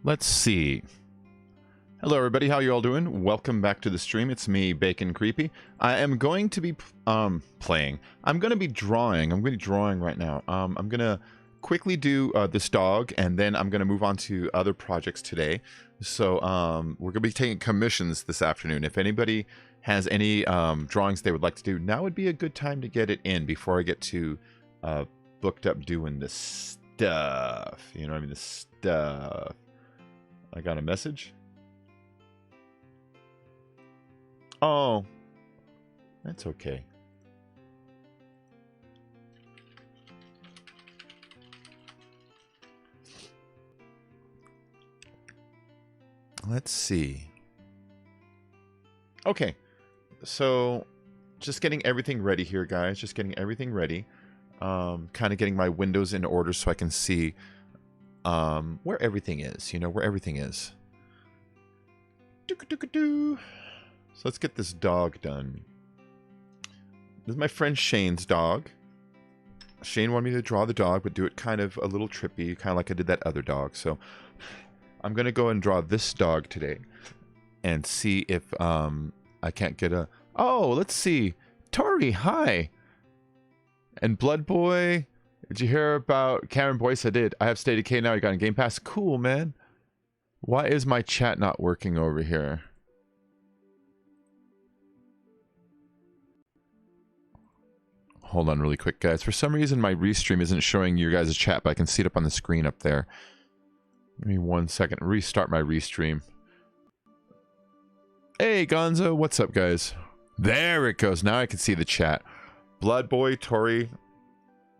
Let's see. Hello everybody, how you all doing? Welcome back to the stream. It's me, Bacon Creepy. I am going to be playing. I'm going to be drawing. I'm going to be drawing right now. I'm going to quickly do this dog, and then I'm going to move on to other projects today. So we're going to be taking commissions this afternoon. If anybody has any drawings they would like to do, now would be a good time to get it in before I get to booked up doing this stuff. You know what I mean? The stuff. I got a message. Oh, that's okay. Let's see. Okay, so just getting everything ready here, guys. Just getting everything ready. Kind of getting my windows in order so I can see where everything is. You know, where everything is. Doo-ka-doo-ka-doo. So let's get this dog done. This is my friend Shane's dog. Shane wanted me to draw the dog, but do it kind of a little trippy, kind of like I did that other dog. So I'm going to go and draw this dog today and see if I can't get a... Oh, let's see. Tori, hi. And Blood Boy, did you hear about Cameron Boyce? I did. I have State of K now. You got a Game Pass. Cool, man. Why is my chat not working over here? Hold on really quick, guys. For some reason, my restream isn't showing your guys' chat, but I can see it up on the screen up there. Give me 1 second. Restart my restream. Hey, Gonzo. What's up, guys? There it goes. Now I can see the chat. Blood Boy, Tori,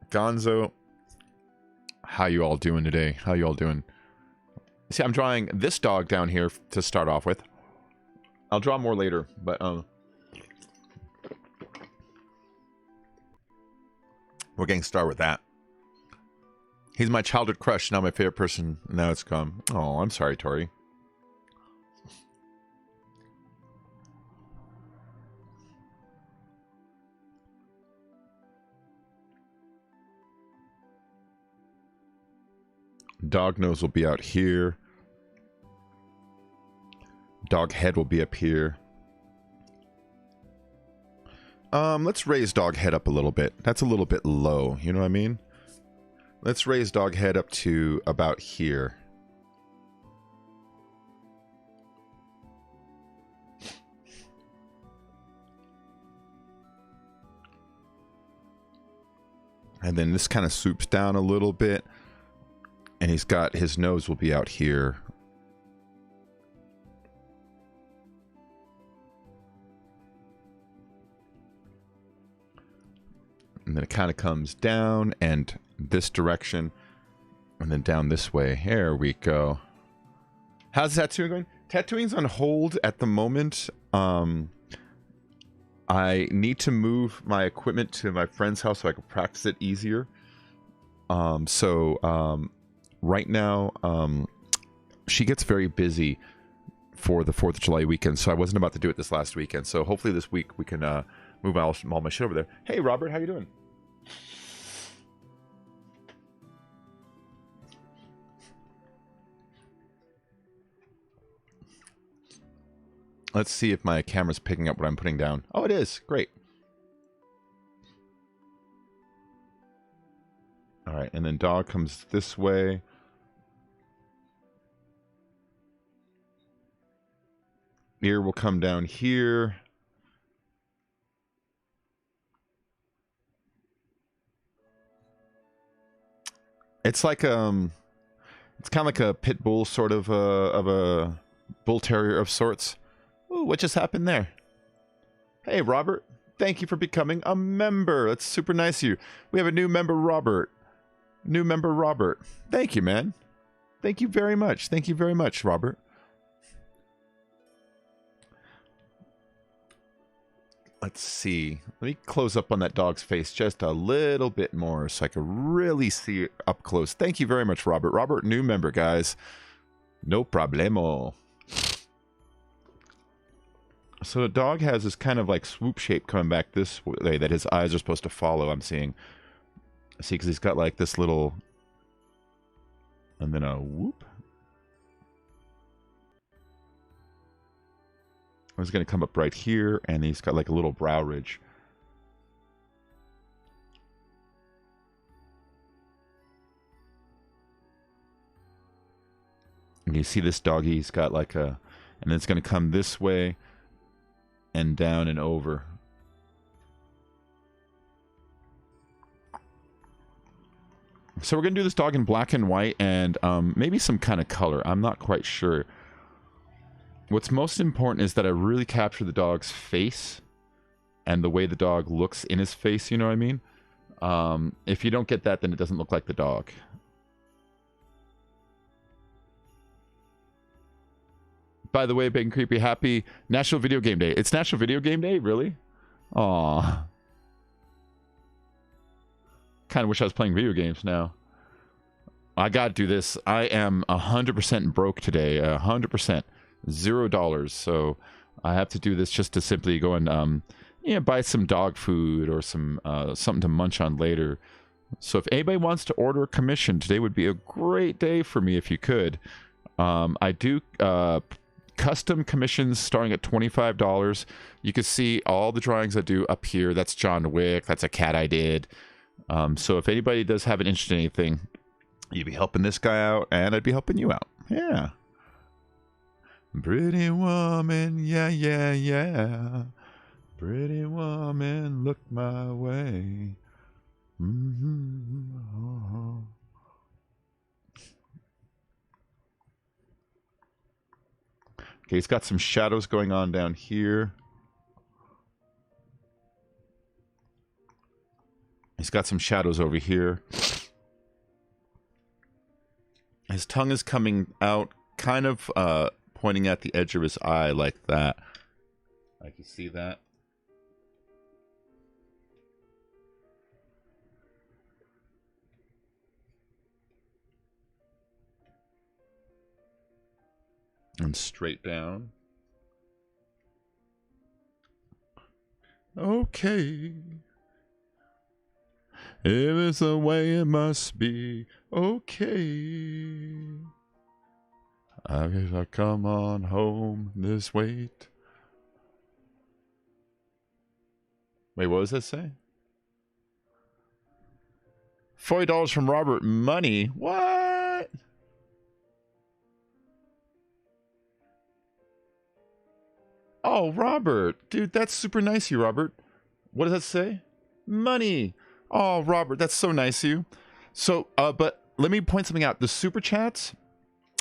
Gonzo. How you all doing today? How you all doing? See, I'm drawing this dog down here to start off with. I'll draw more later, but we're getting started with that. He's my childhood crush, now my favorite person. Now it's come. Oh, I'm sorry, Tori. Dog nose will be out here. Dog head will be up here. Let's raise dog head up a little bit. That's a little bit low, you know what I mean? Let's raise dog head up to about here. And then this kind of swoops down a little bit. And he's got, his nose will be out here. And then it kind of comes down and this direction. And then down this way. There we go. How's tattooing going? Tattooing's on hold at the moment. I need to move my equipment to my friend's house so I can practice it easier. Right now, she gets very busy for the 4th of July weekend, so I wasn't about to do it this last weekend. So hopefully this week we can move all my shit over there. Hey, Robert, how you doing? Let's see if my camera's picking up what I'm putting down. Oh, it is. Great. All right, and then dog comes this way. Ear will come down here. It's like it's kind of like a pit bull sort of a bull terrier of sorts. Ooh, what just happened there? Hey, Robert. Thank you for becoming a member. That's super nice of you. We have a new member, Robert. New member, Robert. Thank you, man. Thank you very much. Thank you very much, Robert. Let's see. Let me close up on that dog's face just a little bit more so I can really see it up close. Thank you very much, Robert. Robert, new member, guys. No problemo. So the dog has this kind of like swoop shape coming back this way that his eyes are supposed to follow, I'm seeing. See, because he's got like this little... And then a whoop. was going to come up right here, and he's got like a little brow ridge. And you see this doggy, he's got like a, and then it's going to come this way and down and over. So we're going to do this dog in black and white and maybe some kind of color. I'm not quite sure. What's most important is that I really capture the dog's face and the way the dog looks in his face, you know what I mean? If you don't get that, then it doesn't look like the dog. By the way, Big and Creepy, happy National Video Game Day. It's National Video Game Day? Really? Aw. Kind of wish I was playing video games now. I gotta do this. I am 100% broke today. 100%. $0. So I have to do this just to simply go and buy some dog food or some something to munch on later. So if anybody wants to order a commission, today would be a great day for me if you could. I do custom commissions starting at $25. You can see all the drawings I do up here. That's John Wick. That's a cat I did. So if anybody does have an interest in anything, you'd be helping this guy out, and I'd be helping you out. Yeah. Pretty woman, yeah, yeah, yeah. Pretty woman, look my way. Mm-hmm. Okay, he's got some shadows going on down here. He's got some shadows over here. His tongue is coming out, kind of pointing at the edge of his eye like that. Like, you see that? And straight down. Okay. If it's the way it must be, okay. I guess I come on home this wait. Wait, what does that say? $40 from Robert. Money? What? Oh, Robert. Dude, that's super nice of you, Robert. What does that say? Money. Oh, Robert, that's so nice of you. So, but let me point something out. The super chats,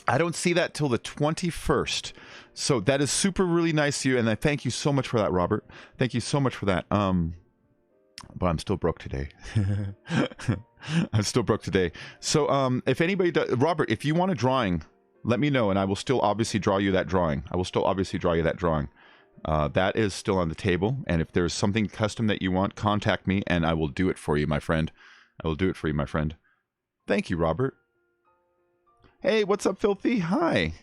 I don't see that till the 21st. So that is super really nice of you, and I thank you so much for that, Robert. Thank you so much for that. But I'm still broke today. I'm still broke today. So, if anybody does, Robert, if you want a drawing, let me know, and I will still obviously draw you that drawing. I will still obviously draw you that drawing. That is still on the table, and if there's something custom that you want, contact me, and I will do it for you, my friend. I will do it for you, my friend. Thank you, Robert. Hey, what's up, Filthy? Hi.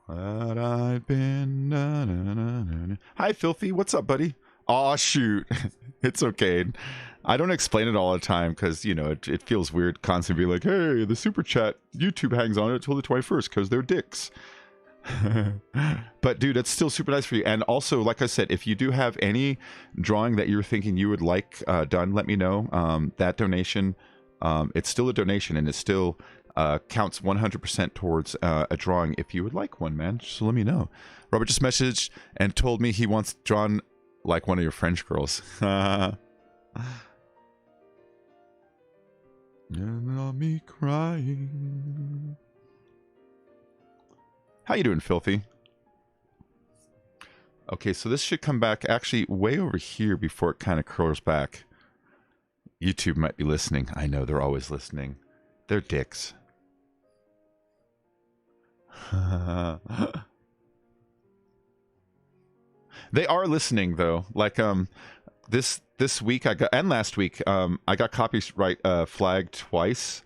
What I've been... Na, na, na, na, na. Hi, Filthy. What's up, buddy? Aw, shoot. It's okay. I don't explain it all the time because, you know, it feels weird constantly being like, hey, the super chat, YouTube hangs on it until the 21st because they're dicks. But, dude, it's still super nice for you. And also, like I said, if you do have any drawing that you're thinking you would like done, let me know. That donation, it's still a donation, and it still counts 100% towards a drawing if you would like one, man. So let me know. Robert just messaged and told me he wants drawn like one of your French girls. And I'll be crying. How you doing, Filthy? Okay, so this should come back actually way over here before it kind of curls back. YouTube might be listening. I know, they're always listening. They're dicks. They are listening, though. Like, this week I got, and last week, I got copyright flagged twice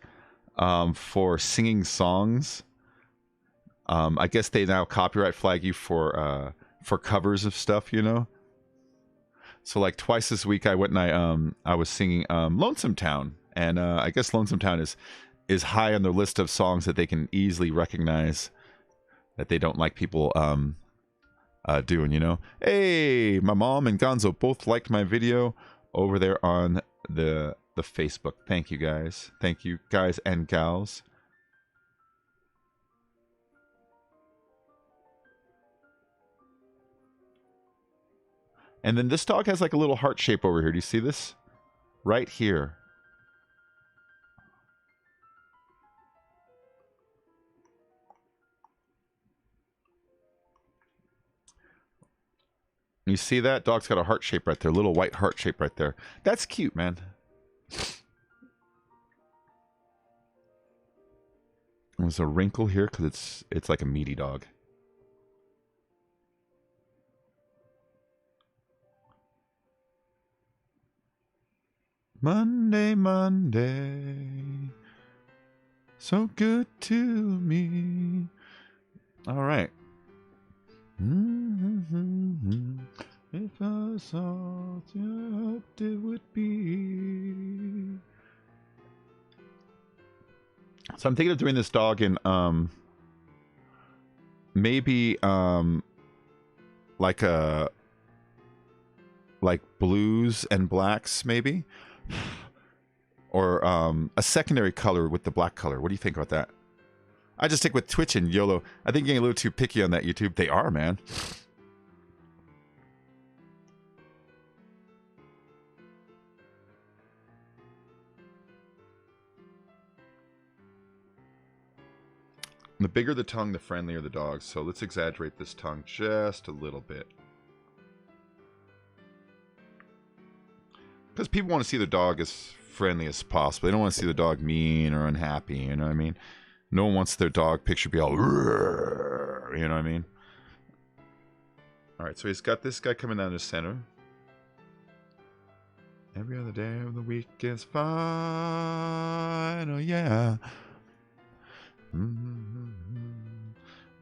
for singing songs. I guess they now copyright flag you for covers of stuff, you know. So like twice this week, I went and I was singing "Lonesome Town," and I guess "Lonesome Town" is is high on their list of songs that they can easily recognize that they don't like people doing, you know. Hey, my mom and Gonzo both liked my video over there on the Facebook. Thank you guys. Thank you guys and gals. And then this dog has like a little heart shape over here. Do you see this? Right here. You see that? Dog's got a heart shape right there. A little white heart shape right there. That's cute, man. There's a wrinkle here because it's like a meaty dog. Monday, Monday, so good to me. All right. If I saw what it would be. So I'm thinking of doing this dog in maybe like blues and blacks maybe, or a secondary color with the black color. What do you think about that? I just stick with Twitch and YOLO. I think you're getting a little too picky on that, YouTube. They are, man. The bigger the tongue, the friendlier the dog. So let's exaggerate this tongue just a little bit. Because people want to see the dog as friendly as possible. They don't want to see the dog mean or unhappy, you know what I mean? No one wants their dog picture to be all, you know what I mean? Alright, so he's got this guy coming down the center. Every other day of the week is fine, oh yeah.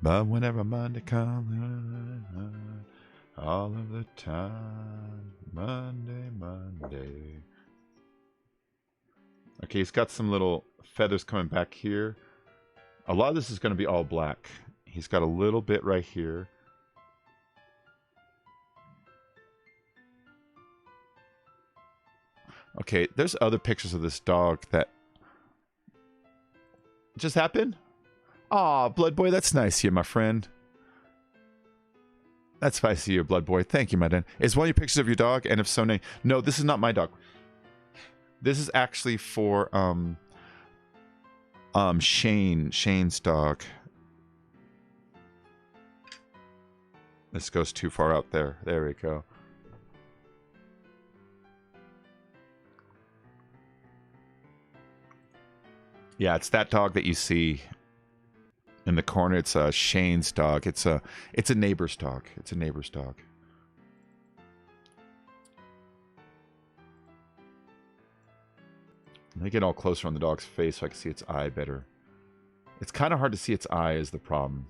But whenever Monday comes, all of the time, Monday, Monday. Okay, he's got some little feathers coming back here. A lot of this is going to be all black. He's got a little bit right here. Okay, there's other pictures of this dog that just happened. Aw, Blood Boy, that's nice of you, my friend. That's nice of you, Blood Boy. Thank you, my den. Is one of your pictures of your dog? And if so, name. No, this is not my dog. This is actually for Shane's dog. This goes too far out there. There we go. Yeah, it's that dog that you see in the corner. It's Shane's dog. It's a neighbor's dog. It's a neighbor's dog. Let me get all closer on the dog's face so I can see its eye better. It's kind of hard to see its eye is the problem.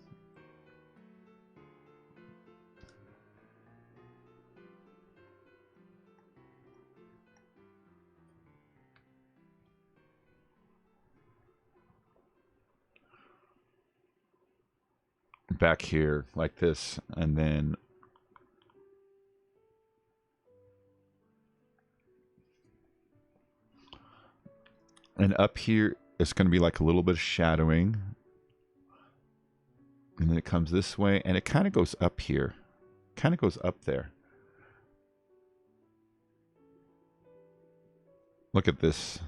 Back here like this, and then up here it's going to be like a little bit of shadowing, and then it comes this way and it kind of goes up here, kind of goes up there. Look at this.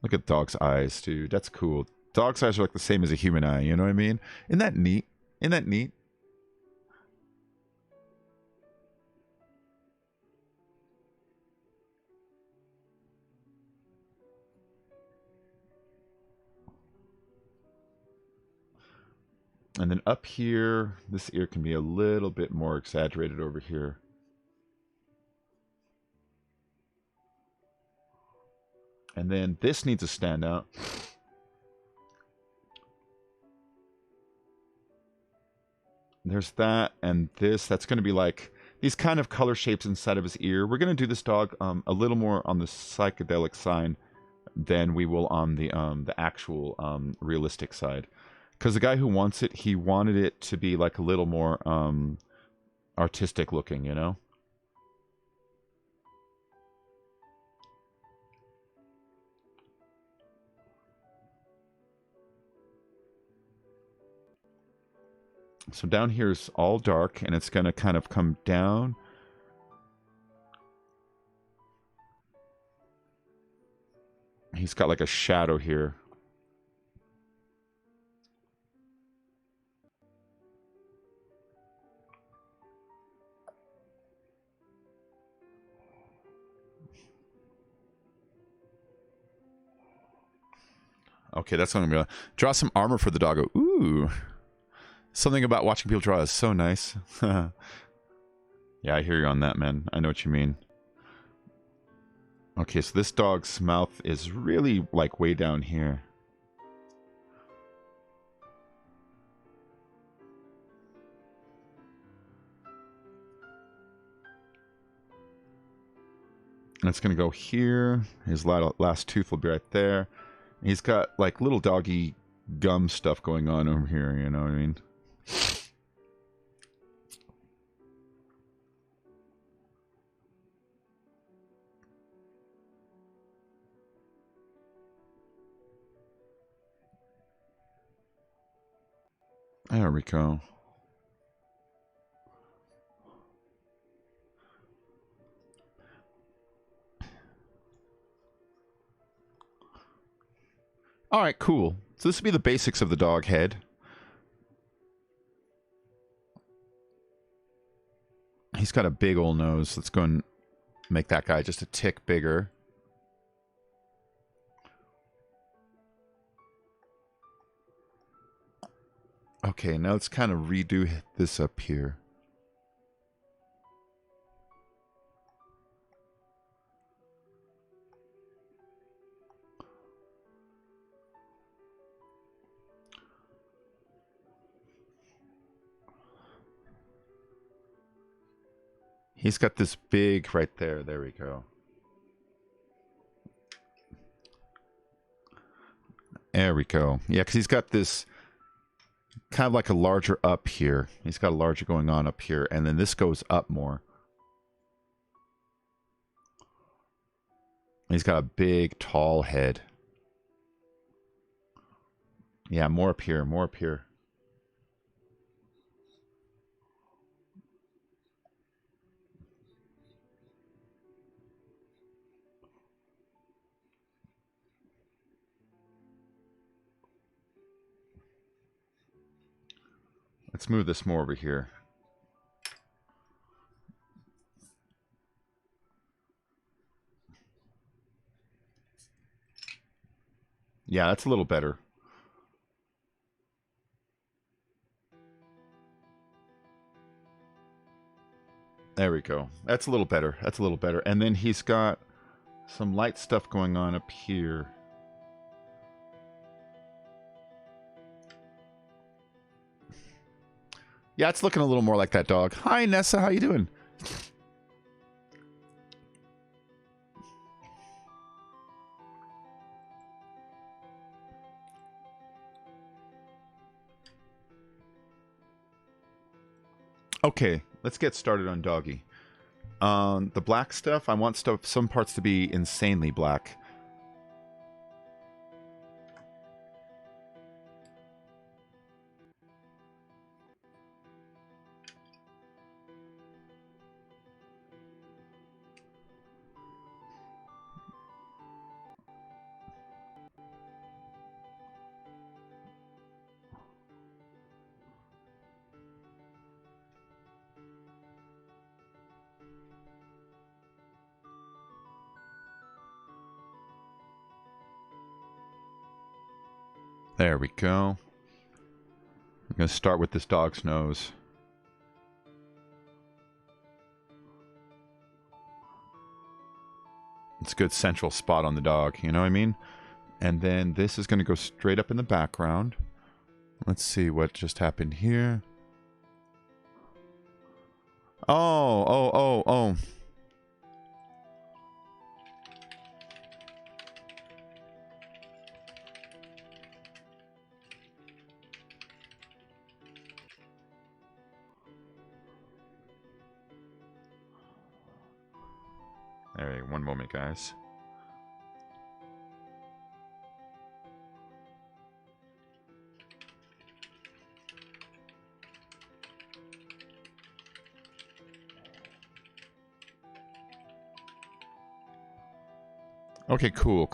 Look at dog's eyes, dude. That's cool. Dog's eyes are like the same as a human eye, you know what I mean? Isn't that neat? Isn't that neat? And then up here, this ear can be a little bit more exaggerated over here. And then this needs to stand out. There's that and this. That's going to be like these kind of color shapes inside of his ear. We're going to do this dog a little more on the psychedelic side than we will on the actual realistic side. Because the guy who wants it, he wanted it to be like a little more artistic looking, you know? So down here is all dark, and it's going to kind of come down. He's got like a shadow here. Okay, that's what I'm going to draw some armor for the doggo. Ooh. Something about watching people draw is so nice. Yeah, I hear you on that, man. I know what you mean. Okay, so this dog's mouth is really like way down here. And it's going to go here. His last tooth will be right there. He's got like little doggy gum stuff going on over here, you know what I mean? There we go. All right, cool. So this would be the basics of the dog head. He's got a big old nose. Let's go and make that guy just a tick bigger. Okay, now let's kind of redo this up here. He's got this big right there. There we go. There we go. Yeah, because he's got this kind of like a larger up here. He's got a larger going on up here. And then this goes up more. He's got a big, tall head. Yeah, more up here, more up here. Let's move this more over here. Yeah, that's a little better. There we go. That's a little better. That's a little better. And then he's got some light stuff going on up here. Yeah, it's looking a little more like that dog. Hi, Nessa. How you doing? Okay, let's get started on doggy. The black stuff, I want some parts to be insanely black. There we go. I'm going to start with this dog's nose. It's a good central spot on the dog, you know what I mean? And then this is going to go straight up in the background. Let's see what just happened here. Oh. Alright, one moment, guys. Okay, cool.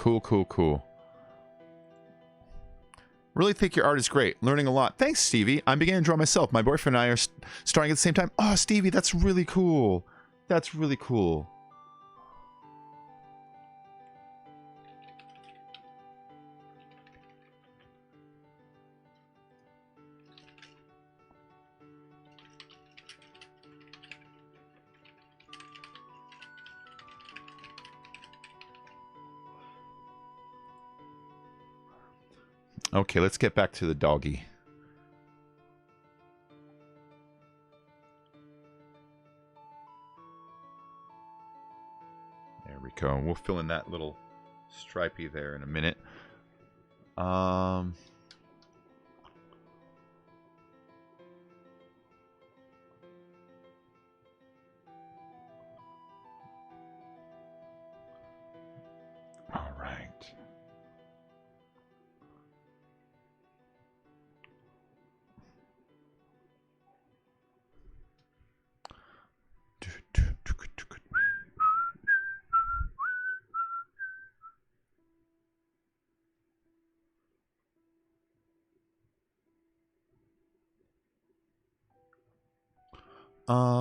Really think your art is great. Learning a lot. Thanks, Stevie. I'm beginning to draw myself. My boyfriend and I are starting at the same time. Oh, Stevie, that's really cool. That's really cool. Okay, let's get back to the doggy. There we go. We'll fill in that little stripey there in a minute. All right.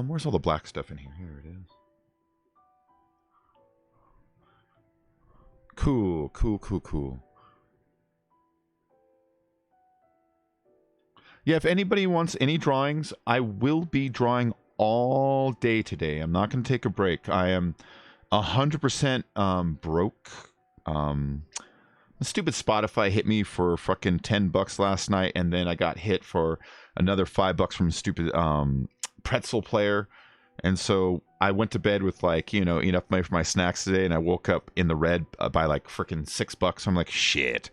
Where's all the black stuff in here? Here it is. Cool. Yeah, if anybody wants any drawings, I will be drawing all day today. I'm not going to take a break. I am 100% broke. The stupid Spotify hit me for fucking $10 last night, and then I got hit for another $5 from stupid pretzel player. And so I went to bed with, like, you know, enough money for my snacks today, and I woke up in the red by like freaking $6. I'm like, shit.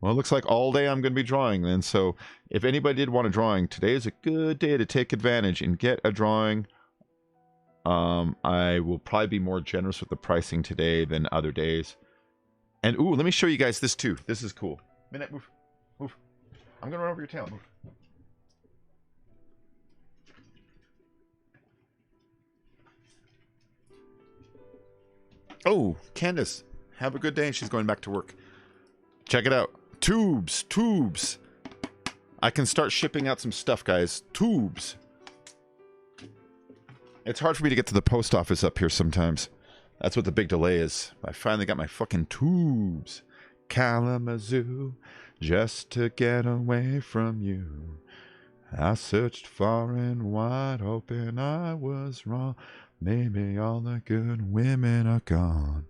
Well, it looks like all day I'm going to be drawing. And so if anybody did want a drawing, today is a good day to take advantage and get a drawing. I will probably be more generous with the pricing today than other days. And, ooh, let me show you guys this, too. This is cool. Minute, move. Move. I'm going to run over your tail. Move. Oh, Candace. Have a good day. She's going back to work. Check it out. Tubes. I can start shipping out some stuff, guys. Tubes. It's hard for me to get to the post office up here sometimes. That's what the big delay is. I finally got my fucking tubes. Kalamazoo, just to get away from you. I searched far and wide, hoping I was wrong. Maybe all the good women are gone.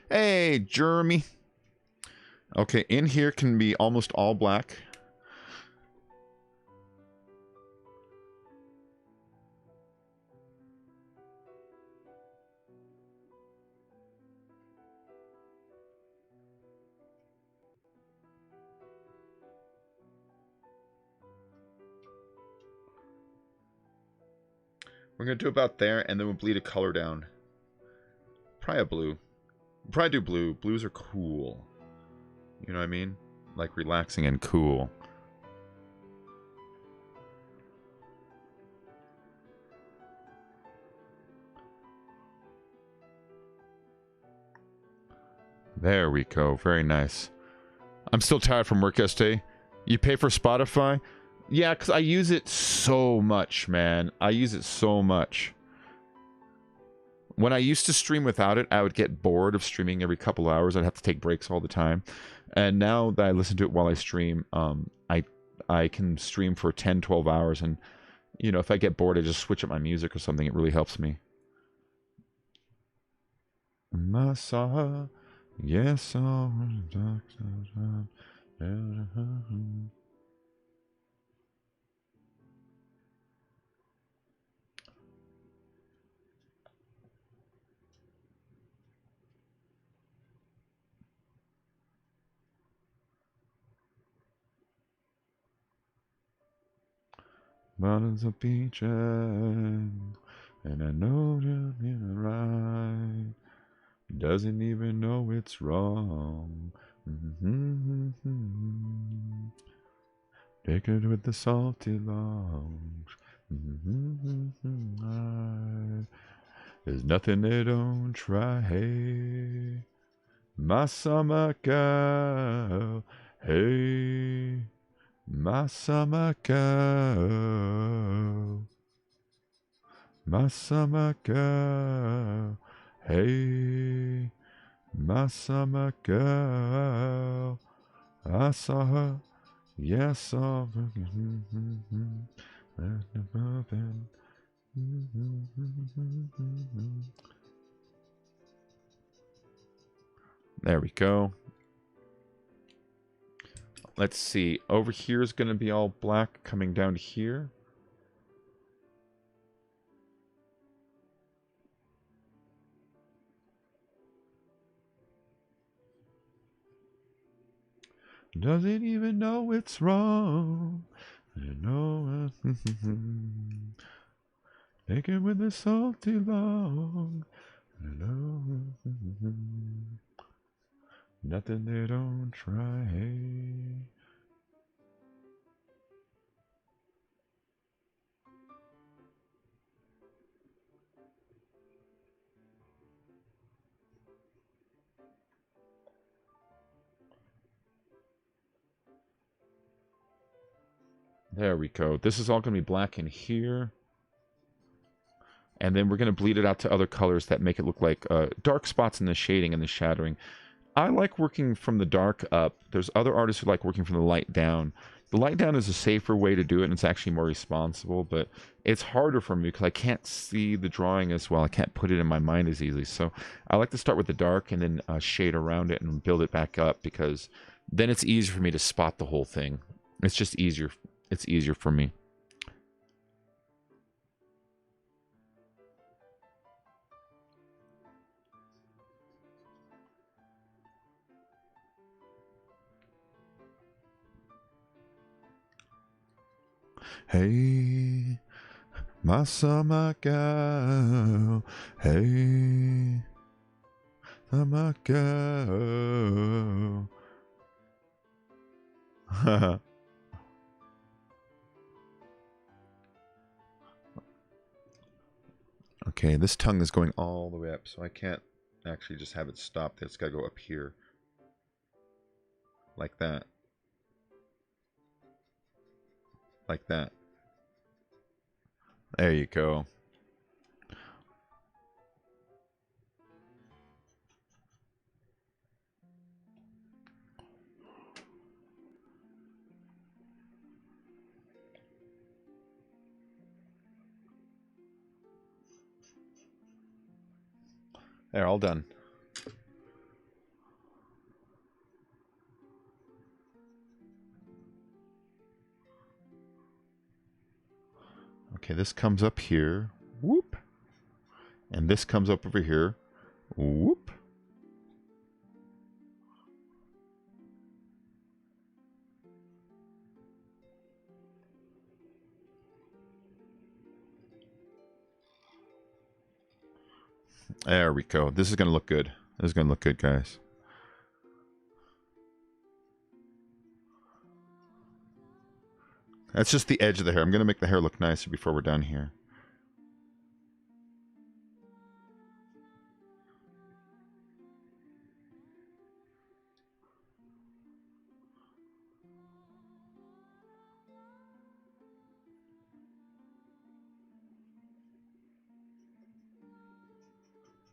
Hey, Jeremy. Okay, in here can be almost all black. We're going to do about there, and then we'll bleed a color down. Probably a blue. We'll probably do blue. Blues are cool. You know what I mean? Like relaxing and cool. There we go. Very nice. I'm still tired from work yesterday. You pay for Spotify? Yeah, because I use it so much, man. I use it so much. When I used to stream without it, I would get bored of streaming every couple hours. I'd have to take breaks all the time. And now that I listen to it while I stream, I can stream for 10, 12 hours. And, you know, if I get bored, I just switch up my music or something. It really helps me. Massa, yes, Bottles of peaches, and I know you're right. Doesn't even know it's wrong. Take it with the salty longs. There's nothing they don't try. Hey, my summer girl. Hey, my summer girl. My summer girl. Hey, my summer girl. I saw her. Yes, I saw her. There we go. Let's see. Over here is going to be all black coming down to here. Doesn't even know it's wrong. You know, take it with the salty long. Nothing they don't try. There we go. This is all going to be black in here. And then we're going to bleed it out to other colors that make it look like dark spots in the shading and the shadowing. I like working from the dark up. There's other artists who like working from the light down. The light down is a safer way to do it, and it's actually more responsible, but it's harder for me because I can't see the drawing as well. I can't put it in my mind as easily. So I like to start with the dark and then shade around it and build it back up, because then it's easier for me to spot the whole thing. It's just easier. It's easier for me. Hey, my summer girl. Hey, summer girl. Okay, this tongue is going all the way up, so I can't actually just have it stop. It's got to go up here. Like that. Like that. There you go. There, all done. Okay, this comes up here. Whoop. And this comes up over here. Whoop. There we go. This is going to look good. This is going to look good, guys. That's just the edge of the hair. I'm going to make the hair look nicer before we're done here.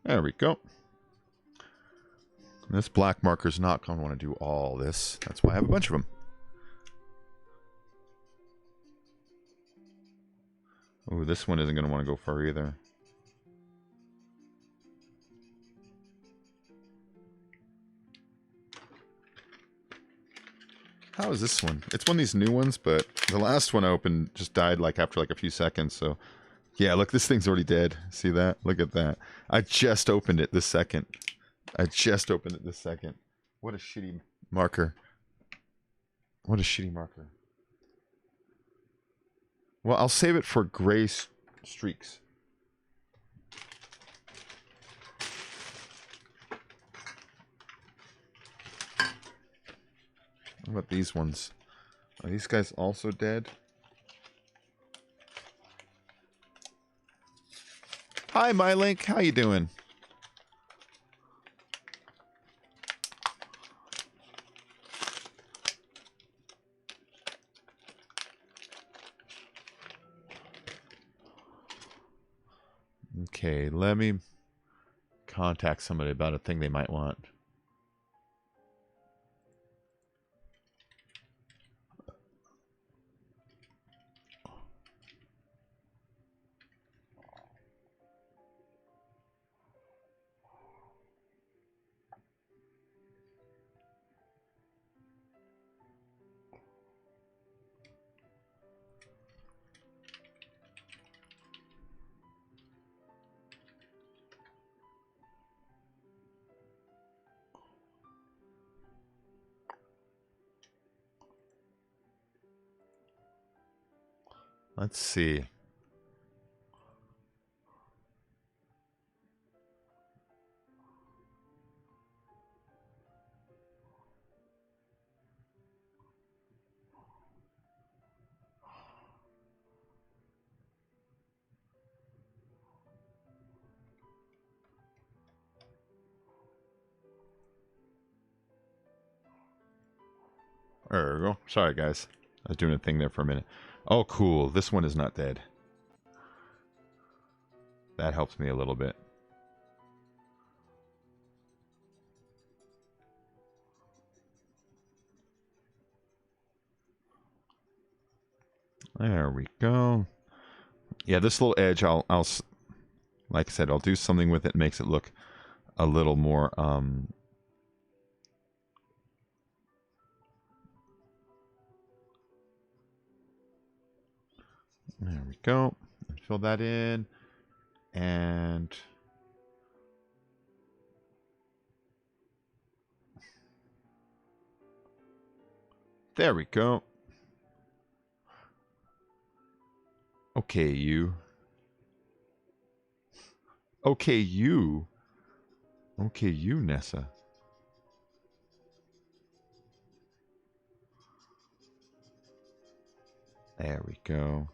There we go. This black marker is not going to want to do all this. That's why I have a bunch of them. Ooh, this one isn't going to want to go far either. How is this one? It's one of these new ones, but the last one I opened just died like after like a few seconds, so... Yeah, look, this thing's already dead. See that? Look at that. I just opened it this second. I just opened it this second. What a shitty marker. What a shitty marker. Well, I'll save it for gray streaks. What about these ones? Are these guys also dead? Hi, MyLink. How you doing? Okay, let me contact somebody about a thing they might want. Let's see. There we go. Sorry, guys. I was doing a thing there for a minute. Oh, cool. This one is not dead. That helps me a little bit. There we go. Yeah, this little edge, I'll like I said, I'll do something with it. Makes it look a little more, there we go. Fill that in. And there we go. Okay, you. Okay, you. Okay, you, Nessa. There we go.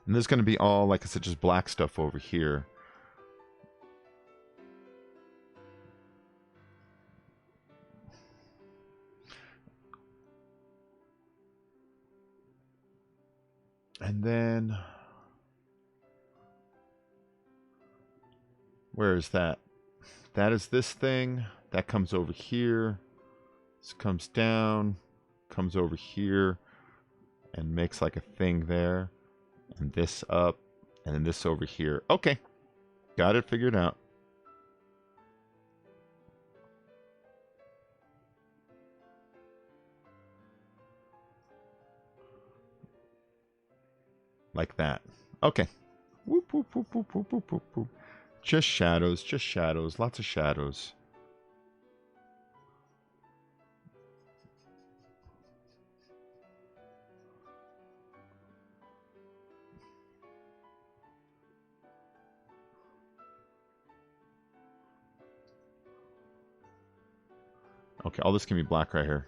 And there's going to be all, like I said, just black stuff over here. And then, where is that? That is this thing. That comes over here. This comes down, comes over here, and makes like a thing there. And this up, and then this over here. Okay, got it figured out. Like that. Okay. Whoop, whoop, whoop, whoop, whoop, whoop, whoop, whoop. Just shadows, lots of shadows. Okay, all this can be black right here.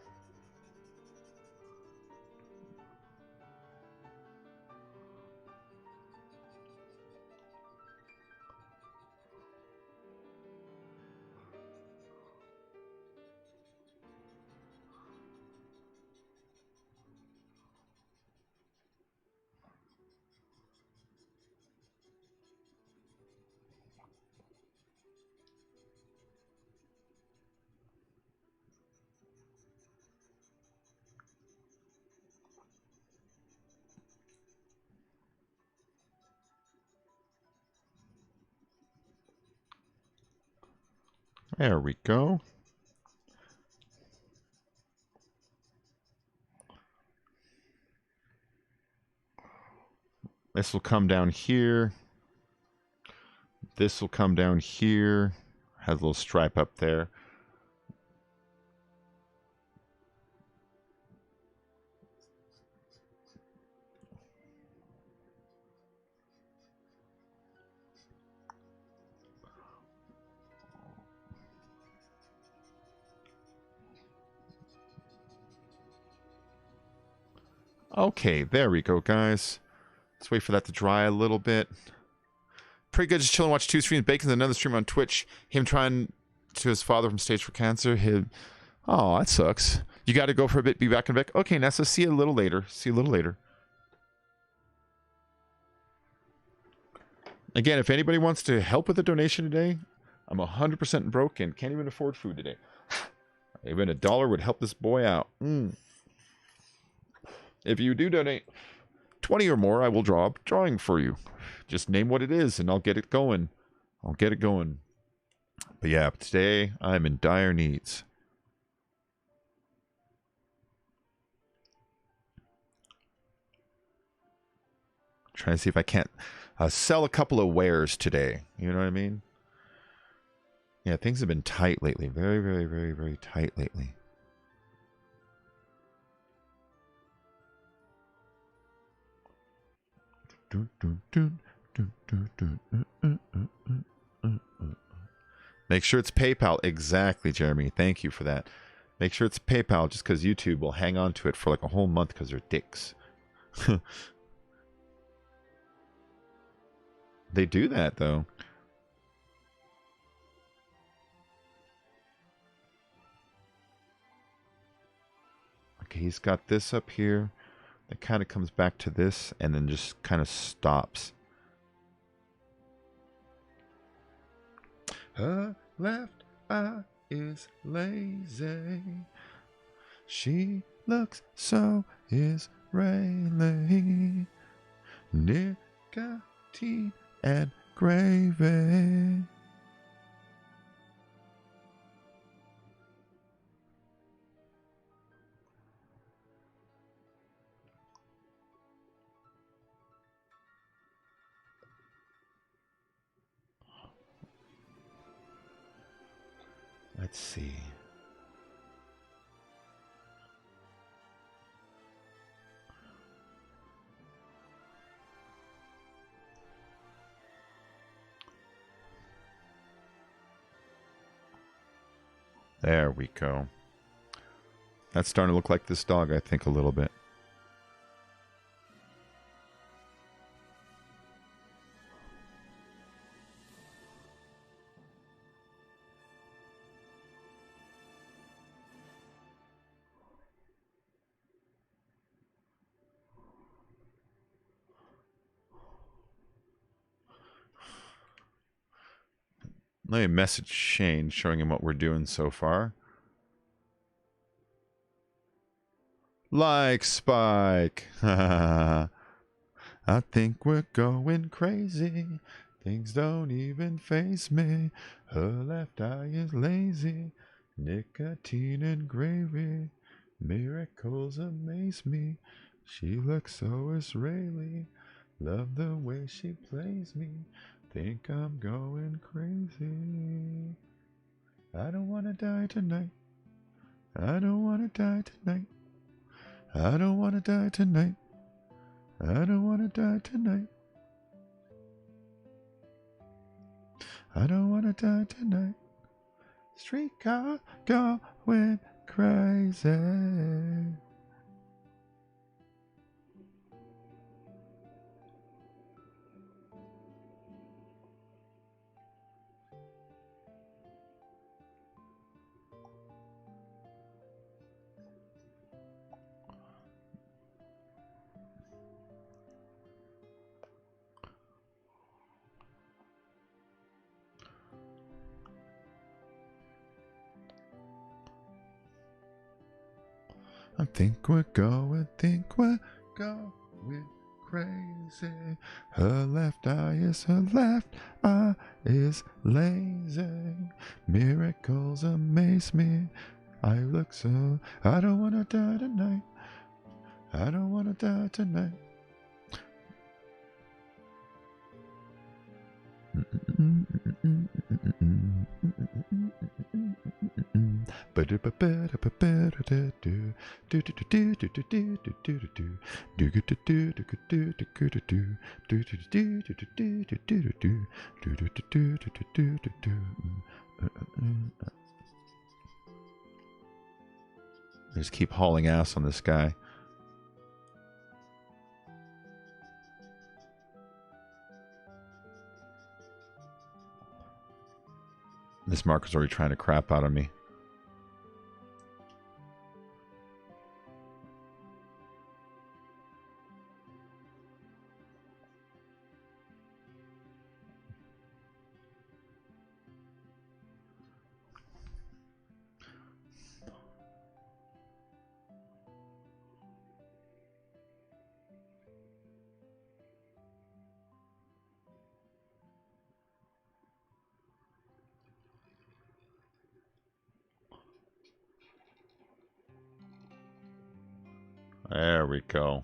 There we go. This will come down here. This will come down here. Has a little stripe up there. Okay, there we go, guys. Let's wait for that to dry a little bit. Pretty good, just chilling, watch 2 streams. Bacon's another stream on Twitch. Him trying to his father from stage 4 cancer. Oh, that sucks. You got to go for a bit, be back in Vic. Okay, Nessa, see you a little later. See you a little later. Again, if anybody wants to help with a donation today, I'm 100% broke and can't even afford food today. Even $1 would help this boy out. If you do donate 20 or more, I will draw a drawing for you. Just name what it is and I'll get it going. But yeah, today I'm in dire needs. Trying to see if I can't sell a couple of wares today. You know what I mean? Yeah, things have been tight lately. Very, very, very, very tight lately. Make sure it's PayPal. Exactly, Jeremy. Thank you for that. Make sure it's PayPal just because YouTube will hang on to it for like a whole month because they're dicks. They do that, though. Okay, he's got this up here. It kind of comes back to this and then just kind of stops. Her left eye is lazy. She looks so Israeli. Nicotine and gravy. Let's see. There we go. That's starting to look like this dog, I think, a little bit. Let me message Shane, showing him what we're doing so far. Like Spike. I think we're going crazy. Things don't even face me. Her left eye is lazy. Nicotine and gravy. Miracles amaze me. She looks so Israeli. Love the way she plays me. Think I'm going crazy. I don't want to die tonight. I don't want to die tonight. I don't want to die tonight. I don't want to die tonight. I don't want to die tonight. Streetcar going crazy. I think we're going crazy. Her left eye is lazy. Miracles amaze me. I look so. I don't want to die tonight. I don't want to die tonight. Just keep hauling ass on this guy. This marker's already trying to crap out of me. There we go.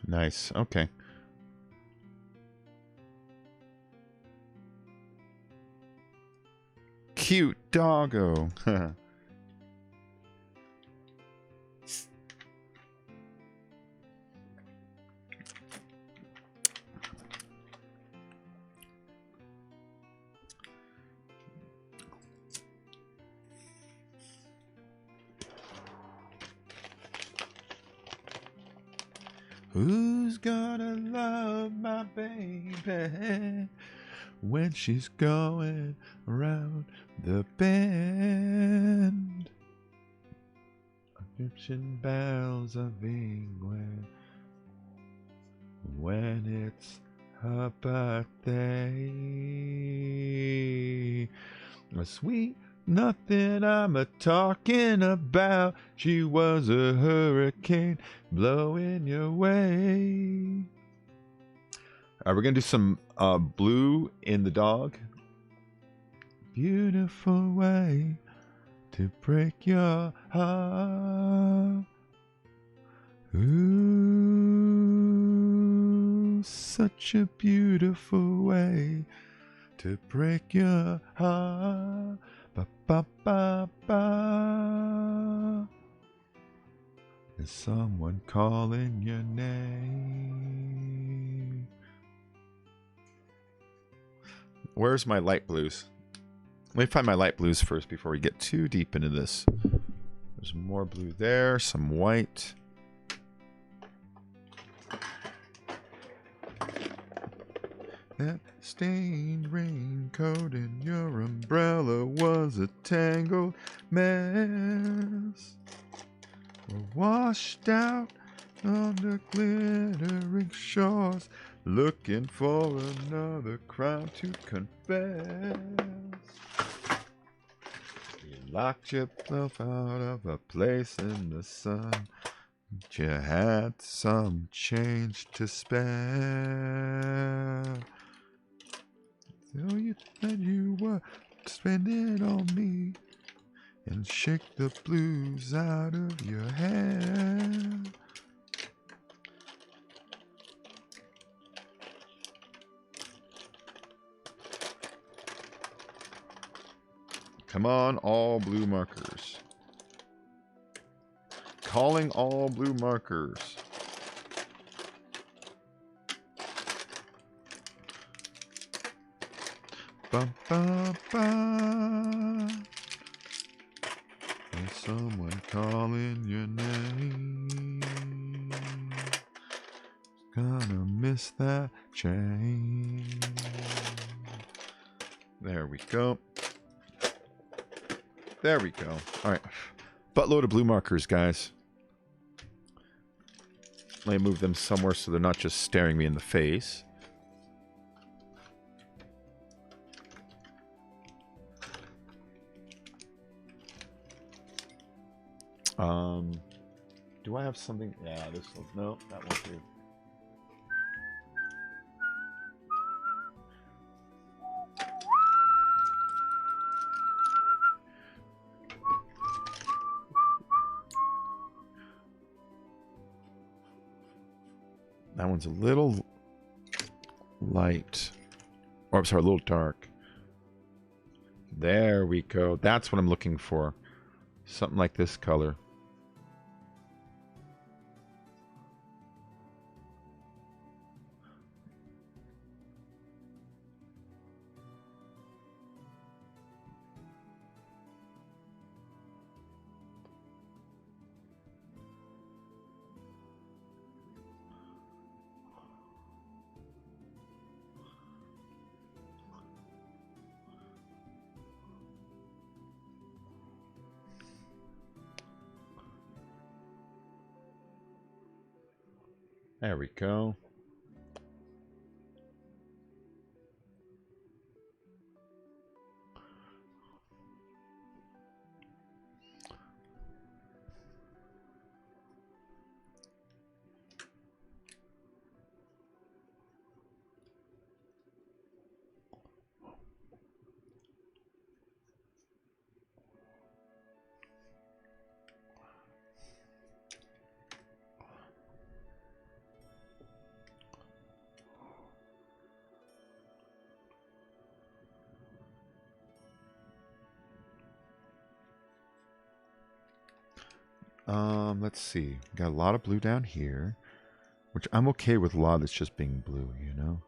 Nice. Okay. Cute doggo. Who's gonna love my baby when she's going around the bend? Egyptian bells are ringing when it's her birthday. A sweet nothing I'm a-talking about. She was a hurricane blowing your way. We're going to do some blue in the dog. Beautiful way to break your heart. Ooh, such a beautiful way to break your heart. Ba ba ba ba. Is someone calling your name? Where's my light blues? Let me find my light blues first before we get too deep into this. There's more blue there, some white. That stained raincoat in your umbrella was a tangled mess. We're washed out on the glittering shores, looking for another crime to confess. You locked yourself out of a place in the sun, but you had some change to spend. So you said you were spending on me, and shake the blues out of your head. Come on, all blue markers. Calling all blue markers. Ba ba ba. There's someone calling your name. Gonna miss that train. There we go. There we go. All right. Buttload of blue markers, guys. Let me move them somewhere so they're not just staring me in the face. Do I have something? Yeah, this one. No, that won't do. That one's a little light. Or I'm sorry, a little dark. There we go. That's what I'm looking for. Something like this color. There we go. Let's see. Got a lot of blue down here, which I'm okay with a lot of this just being blue, you know?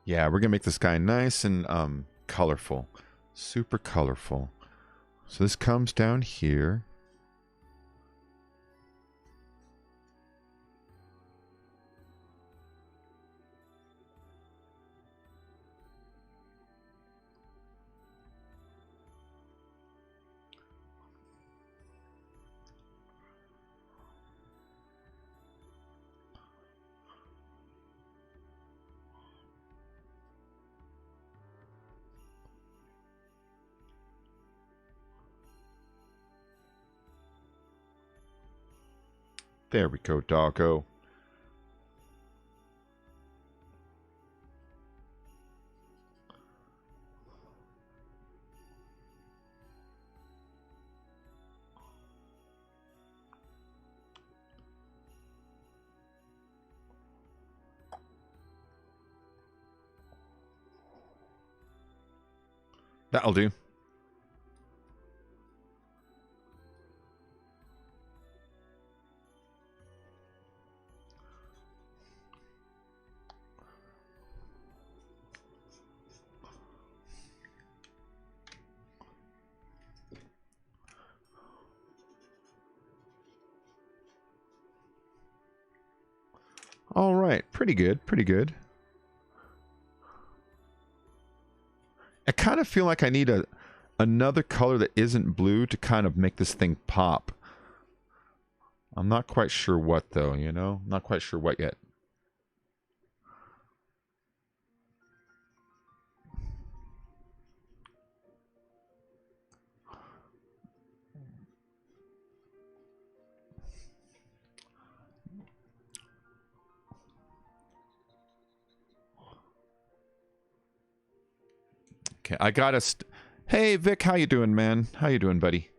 Yeah, we're gonna make this guy nice and colorful. Super colorful. So this comes down here. There we go, doggo. That'll do. All right, pretty good, pretty good. I kind of feel like I need another color that isn't blue to kind of make this thing pop. I'm not quite sure what though, you know? Not quite sure what yet. Okay, I got us. Hey Vic, how you doing, man? How you doing, buddy?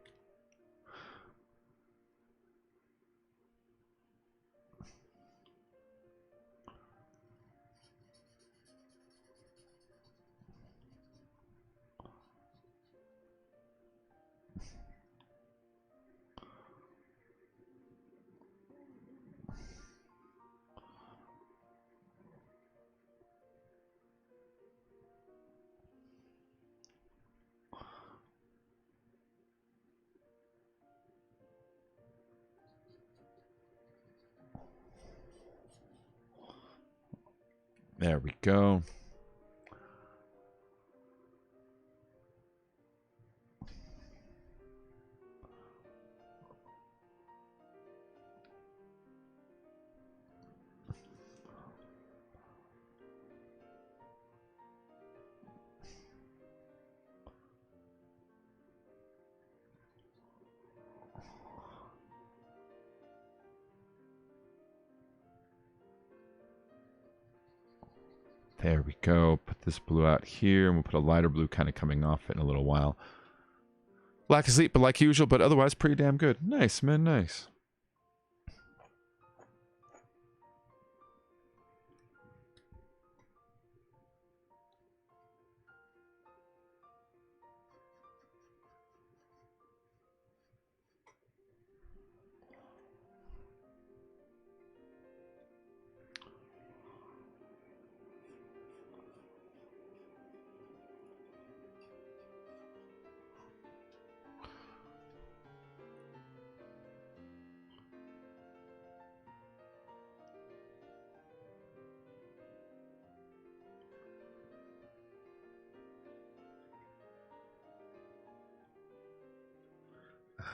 There we go. There we go. Put this blue out here, and we'll put a lighter blue kind of coming off it in a little while. Black asleep, but like usual, but otherwise pretty damn good. Nice, man, nice.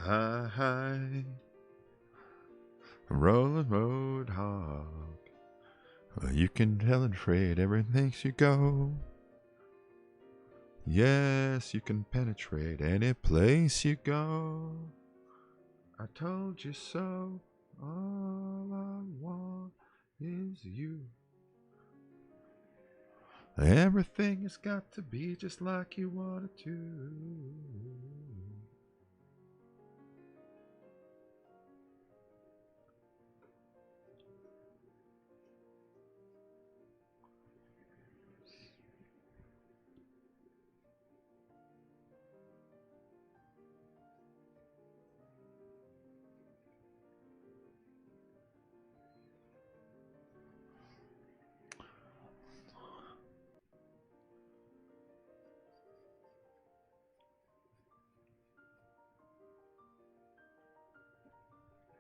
Hi, rolling roadhog. Well, you can tell and trade everything makes you go. Yes, you can penetrate any place you go. I told you so. All I want is you. Everything has got to be just like you want it to.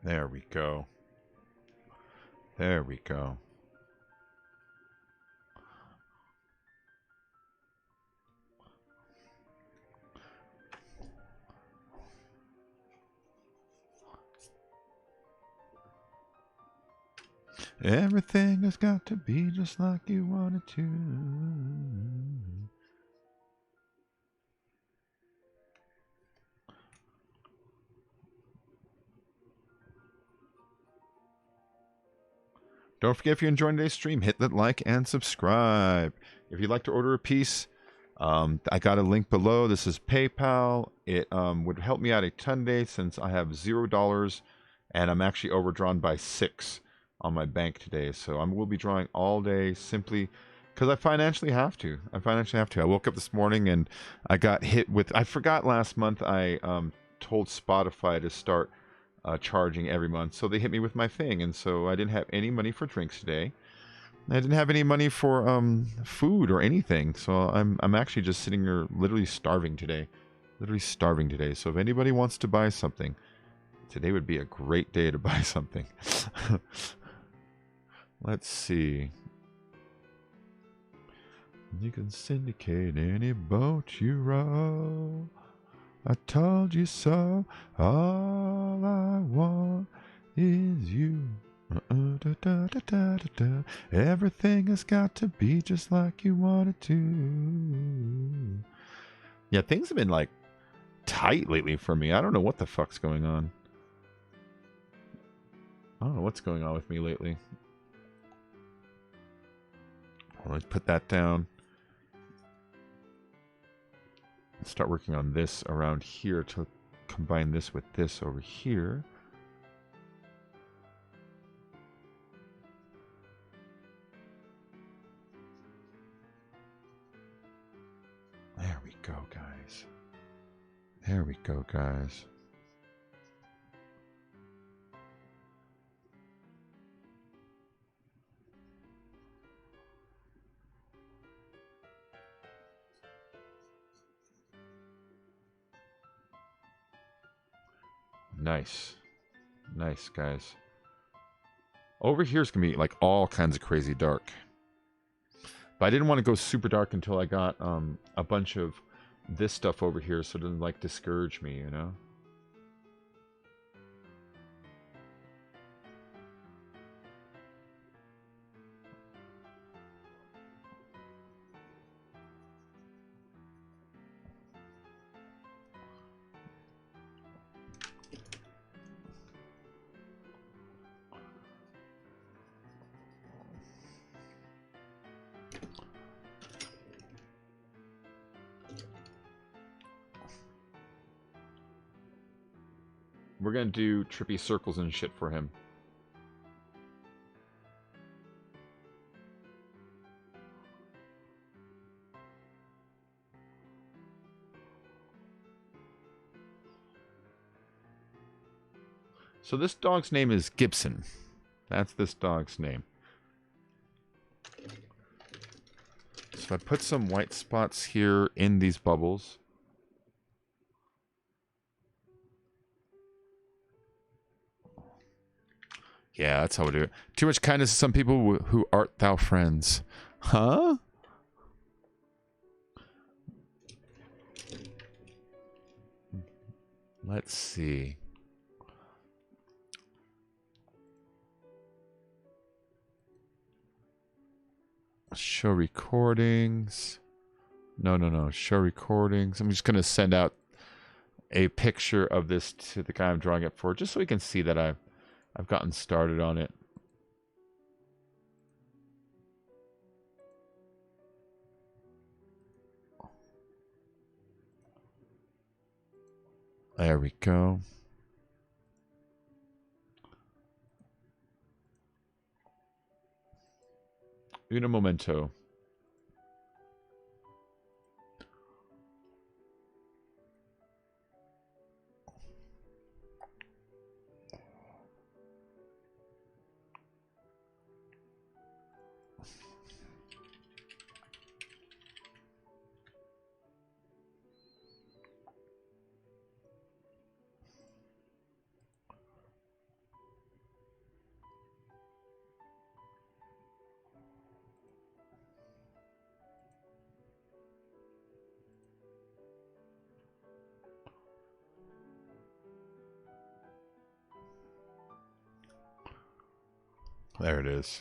There we go. There we go. Everything has got to be just like you want it to. Don't forget, if you enjoyed today's stream, hit that like and subscribe. If you'd like to order a piece, I got a link below. This is PayPal. It would help me out a ton today since I have $0 and I'm actually overdrawn by 6 on my bank today. So I will be drawing all day simply because I financially have to. I woke up this morning and I got hit with... I forgot last month I told Spotify to start charging every month. So they hit me with my thing. And so I didn't have any money for drinks today. I didn't have any money for food or anything. So I'm actually just sitting here literally starving today. So if anybody wants to buy something, today would be a great day to buy something. Let's see. You can syndicate any boat you row. I told you so. All I want is you. Everything has got to be just like you want it to. Yeah, things have been like tight lately for me. I don't know what the fuck's going on. I don't know what's going on with me lately. Let's put that down. Let's start working on this around here to combine this with this over here. There we go, guys. There we go, guys. Nice. Nice, guys. Over here is going to be like all kinds of crazy dark. But I didn't want to go super dark until I got a bunch of this stuff over here so it doesn't like discourage me, you know? We're gonna do trippy circles and shit for him. So this dog's name is Gibson. That's this dog's name. So if I put some white spots here in these bubbles. Yeah, that's how we do it. Too much kindness to some people who art thou friends. Huh? Let's see. Show recordings. No. Show recordings. I'm just going to send out a picture of this to the guy I'm drawing it for, just so he can see that I've gotten started on it. There we go. Un momento. There it is.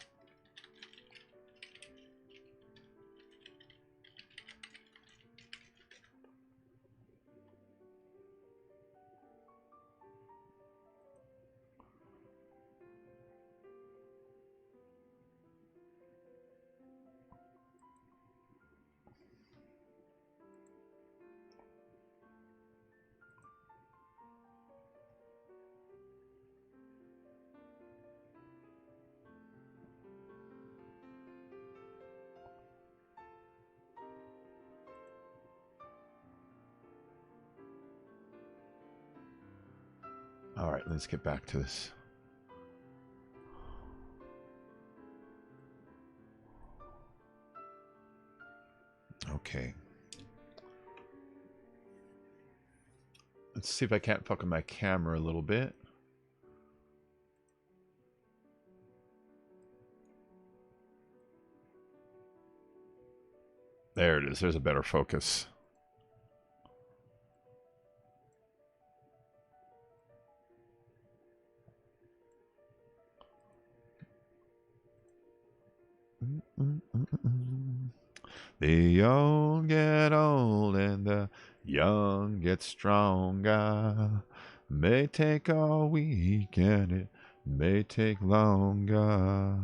All right, let's get back to this. Okay. Let's see if I can't fuck with my camera a little bit. There it is. There's a better focus. The old get old and the young get stronger. May take a week and it may take longer.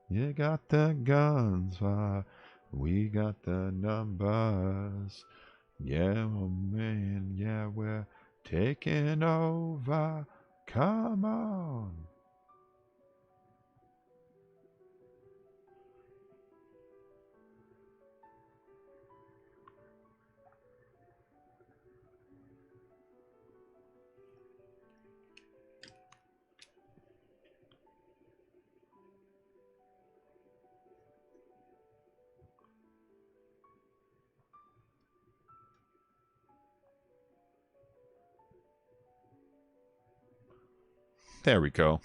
You got the guns, we got the numbers. Yeah, man, yeah, we're taking over. Come on. There we go.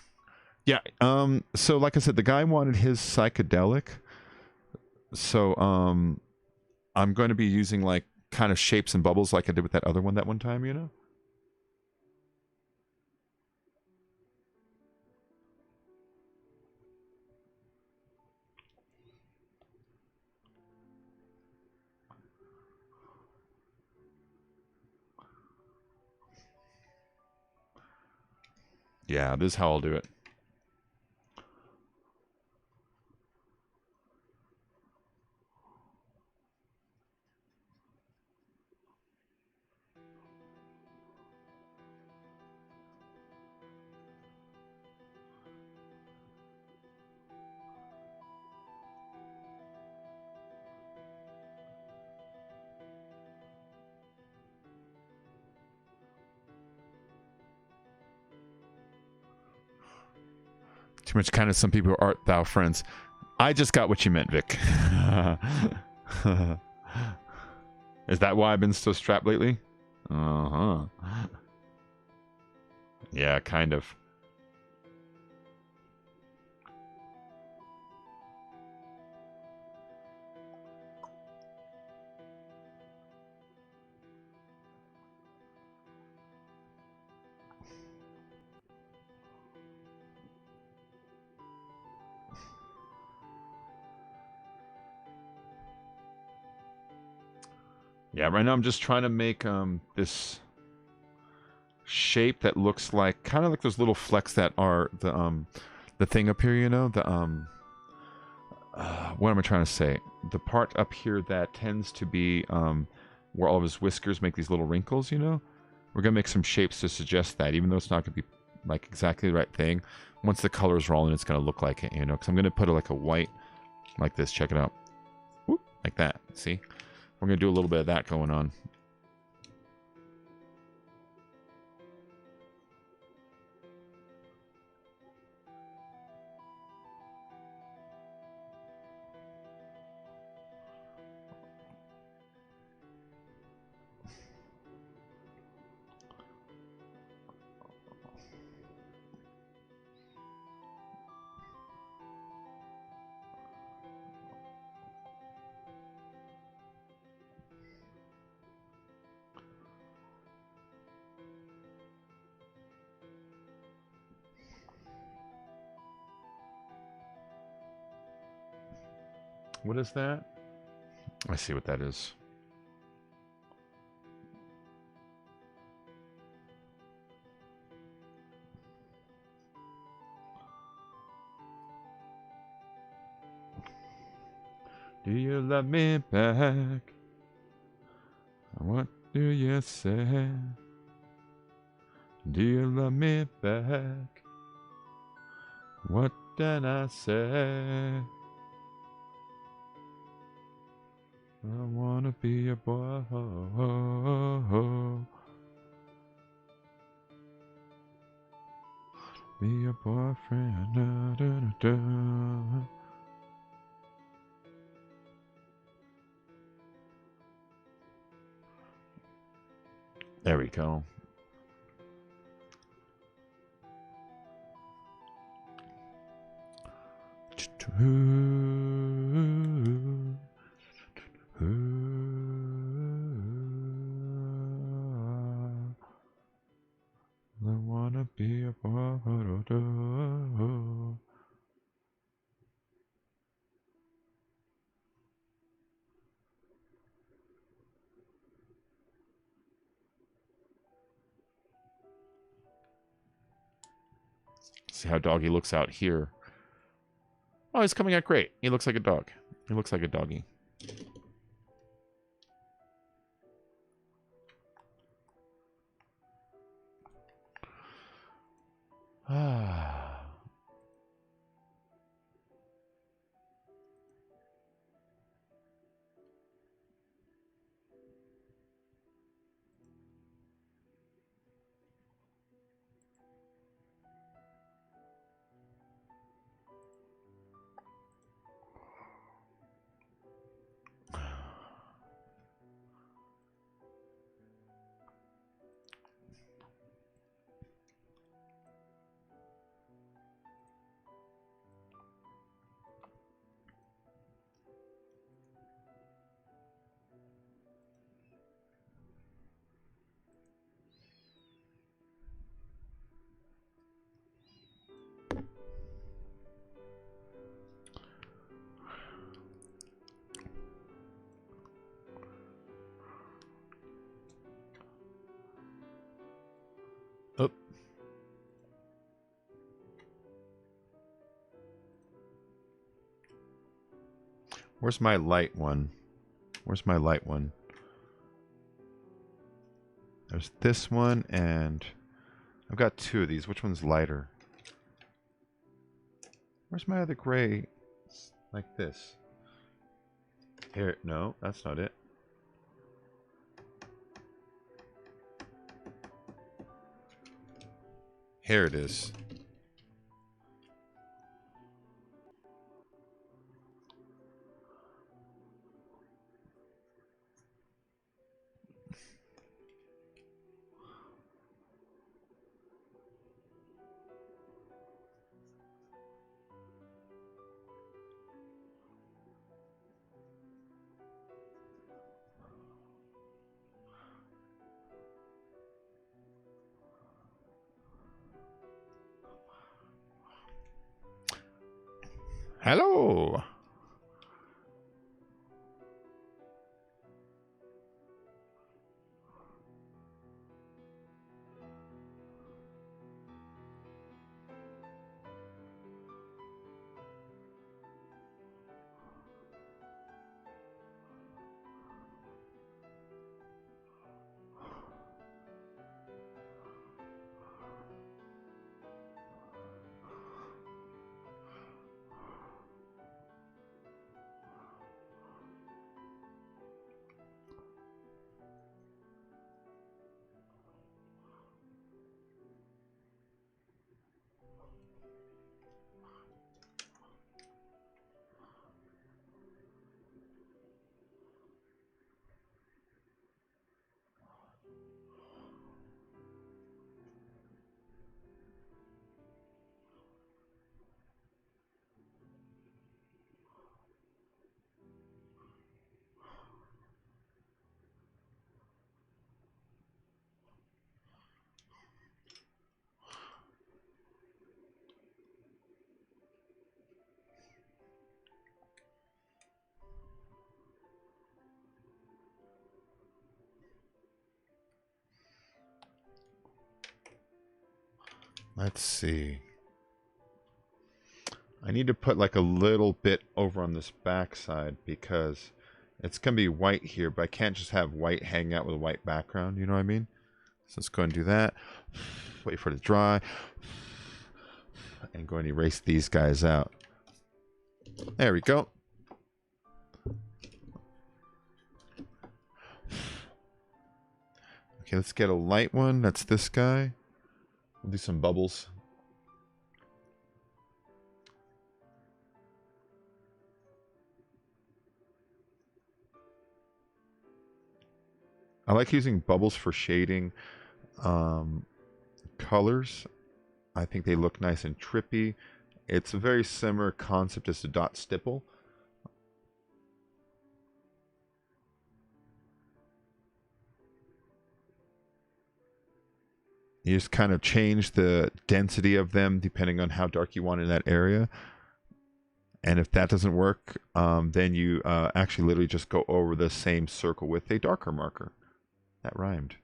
Yeah, so like I said, the guy wanted his psychedelic. So I'm going to be using like kind of shapes and bubbles like I did with that other one that one time, you know? Yeah, this is how I'll do it. Too much kindness, some people art thou friends. I just got what you meant, Vic. Is that why I've been so strapped lately? Uh-huh. Yeah, kind of. Yeah, right now I'm just trying to make this shape that looks like kind of like those little flecks that are the thing up here, you know, the what am I trying to say? The part up here that tends to be where all of his whiskers make these little wrinkles, you know? We're gonna make some shapes to suggest that, even though it's not gonna be like exactly the right thing. Once the colors roll in, it's gonna look like it, you know, because I'm gonna put it like a white like this. Check it out. Whoop, like that. See? We're going to do a little bit of that going on. What is that? I see what that is. Do you love me back? What do you say? Do you love me back? What did I say? I wanna be a boy. Be your boyfriend. Da, da, da, da. There we go. I wanna be a boy. See how doggy looks out here. Oh, he's coming out great. He looks like a dog. He looks like a doggy. Ah. Oh. Where's my light one? Where's my light one? There's this one, and I've got two of these. Which one's lighter? Where's my other gray? Like this. Here, no, that's not it. Here it is. Hello. Let's see. I need to put like a little bit over on this back side because it's going to be white here, but I can't just have white hang out with a white background. You know what I mean? So let's go and do that. Wait for it to dry. And go and erase these guys out. There we go. Okay, let's get a light one. That's this guy. We'll do some bubbles. I like using bubbles for shading colors. I think they look nice and trippy. It's a very similar concept as the dot stipple. You just kind of change the density of them depending on how dark you want in that area. And if that doesn't work, then you actually literally just go over the same circle with a darker marker. That rhymed.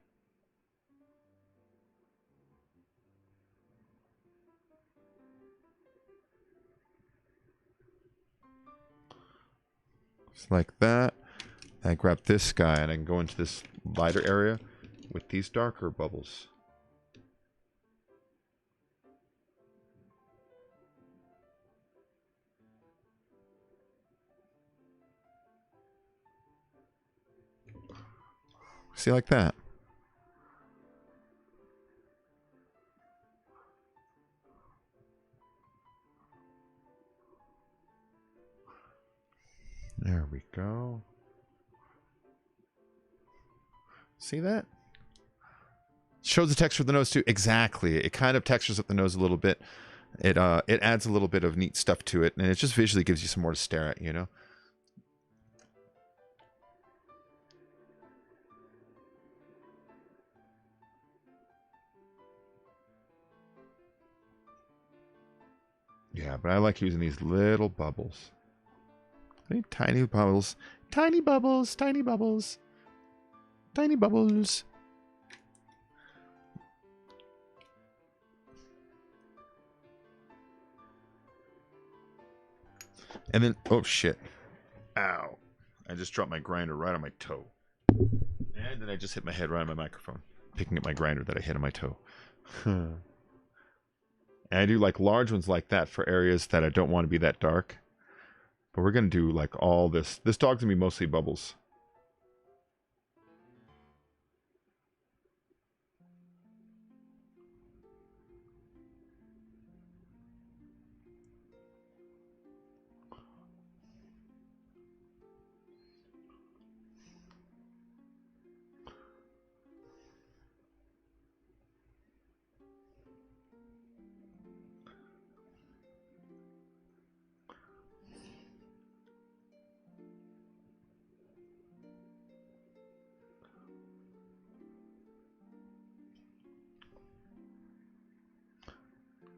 Just like that. I grab this guy and I can go into this lighter area with these darker bubbles. See, like that. There we go. See that? Shows the texture of the nose too. Exactly. It kind of textures up the nose a little bit. It adds a little bit of neat stuff to it, and it just visually gives you some more to stare at, you know? Yeah, but I like using these little bubbles. Tiny bubbles. Tiny bubbles. Tiny bubbles. Tiny bubbles. And then, oh shit. Ow. I just dropped my grinder right on my toe. And then I just hit my head right on my microphone, picking up my grinder that I hit on my toe. And I do like large ones like that for areas that I don't want to be that dark. But we're going to do like all this. This dog's going to be mostly bubbles.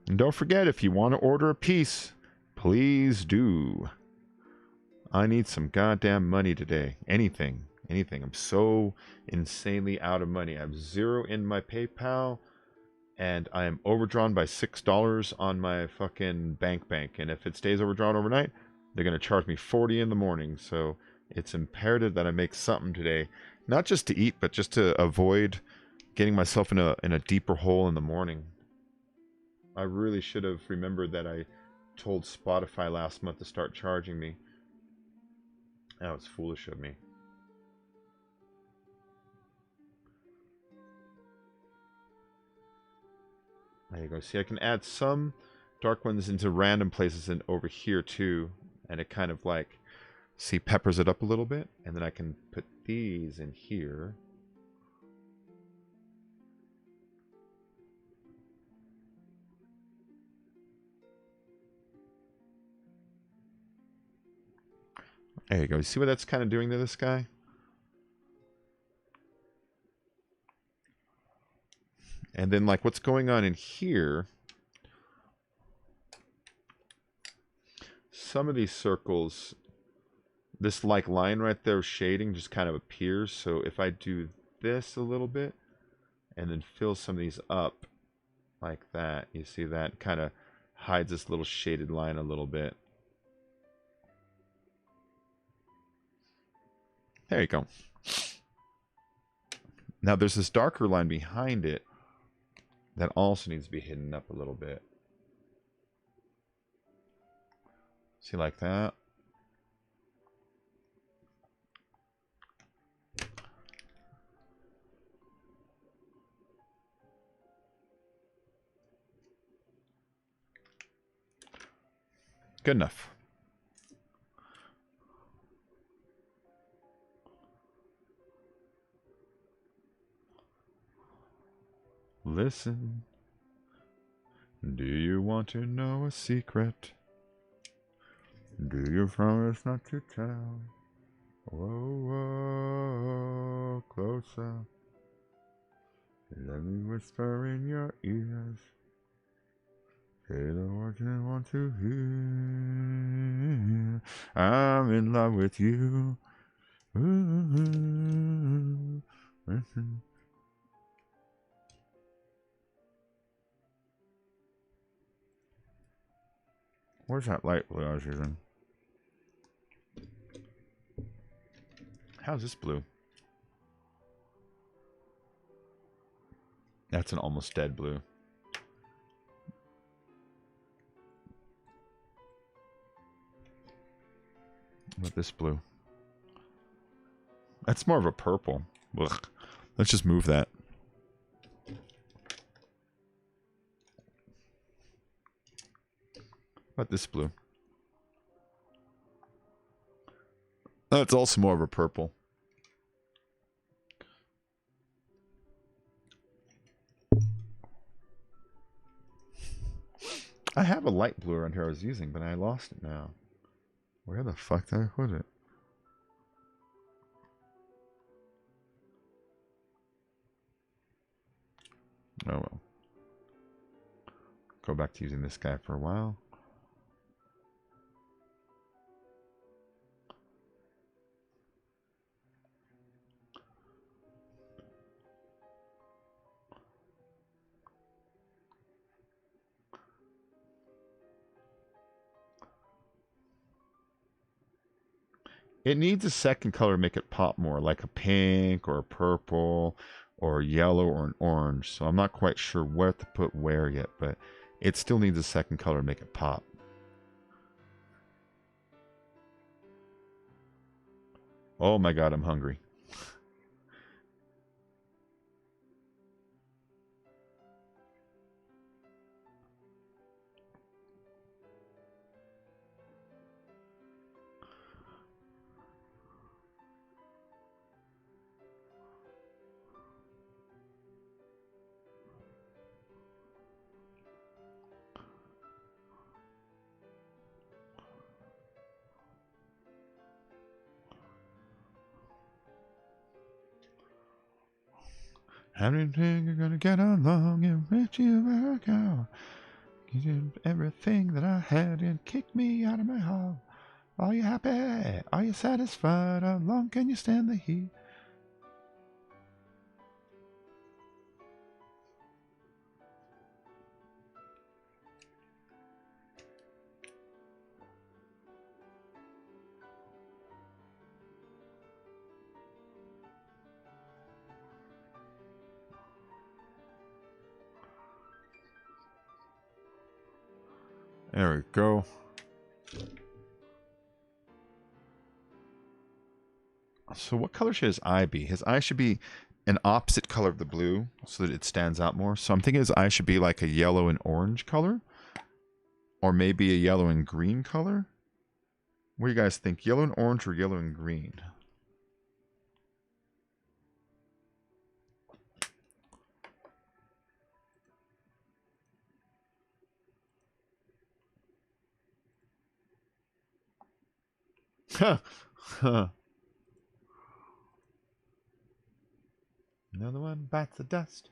And don't forget, if you want to order a piece, Please do. I need some goddamn money today. Anything. Anything. I'm so insanely out of money. I have 0 in my PayPal, and I am overdrawn by $6 on my fucking bank. And if it stays overdrawn overnight, they're going to charge me 40 in the morning. So it's imperative that I make something today. Not just to eat, but just to avoid getting myself in a deeper hole in the morning. I really should have remembered that I told Spotify last month to start charging me. That was foolish of me. There you go. See, I can add some dark ones into random places and over here too. And it kind of like, see, peppers it up a little bit. And then I can put these in here. There you go. You see what that's kind of doing to this guy? And then like what's going on in here, some of these circles, this like line right there shading just kind of appears. So if I do this a little bit and then fill some of these up like that, you see that kind of hides this little shaded line a little bit. There you go. Now there's this darker line behind it that also needs to be hidden up a little bit. See, like that. Good enough. Listen, do you want to know a secret? Do you promise not to tell? Whoa, whoa, closer. Let me whisper in your ears. Say the words you want to hear. I'm in love with you. Ooh, listen. Where's that light blue I was using? How's this blue? That's an almost dead blue. What about this blue? That's more of a purple. Ugh. Let's just move that. What about this blue? Oh, it's also more of a purple. I have a light blue around here I was using, but I lost it now. Where the fuck did I put it? Oh well. Go back to using this guy for a while. It needs a second color to make it pop more, like a pink or a purple or yellow or an orange. So I'm not quite sure what to put where yet, but it still needs a second color to make it pop. Oh my god, I'm hungry. How do you think you're gonna get along and reach you back out? You did everything that I had and kicked me out of my home. Are you happy? Are you satisfied? How long can you stand the heat? There we go. So what color should his eye be? His eye should be an opposite color of the blue so that it stands out more. So I'm thinking his eye should be like a yellow and orange color. Or maybe a yellow and green color. What do you guys think? Yellow and orange or yellow and green? Huh. Another one bites the dust.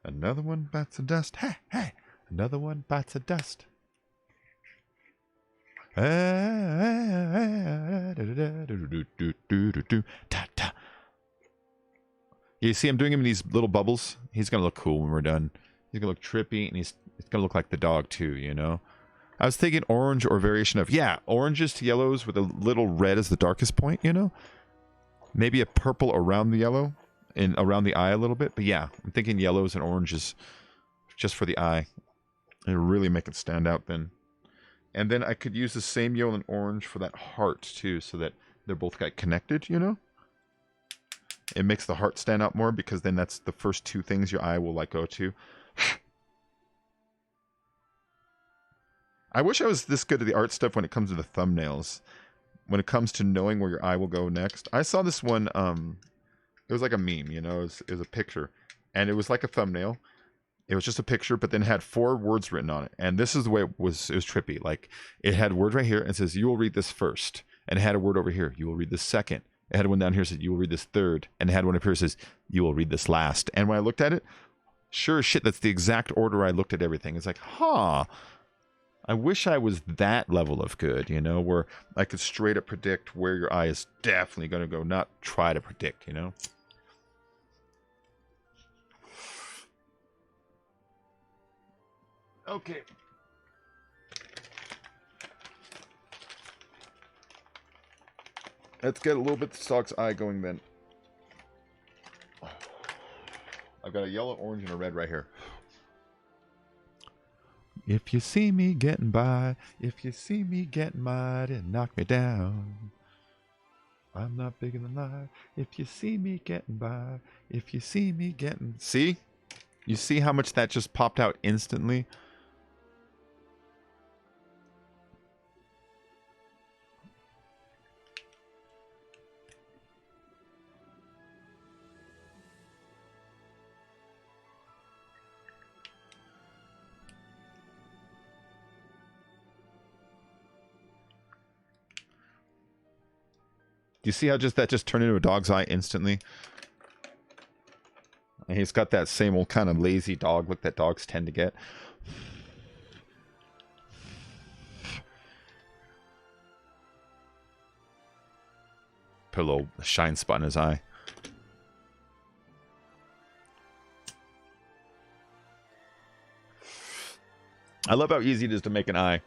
Another one bites the dust. Hey, hey. Another one bites the dust. You see I'm doing him in these little bubbles? He's going to look cool when we're done. He's going to look trippy, and it's going to look like the dog too, you know? I was thinking orange or variation of, yeah, oranges to yellows with a little red as the darkest point, you know? Maybe a purple around the yellow and around the eye a little bit. But yeah, I'm thinking yellows and oranges just for the eye. It'll really make it stand out then. And then I could use the same yellow and orange for that heart too, so that they're both got connected, you know? It makes the heart stand out more because then that's the first two things your eye will like go to. I wish I was this good at the art stuff when it comes to the thumbnails. When it comes to knowing where your eye will go next. I saw this one, it was like a meme, you know, it was a picture. And it was like a thumbnail. It was just a picture, but then it had 4 words written on it. And this is the way it was trippy. Like, it had a word right here and it says, you will read this first. And it had a word over here, you will read this second. It had one down here that said, you will read this third. And it had one up here that says, you will read this last. And when I looked at it, sure as shit, that's the exact order I looked at everything. It's like, huh. I wish I was that level of good, you know, where I could straight up predict where your eye is definitely going to go, not try to predict, you know? Okay. Let's get a little bit of the dog's eye going then. I've got a yellow, orange, and a red right here. If you see me getting by, if you see me getting mighty, knock me down. I'm not bigger than life. If you see me getting by, if you see me getting... See? You see how much that just popped out instantly? Do you see how that just turned into a dog's eye instantly? And he's got that same old kind of lazy dog look that dogs tend to get. Put a little shine spot in his eye. I love how easy it is to make an eye.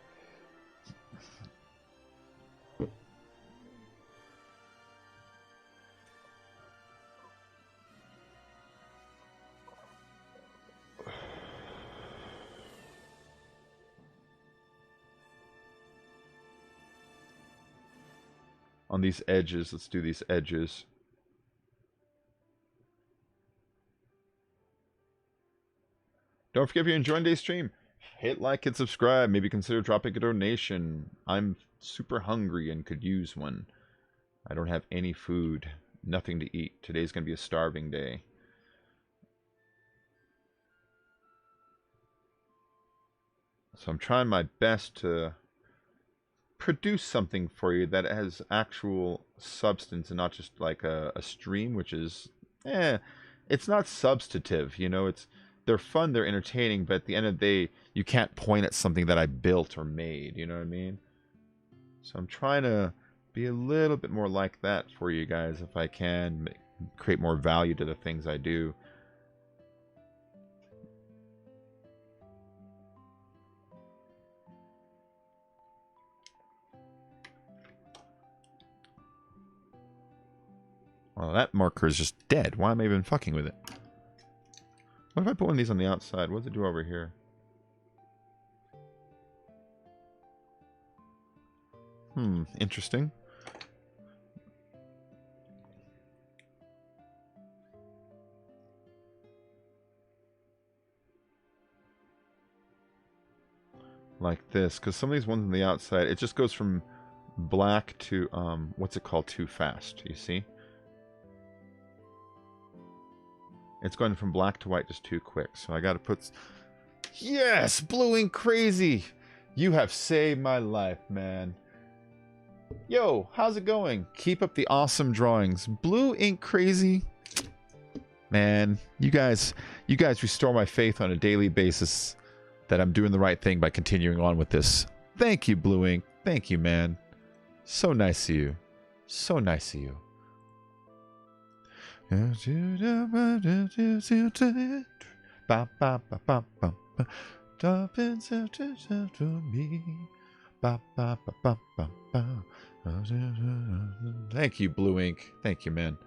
On these edges, let's do these edges. Don't forget, if you're enjoying today's stream, hit like and subscribe. Maybe consider dropping a donation. I'm super hungry and could use one. I don't have any food, nothing to eat. Today's going to be a starving day. So I'm trying my best to produce something for you that has actual substance and not just like a stream, which is, it's not substantive, you know, they're fun, they're entertaining, but at the end of the day, you can't point at something that I built or made, you know what I mean? So I'm trying to be a little bit more like that for you guys if I can, create more value to the things I do. Well, that marker is just dead. Why am I even fucking with it? What if I put one of these on the outside? What does it do over here? Interesting. Like this, because some of these ones on the outside, it just goes from black to, what's it called, too fast, you see? It's going from black to white just too quick, so I gotta put... Yes! Blue ink crazy! You have saved my life, man. Yo, how's it going? Keep up the awesome drawings. Blue ink crazy? Man, you guys restore my faith on a daily basis that I'm doing the right thing by continuing on with this. Thank you, Blue ink. Thank you, man. So nice of you. So nice of you. Thank you, Blue ink. Thank you, man.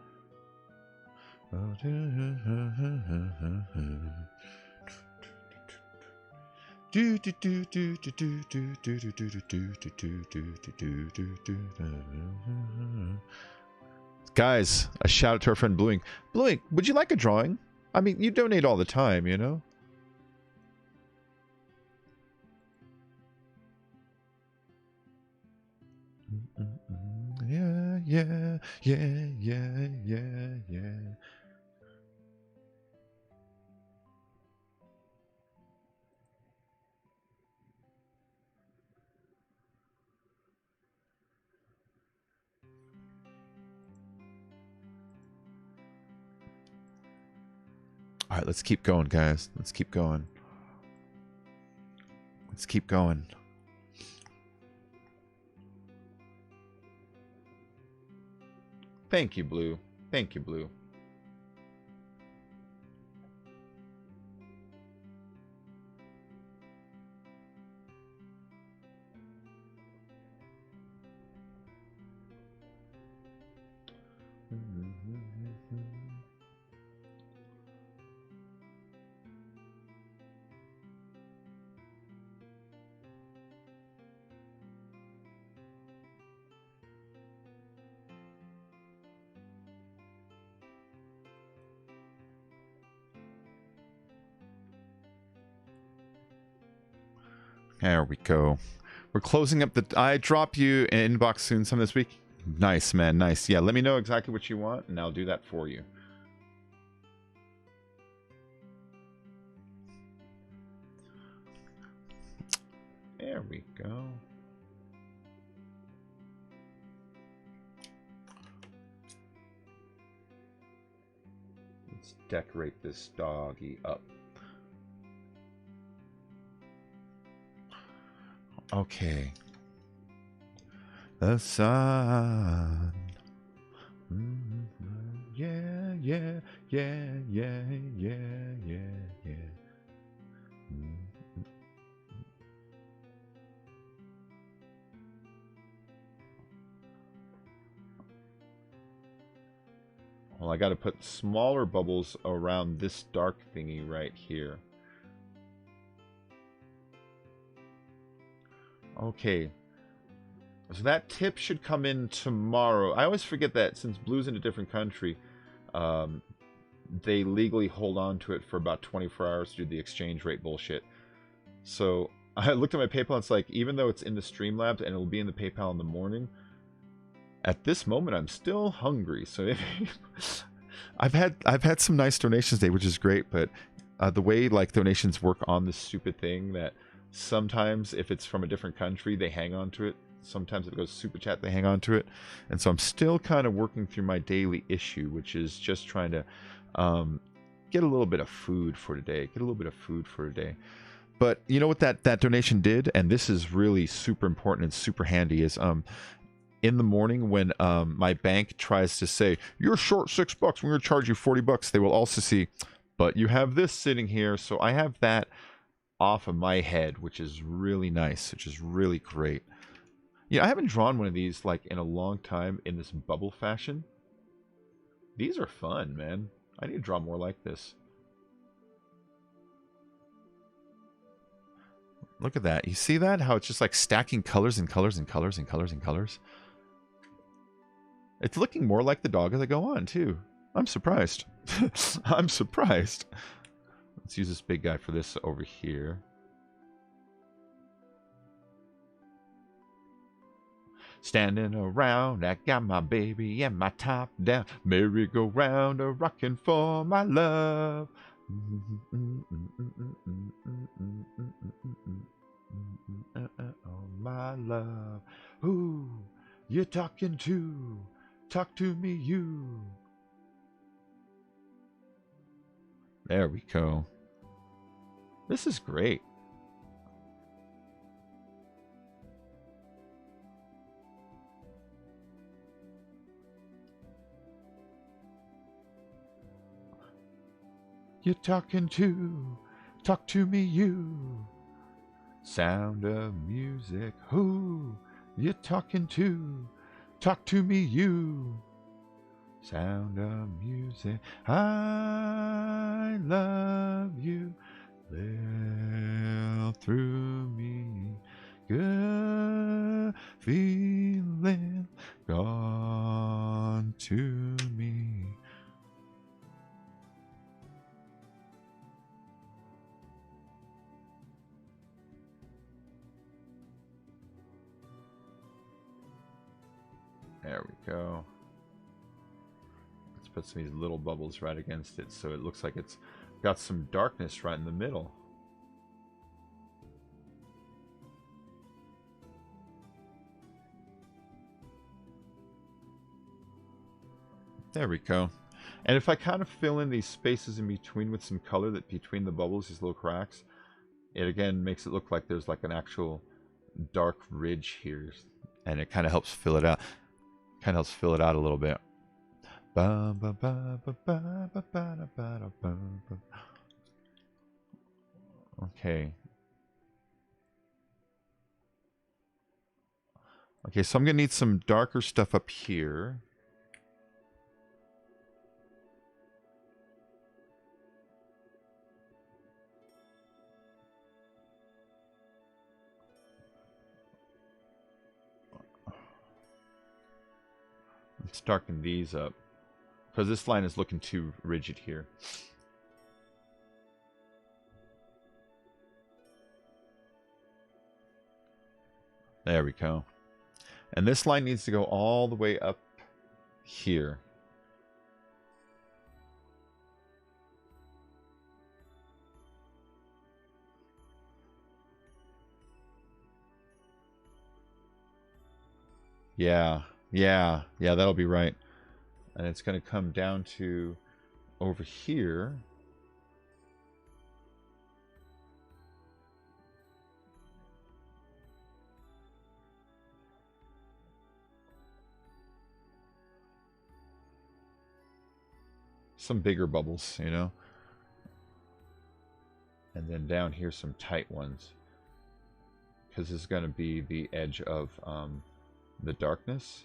Guys, a shout out to our friend Blue ink. Blue ink, would you like a drawing? I mean, you donate all the time, you know? Yeah, yeah, yeah, yeah, yeah, yeah. All right, let's keep going, guys. Let's keep going. Let's keep going. Thank you, Blue. Thank you, Blue. There we go. We're closing up the... I drop you an inbox soon some this week. Nice, man. Nice. Yeah, let me know exactly what you want, and I'll do that for you. There we go. Let's decorate this doggy up. Okay. The sun. Yeah, yeah, yeah, yeah, yeah, yeah, yeah. Well, I got to put smaller bubbles around this dark thingy right here. Okay. So that tip should come in tomorrow. I always forget that since Blue's in a different country, they legally hold on to it for about 24 hours to do the exchange rate bullshit. So I looked at my PayPal, and it's like, even though it's in the Streamlabs and it'll be in the PayPal in the morning, at this moment I'm still hungry. So I've had some nice donations today, which is great, but the way like donations work on this stupid thing, that sometimes if it's from a different country they hang on to it, sometimes if it goes super chat they hang on to it, and so I'm still kind of working through my daily issue, which is just trying to get a little bit of food for today. Get a little bit of food for today. But you know what that donation did, and this is really super important and super handy, is in the morning when my bank tries to say you're short $6, we're going to charge you $40, they will also see, but you have this sitting here, so I have that off of my head, which is really nice, which is really great. Yeah, I haven't drawn one of these like in a long time in this bubble fashion. These are fun, man. I need to draw more like this. Look at that. You see that? How it's just like stacking colors and colors and colors and colors and colors. It's looking more like the dog as I go on, too. I'm surprised. I'm surprised. Let's use this big guy for this over here. Standing around, I got my baby and my top down. Merry-go-round, a rockin' for my love. Oh, my love. Who you talking to? Talk to me, you. There we go. This is great. You're talking to, talk to me, you. Sound of music, who you talking to? Talk to me, you. Sound of music, I love you. Live through me, good feeling gone to me. There we go. Let's put some of these little bubbles right against it so it looks like it's got some darkness right in the middle. There we go. And if I kind of fill in these spaces in between with some color that between the bubbles, these little cracks, it again makes it look like there's like an actual dark ridge here. And it kind of helps fill it out. Kind of helps fill it out a little bit. Okay. Okay, so I'm going to need some darker stuff up here. Let's darken these up, because this line is looking too rigid here. There we go. And this line needs to go all the way up here. Yeah, that'll be right. And it's going to come down to over here. Some bigger bubbles, you know. And then down here some tight ones. Because this is going to be the edge of the darkness.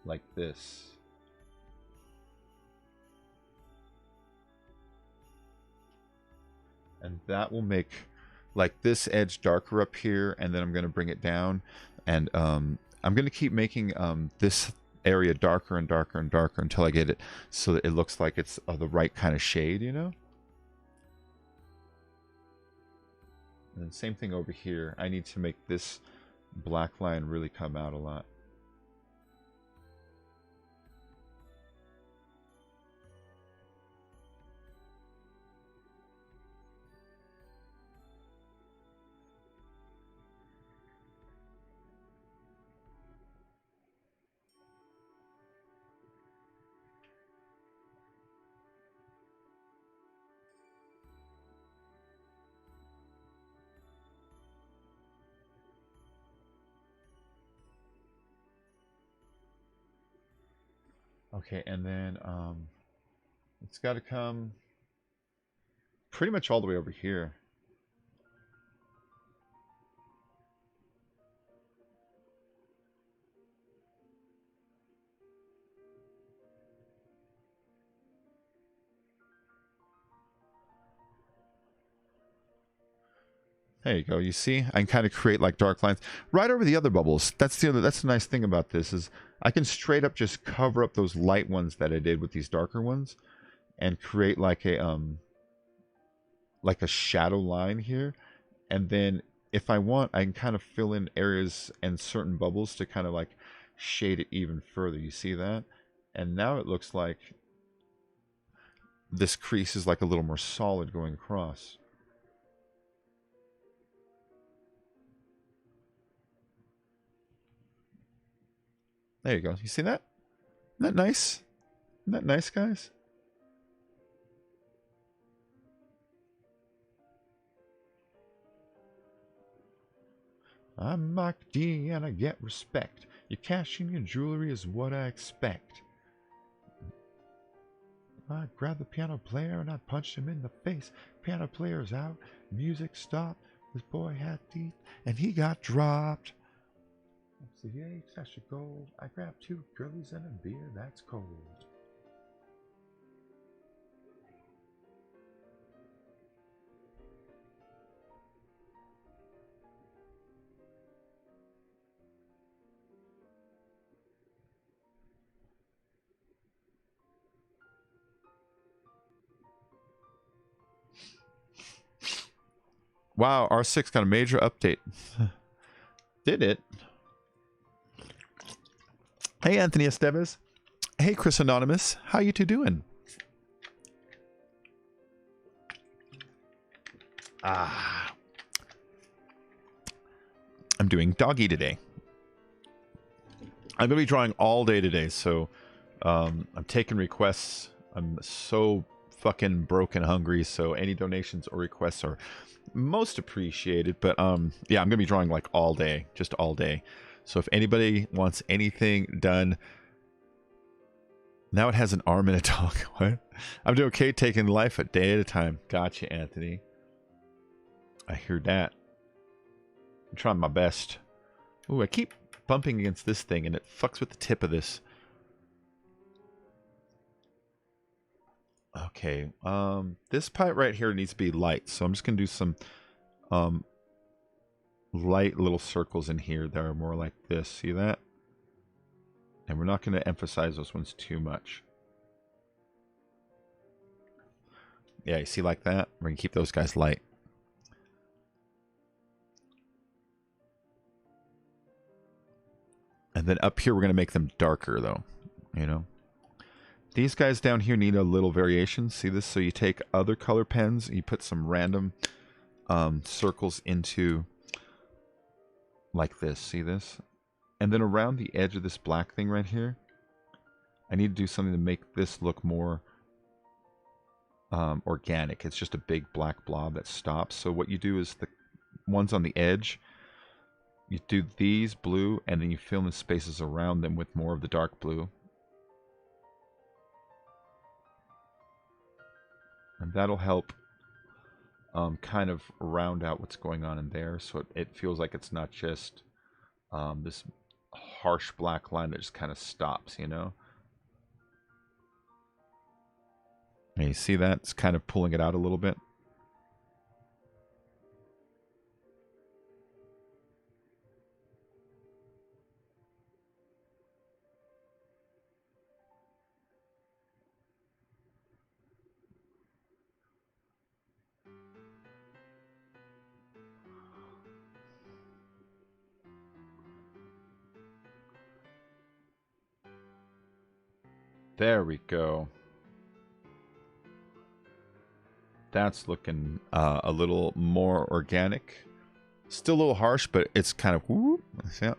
Like this. And that will make like this edge darker up here, and then I'm going to bring it down, and I'm going to keep making this area darker and darker and darker until I get it so that it looks like it's the right kind of shade, you know? And then same thing over here. I need to make this black line really come out a lot. Okay, and then it's got to come pretty much all the way over here. There you go. You see, I can kind of create like dark lines right over the other bubbles. That's the nice thing about this is I can straight up just cover up those light ones that I did with these darker ones and create like a shadow line here. And then if I want, I can kind of fill in areas and certain bubbles to kind of like shade it even further. You see that? And now it looks like this crease is like a little more solid going across. There you go. You see that? Isn't that nice? Isn't that nice, guys? I'm Mike D and I get respect. You cash in your jewelry is what I expect. I grabbed the piano player and I punched him in the face. Piano player's out, music stopped. This boy had teeth and he got dropped. That's the eggs, that's your gold. I grabbed 2 girlies and a beer that's cold. Wow, R6 got a major update. Did it? Hey, Anthony Esteves. Hey, Chris Anonymous. How you two doing? I'm doing doggy today. I'm going to be drawing all day today, so I'm taking requests. I'm so fucking broken hungry, so any donations or requests are most appreciated. But yeah, I'm going to be drawing like all day, just all day. So if anybody wants anything done... Now it has an arm and a dog. What? I'm doing okay taking life a day at a time. Gotcha, Anthony. I hear that. I'm trying my best. Ooh, I keep bumping against this thing and it fucks with the tip of this. Okay, this pipe right here needs to be light, so I'm just gonna do some light little circles in here that are more like this. See that? And we're not going to emphasize those ones too much. Yeah, you see like that? We're going to keep those guys light. And then up here, we're going to make them darker, though. You know? These guys down here need a little variation. See this? So you take other color pens, you put some random circles into like this. See this? And then around the edge of this black thing right here, I need to do something to make this look more organic. It's just a big black blob that stops. So what you do is the ones on the edge, you do these blue, and then you fill in the spaces around them with more of the dark blue. And that'll help kind of round out what's going on in there, so it feels like it's not just this harsh black line that just kind of stops, you know? And you see that? It's kind of pulling it out a little bit. There we go. That's looking a little more organic. Still a little harsh, but it's kind of... Whoop, yeah.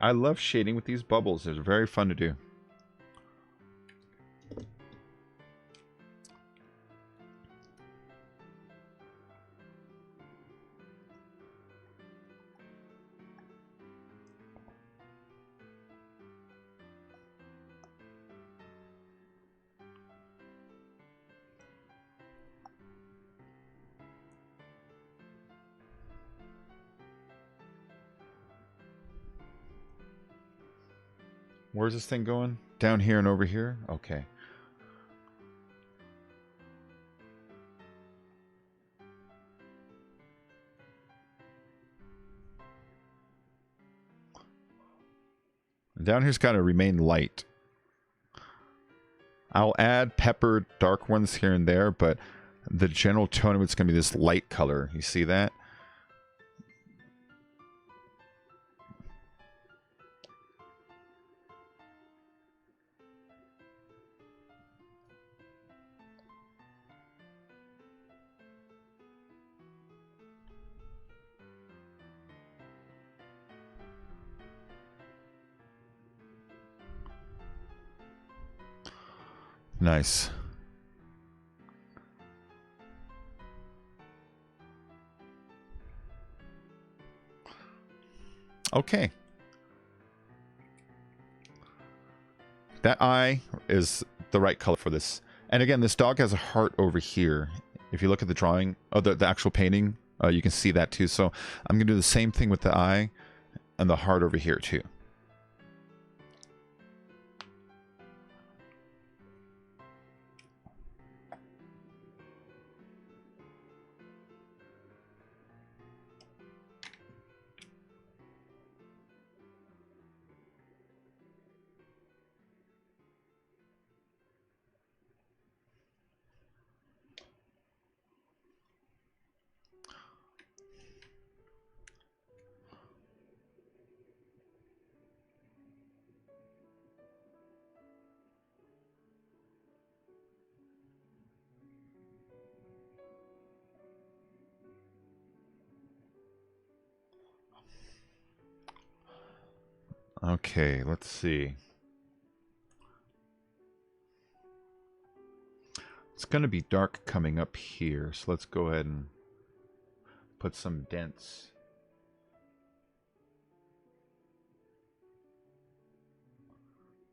I love shading with these bubbles. They're very fun to do. Where's this thing going? Down here and over here? Okay. Down here's got to remain light. I'll add peppered dark ones here and there, but the general tone of it's going to be this light color. You see that? Nice. Okay. That eye is the right color for this. And again, this dog has a heart over here. If you look at the drawing, oh, the actual painting, you can see that too. So I'm going to do the same thing with the eye and the heart over here too. Okay, let's see. It's going to be dark coming up here, so let's go ahead and put some dents.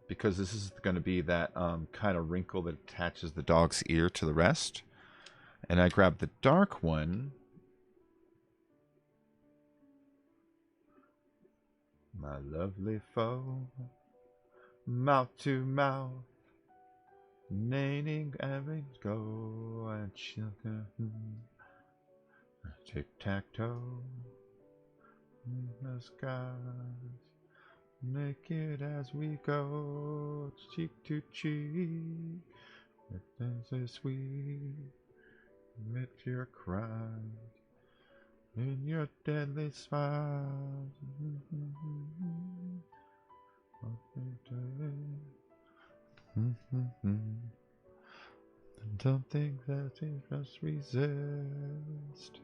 Because this is going to be that kind of wrinkle that attaches the dog's ear to the rest. And I grab the dark one. My lovely foe, mouth to mouth, naining and go and children, tic-tac-toe in the skies, naked as we go, cheek to cheek, with things so sweet, amid your cries. In your deadly smiles, don't think that you must resist.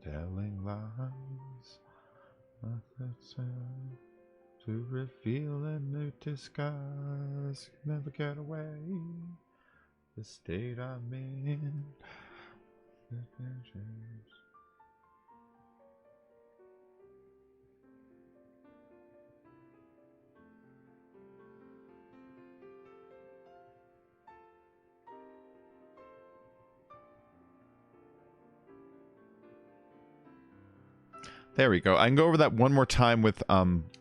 Telling lies, to reveal a new disguise. Never get away. The state I'm in. There we go. I can go over that one more time with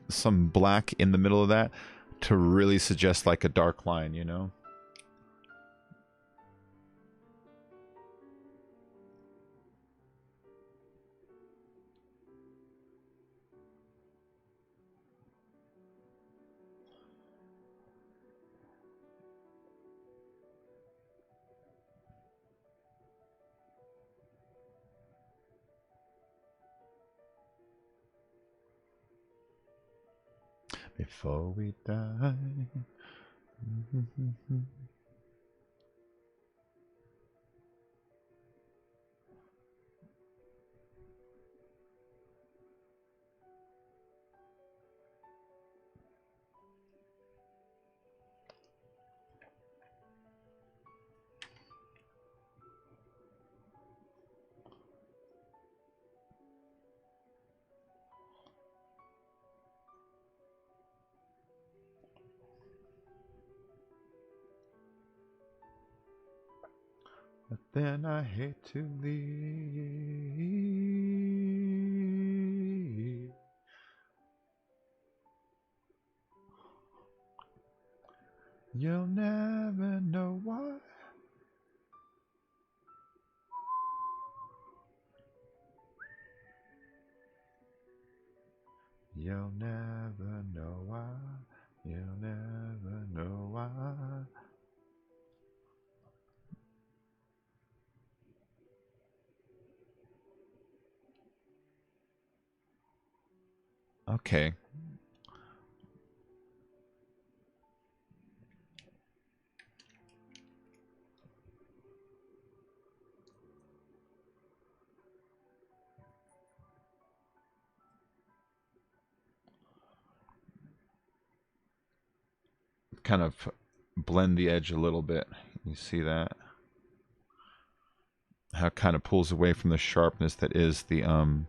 some black in the middle of that to really suggest like a dark line, you know? before we die. But then I hate to leave. You'll never know why. You'll never know why. You'll never know why. Okay. Kind of blend the edge a little bit. You see that? How it kind of pulls away from the sharpness that is the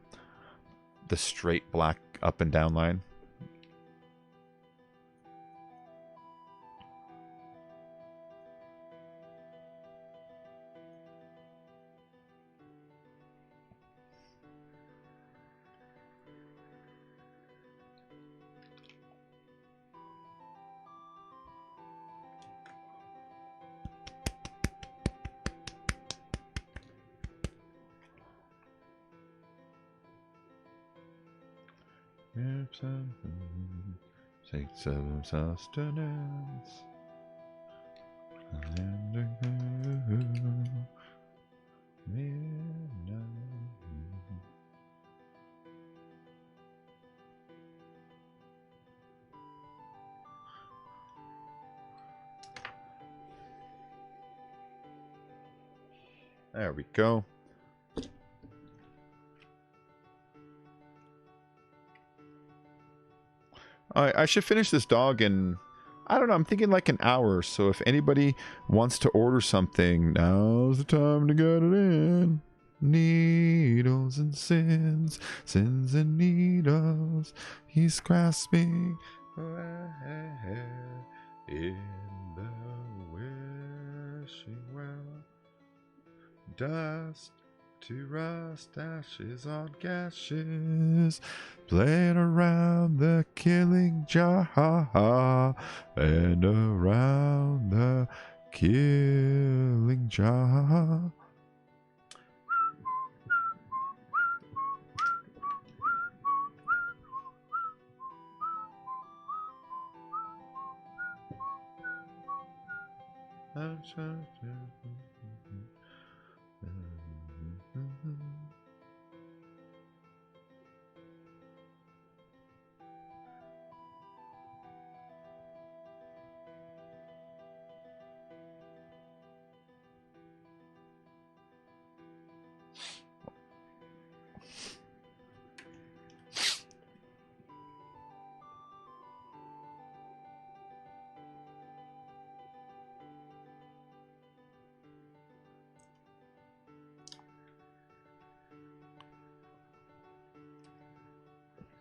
straight black up and down line. Take some sustenance. There we go. I should finish this dog in, I don't know, I'm thinking like an hour. So if anybody wants to order something, now's the time to get it in. Needles and sins, sins and needles. He's grasping in the wishing well. Dust to rust, ashes on gashes, playing around the killing jar, and around the killing jar.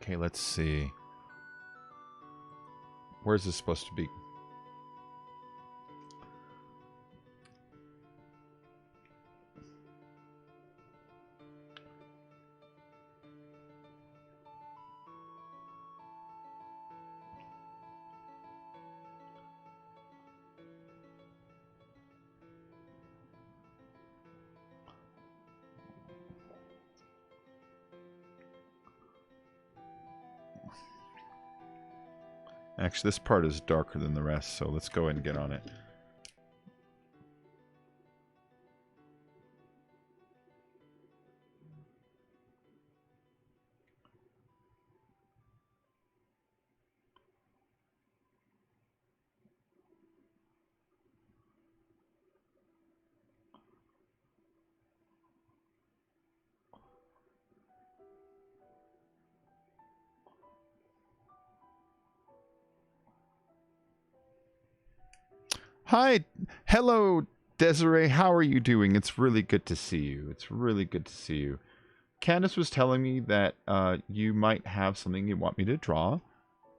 Okay, let's see. Where's this supposed to be? Actually, this part is darker than the rest, so let's go ahead and get on it. Hi. Hello, Desiree. How are you doing? It's really good to see you. It's really good to see you. Candace was telling me that you might have something you want me to draw.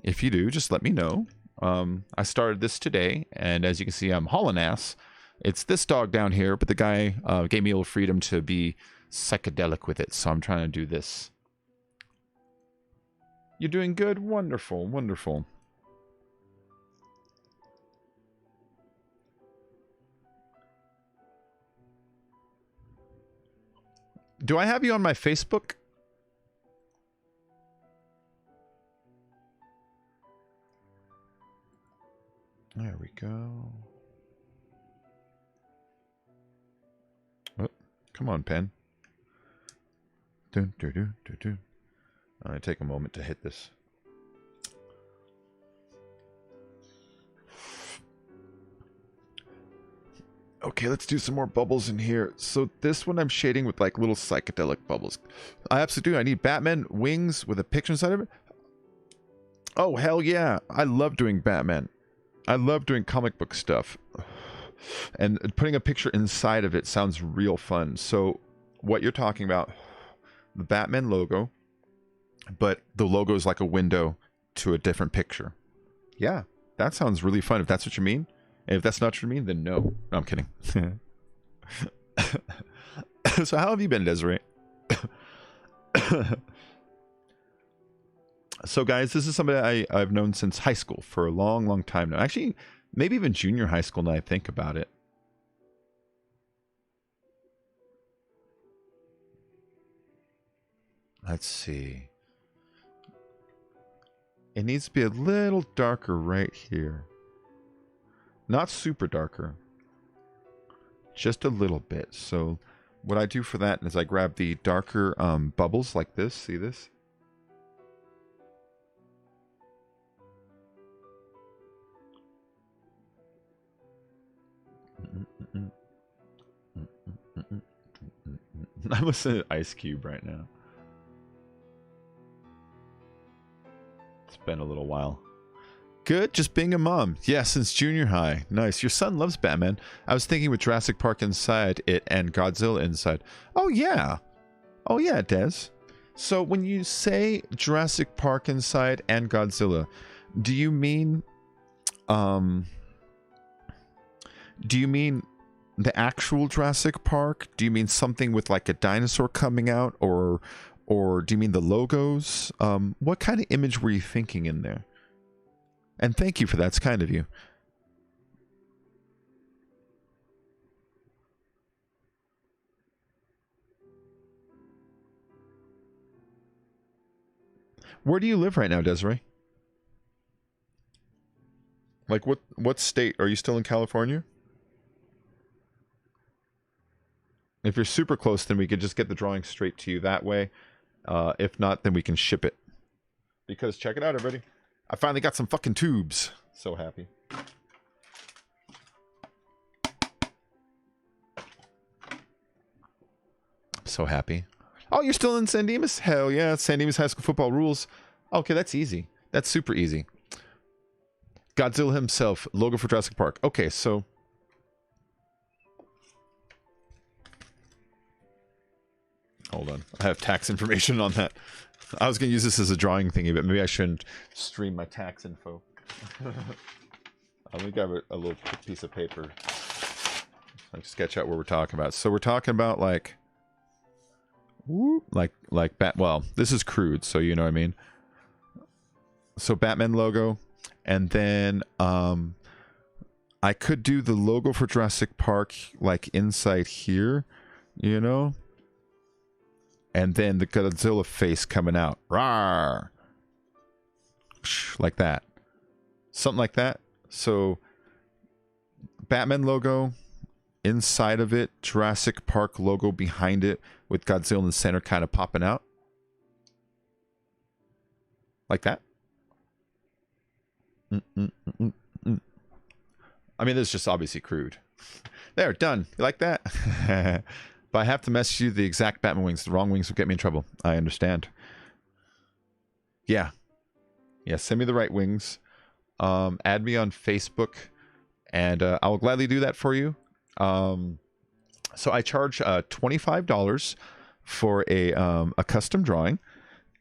If you do, just let me know. I started this today, and as you can see, I'm hauling ass. It's this dog down here, but the guy gave me a little freedom to be psychedelic with it, so I'm trying to do this. You're doing good? Wonderful, wonderful. Do I have you on my Facebook? There we go. Oh, come on, pen. Dun, dun, dun, dun, dun. I take a moment to hit this. Okay, let's do some more bubbles in here. So this one I'm shading with like little psychedelic bubbles. I absolutely do. I need Batman wings with a picture inside of it. Oh, hell yeah. I love doing Batman. I love doing comic book stuff. And putting a picture inside of it sounds real fun. So what you're talking about, the Batman logo, but the logo is like a window to a different picture. Yeah, that sounds really fun if that's what you mean. And if that's not what you mean, then no. No, I'm kidding. So how have you been, Desiree? So guys, this is somebody I've known since high school for a long, long time now. Actually, maybe even junior high school now I think about it. Let's see. It needs to be a little darker right here. Not super darker. Just a little bit. So what I do for that is I grab the darker bubbles like this. See this? I'm listening to Ice Cube right now. It's been a little while. Good, just being a mom. Yeah, since junior high. Nice. Your son loves Batman. I was thinking with Jurassic Park inside it and Godzilla inside. Oh, yeah. Oh, yeah, Des. So when you say Jurassic Park inside and Godzilla, do you mean... do you mean the actual Jurassic Park? Do you mean something with like a dinosaur coming out? Or do you mean the logos? What kind of image were you thinking in there? And thank you for that. It's kind of you. Where do you live right now, Desiree? Like what state? Are you still in California? If you're super close, then we could just get the drawing straight to you that way. If not, then we can ship it. Because check it out, everybody. I finally got some fucking tubes. So happy. So happy. Oh, you're still in San Dimas? Hell yeah. San Dimas High School football rules. Okay, that's easy. That's super easy. Godzilla himself. Logo for Jurassic Park. Okay, so... Hold on. I have tax information on that. I was going to use this as a drawing thingy, but maybe I shouldn't stream my tax info. Let me grab a little piece of paper. I can sketch out what we're talking about. So we're talking about like... well, this is crude, so you know what I mean. So Batman logo, and then I could do the logo for Jurassic Park like inside here, you know? And then the Godzilla face coming out. Rawr! Like that. Something like that. So, Batman logo, inside of it, Jurassic Park logo behind it, with Godzilla in the center kind of popping out. Like that. I mean, this is just obviously crude. There, done. You like that? But I have to message you the exact Batman wings. The wrong wings will get me in trouble. I understand. Yeah. Yeah, send me the right wings. Add me on Facebook. and I will gladly do that for you. So I charge $25 for a custom drawing,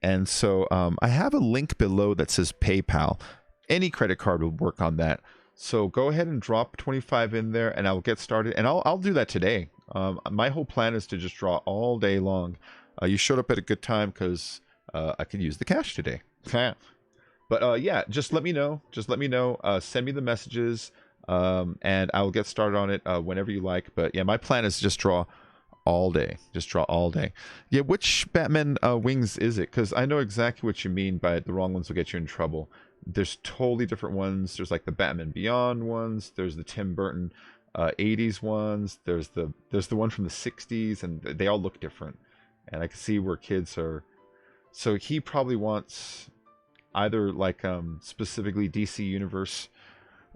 and so I have a link below that says PayPal. Any credit card will work on that. So go ahead and drop 25 in there, and I'll get started. And I'll do that today. My whole plan is to just draw all day long. You showed up at a good time because I could use the cash today. But yeah, just let me know. Just let me know. Send me the messages, and I will get started on it whenever you like. But yeah, my plan is to just draw all day. Just draw all day. Yeah, which Batman wings is it? Because I know exactly what you mean by the wrong ones will get you in trouble. There's totally different ones. There's like the Batman Beyond ones. There's the Tim Burton 80s ones. There's the one from the 60s, and they all look different. And I can see where kids are. So he probably wants either like specifically DC Universe,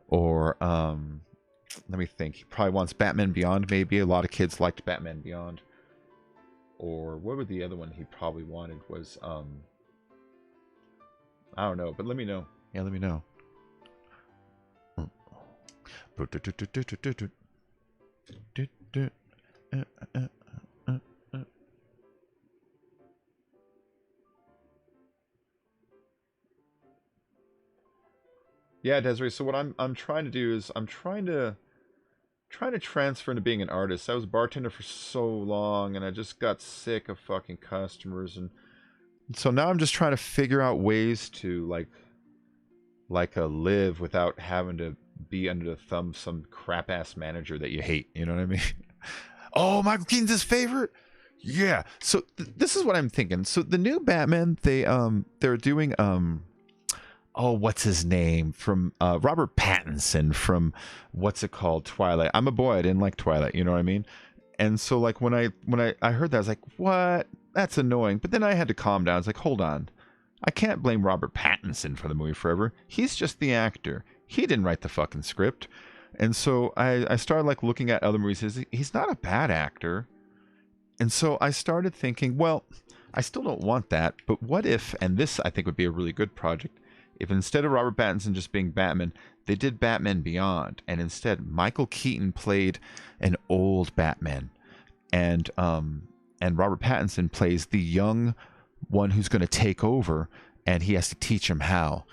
or let me think. He probably wants Batman Beyond. Maybe a lot of kids liked Batman Beyond. Or what would the other one he probably wanted was I don't know, but let me know. Yeah, let me know. Yeah, Desiree. So what I'm trying to do is I'm trying to transfer into being an artist. I was a bartender for so long, and I just got sick of fucking customers, and so now I'm just trying to figure out ways to like live without having to be under the thumb of some crap ass manager that you hate. You know what I mean? Oh, Michael Keaton's his favorite. Yeah. So this is what I'm thinking. So the new Batman, they're doing oh, what's his name, from Robert Pattinson from what's it called, Twilight. I'm a boy. I didn't like Twilight. You know what I mean? And so like when I heard that, I was like, what? That's annoying. But then I had to calm down. I was like, hold on. I can't blame Robert Pattinson for the movie forever. He's just the actor. He didn't write the fucking script. And so I started like looking at other movies. He's not a bad actor. And so I started thinking, well, I still don't want that. But what if, and this I think would be a really good project, if instead of Robert Pattinson just being Batman, they did Batman Beyond. And instead Michael Keaton played an old Batman. And Robert Pattinson plays the young one who's going to take over, and he has to teach him how.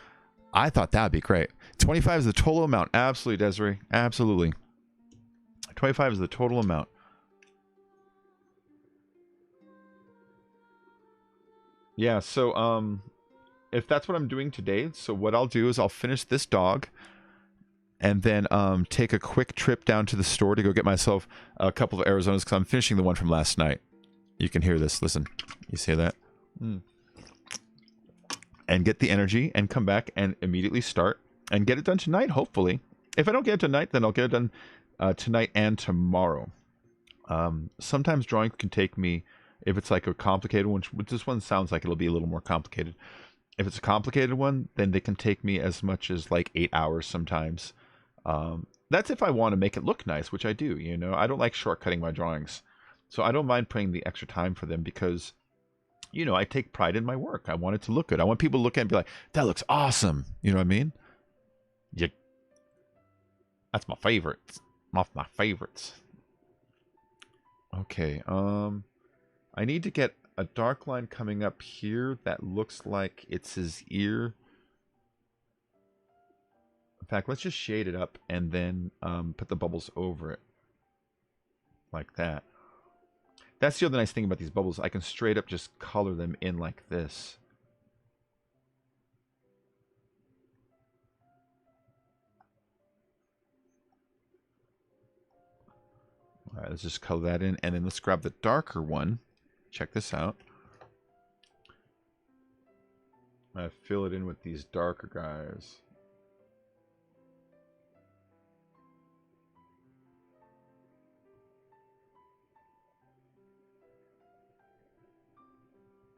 I thought that would be great. 25 is the total amount. Absolutely, Desiree. Absolutely. 25 is the total amount. Yeah, so if that's what I'm doing today, so what I'll do is I'll finish this dog, and then take a quick trip down to the store to go get myself a couple of Arizonas, because I'm finishing the one from last night. You can hear this. Listen. You see that? And get the energy and come back and immediately start and get it done tonight, hopefully. If I don't get it tonight, then I'll get it done tonight and tomorrow. Sometimes drawing can take me, if it's like a complicated one, which this one sounds like it'll be a little more complicated. If it's a complicated one, then they can take me as much as like 8 hours sometimes. That's if I want to make it look nice, which I do, you know. I don't like shortcutting my drawings. So I don't mind putting the extra time for them because, you know, I take pride in my work. I want it to look good. I want people to look at it and be like, that looks awesome. You know what I mean? Yeah. That's my favorite. Off my favorites. Okay. I need to get a dark line coming up here that looks like it's his ear. In fact, let's just shade it up and then put the bubbles over it. Like that. That's the other nice thing about these bubbles. I can straight up just color them in like this. All right, let's just color that in. And then let's grab the darker one. Check this out. I fill it in with these darker guys.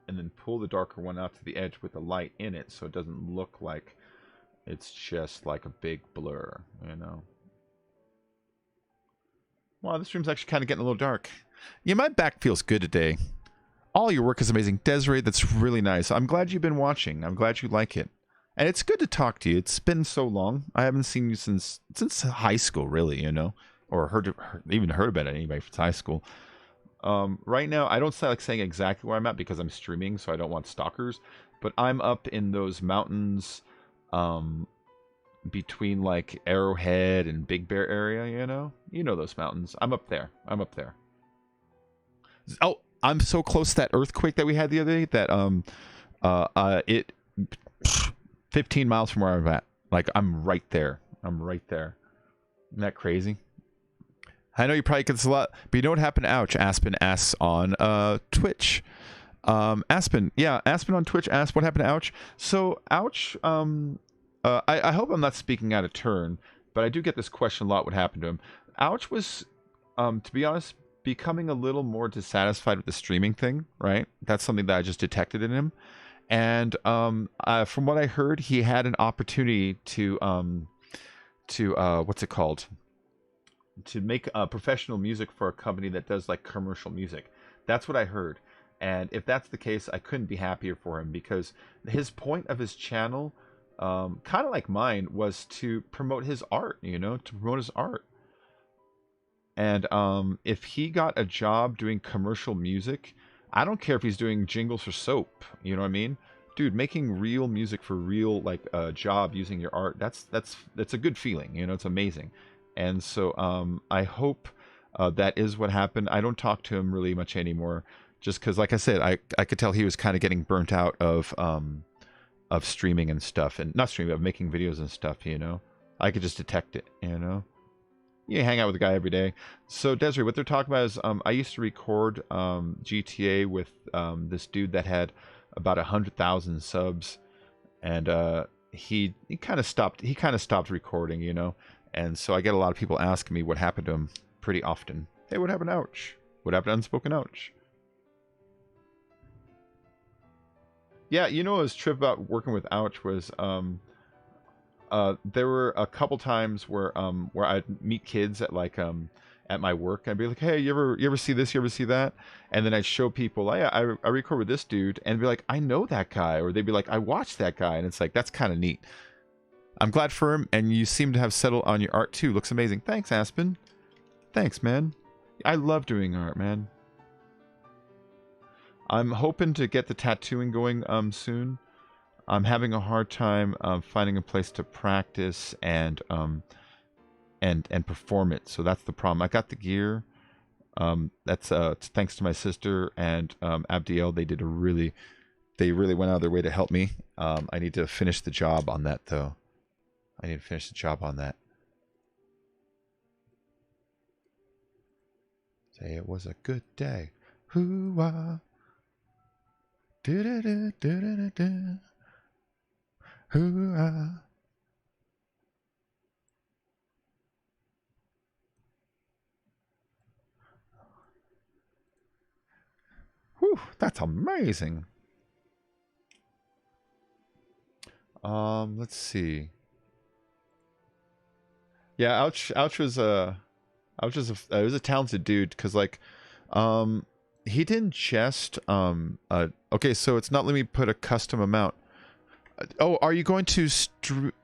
And then pull the darker one out to the edge with the light in it so it doesn't look like it's just like a big blur, you know. Wow, this room's actually kind of getting a little dark. Yeah, my back feels good today. All your work is amazing. Desiree, that's really nice. I'm glad you've been watching. I'm glad you like it. And it's good to talk to you. It's been so long. I haven't seen you since high school, really, you know, or even heard about anybody from high school. Right now, I don't say, like saying exactly where I'm at because I'm streaming, so I don't want stalkers. But I'm up in those mountains, um, between like Arrowhead and Big Bear area. You know those mountains. I'm up there. I'm up there. Oh, I'm so close to that earthquake that we had the other day that it 15 miles from where I'm at. Like I'm right there. I'm right there. Isn't that crazy? I know you probably get this a lot, but you know what happened? Ouch. Aspen asks on Twitch. Aspen, yeah, Aspen on Twitch asked what happened to Ouch. So Ouch, I hope I'm not speaking out of turn, but I do get this question a lot. What happened to him? Ouch was, to be honest, becoming a little more dissatisfied with the streaming thing. Right, that's something that I just detected in him. And from what I heard, he had an opportunity to what's it called? To make professional music for a company that does like commercial music. That's what I heard. And if that's the case, I couldn't be happier for him because his point of his channel, kind of like mine, was to promote his art, to promote his art. And if he got a job doing commercial music, I don't care if he's doing jingles for soap, you know what I mean? Dude, making real music for real, like a job using your art, that's a good feeling, it's amazing. And so I hope that is what happened. I don't talk to him really much anymore, just because, like I said, I could tell he was kind of getting burnt out of streaming and stuff, and not streaming, of making videos and stuff. I could just detect it. You hang out with the guy every day. So Desiree, what they're talking about is I used to record GTA with this dude that had about 100,000 subs, and he kind of stopped. He kind of stopped recording, and so I get a lot of people asking me what happened to him pretty often. Hey, what happened to Ouch? What happened to Unspoken Ouch? Yeah, what was trip about working with Ouch was there were a couple times where I'd meet kids at like at my work. I'd be like, hey, you ever see this? You ever see that? And then I'd show people, I record with this dude, and be like, I know that guy, or they'd be like, I watched that guy, and it's like, that's kind of neat. I'm glad for him, and you seem to have settled on your art too. Looks amazing. Thanks, Aspen. Thanks, man. I love doing art, man. I'm hoping to get the tattooing going soon. I'm having a hard time finding a place to practice and perform it. So that's the problem. I got the gear. That's thanks to my sister and Abdiel. They really went out of their way to help me. I need to finish the job on that though. I need to finish the job on that. Say it was a good day. Hoo-ah. Do-do-do-do-do-do. Hoo-ah. Whew, that's amazing. Let's see. Yeah, Ouch was he was a talented dude because like he didn't just okay, so it's not letting me put a custom amount. Oh, are you going to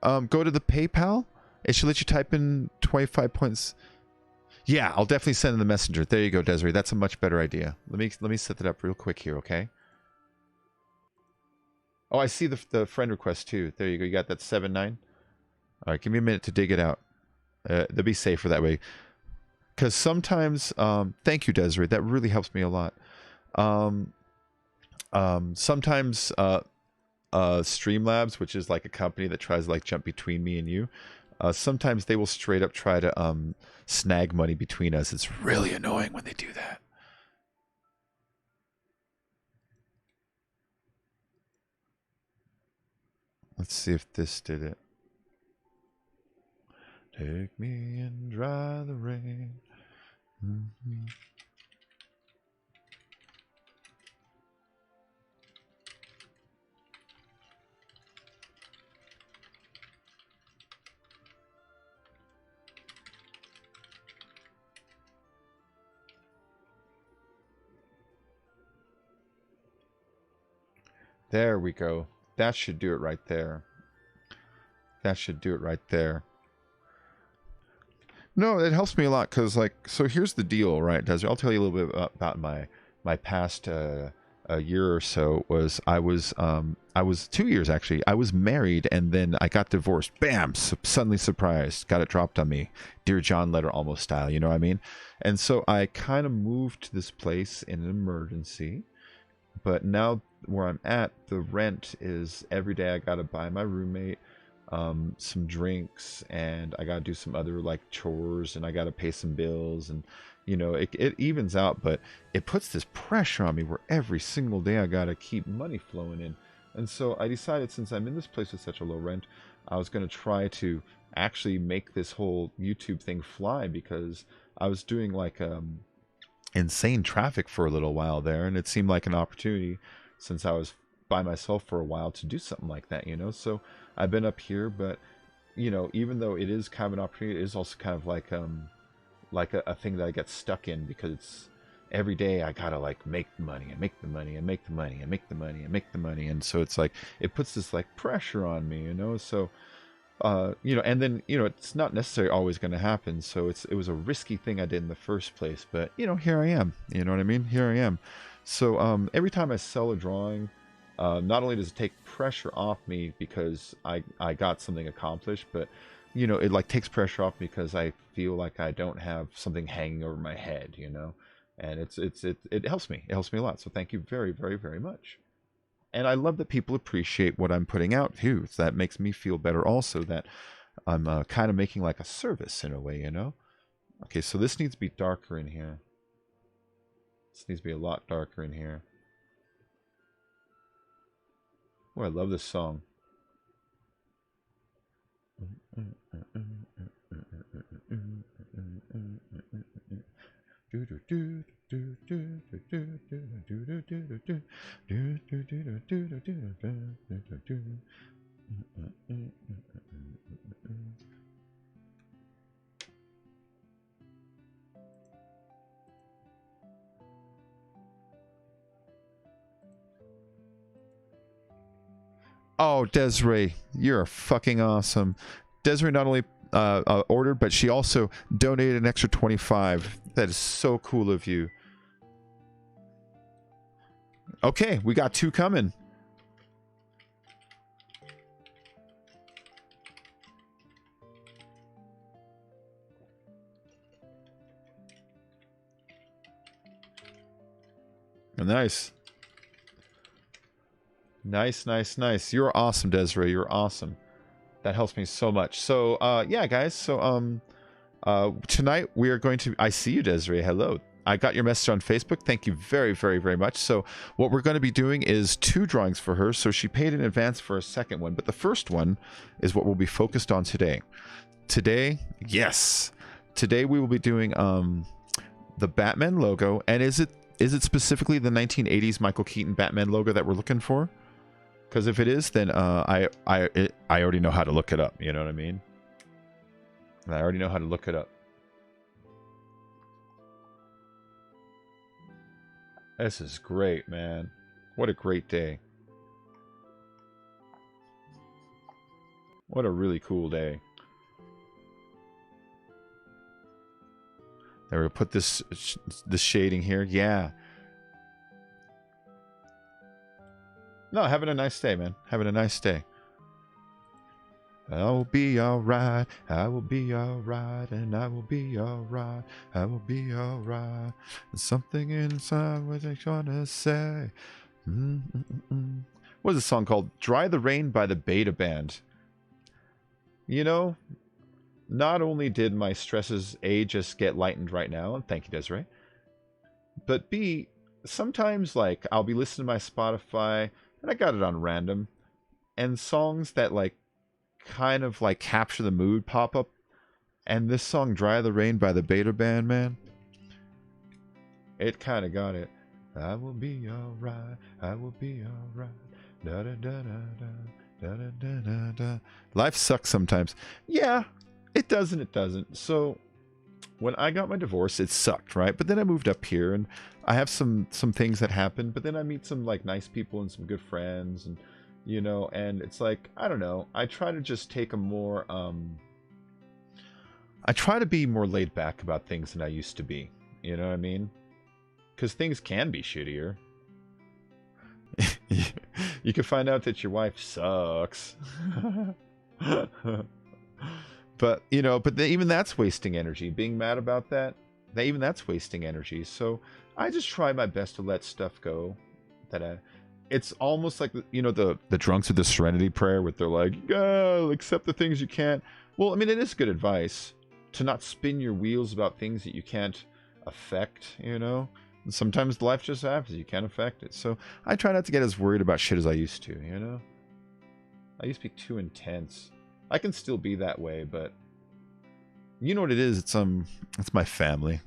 go to the PayPal? It should let you type in 25 points. Yeah, I'll definitely send in the messenger. There you go, Desiree. That's a much better idea. Let me set that up real quick here, okay? Oh, I see the friend request too. There you go. You got that 7-9. All right, give me a minute to dig it out. They'll be safer that way. Because sometimes, thank you, Desiree. That really helps me a lot. Sometimes Streamlabs, which is like a company that tries to like jump between me and you, sometimes they will straight up try to snag money between us. It's really annoying when they do that. Let's see if this did it. Take me and dry the rain. Mm-hmm. There we go. That should do it right there. that should do it right there. No, it helps me a lot because, like, so here's the deal, right, Desiree? I'll tell you a little bit about my past a year or so. I was 2 years actually. I was married and then I got divorced. Bam! Suddenly surprised. Got it dropped on me. Dear John letter almost style, you know what I mean? And so I kind of moved to this place in an emergency. But now where I'm at, the rent is every day I gotta buy my roommate some drinks, and I gotta do some other like chores, and I gotta pay some bills, and you know, it evens out, but it puts this pressure on me where every single day I gotta keep money flowing in. And so I decided, since I'm in this place with such a low rent, I was gonna try to actually make this whole YouTube thing fly, because I was doing like insane traffic for a little while there, and it seemed like an opportunity, since I was by myself for a while, to do something like that, you know. So I've been up here, but you know, even though it is kind of an opportunity, it is also kind of like a thing that I get stuck in, because it's every day I gotta like make the money and make the money and make the money and make the money and make the money, and so it's like it puts this like pressure on me, you know. So you know, and then, you know, it's not necessarily always going to happen, so it was a risky thing I did in the first place, but you know, here I am, you know what I mean, here I am. So every time I sell a drawing, not only does it take pressure off me because I got something accomplished, but you know, it like takes pressure off because I feel like I don't have something hanging over my head, you know. And it helps me, it helps me a lot. So thank you very, very, very much. And I love that people appreciate what I'm putting out too. So that makes me feel better also, that I'm kind of making like a service in a way, you know. Okay, so this needs to be darker in here. This needs to be a lot darker in here. Oh, I love this song. Oh, Desiree, you're fucking awesome. Desiree not only ordered, but she also donated an extra 25. That is so cool of you. Okay, we got 2 coming. Nice. Nice, nice, nice. You're awesome, Desiree. You're awesome. That helps me so much. So, yeah, guys. So, tonight we are going to... I see you, Desiree. Hello. I got your message on Facebook. Thank you very, very, very much. So, what we're going to be doing is 2 drawings for her. So, she paid in advance for a second one. But the first one is what we'll be focused on today. Today, yes. Today we will be doing the Batman logo. And is it specifically the 1980s Michael Keaton Batman logo that we're looking for? Because if it is, then I already know how to look it up. You know what I mean? I already know how to look it up. This is great, man. What a great day. What a really cool day. There, we'll put this shading here. Yeah. No, having a nice day, man. Having a nice day. I will be alright. I will be alright. And I will be alright. I will be alright. There's something inside what I want to say. What is this song called? Dry the Rain by the Beta Band. You know, not only did my stresses, A, just get lightened right now, and thank you, Desiree, but B, sometimes, like, I'll be listening to my Spotify, and I got it on random, and songs that, like, kind of, like, capture the mood pop up, and this song, Dry the Rain by the Beta Band, man, it kind of got it. I will be alright, I will be alright, da-da-da-da-da, da-da-da-da-da. Life sucks sometimes. Yeah, it does and it doesn't. So, when I got my divorce, it sucked, right? But then I moved up here, and I have some things that happened, but then I meet some, like, nice people and some good friends, and, you know, and it's like, I don't know, I try to just take a more, I try to be more laid back about things than I used to be, you know what I mean? Because things can be shittier. You can find out that your wife sucks. But, you know, even that's wasting energy. Being mad about that, even that's wasting energy. So I just try my best to let stuff go. It's almost like, you know, the drunks of the Serenity Prayer, where they're like, oh, accept the things you can't. Well, I mean, it is good advice to not spin your wheels about things that you can't affect, you know? Sometimes life just happens. You can't affect it. So I try not to get as worried about shit as I used to, you know? I used to be too intense. I can still be that way, but you know what it is? It's my family.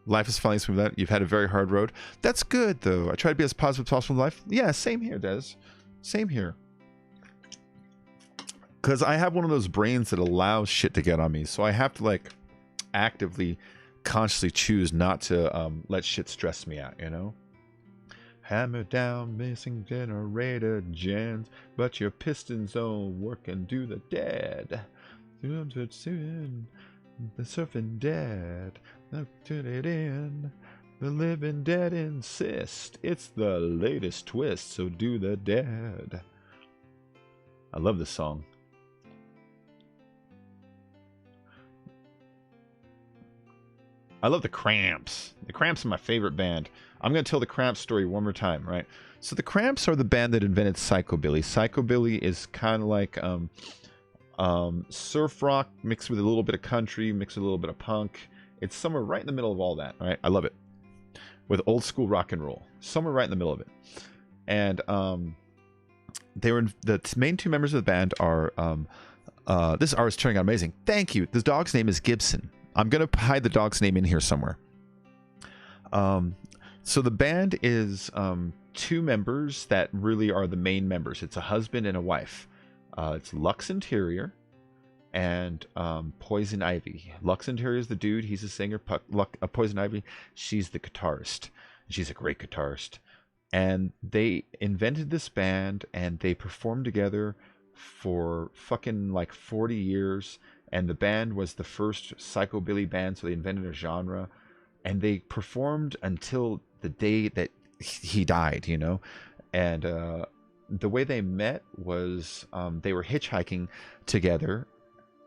Life is finally smooth out. You've had a very hard road. That's good, though. I try to be as positive as possible in life. Yeah, same here, Des. Same here. Because I have one of those brains that allows shit to get on me. So I have to, like, actively, consciously choose not to let shit stress me out, you know? Hammer down, missing generator gens, but your pistons don't work and do the dead. The surfing dead, turn it in. The living dead insist. It's the latest twist, so do the dead. I love this song. I love the Cramps. The Cramps are my favorite band. I'm going to tell the Cramps story one more time, right? So the Cramps are the band that invented psychobilly. Psychobilly is kind of like surf rock mixed with a little bit of country, mixed with a little bit of punk. It's somewhere right in the middle of all that, right? I love it. With old school rock and roll. Somewhere right in the middle of it. And they were the main two members of the band are this art is turning out amazing. Thank you. The dog's name is Gibson. I'm going to hide the dog's name in here somewhere. So the band is two members that really are the main members. It's a husband and a wife. It's Lux Interior and Poison Ivy. Lux Interior is the dude. He's the singer. Poison Ivy, she's the guitarist. She's a great guitarist. And they invented this band and they performed together for fucking like 40 years. And the band was the first psychobilly band, so they invented a genre. And they performed until the day that he died, you know? And the way they met was they were hitchhiking together.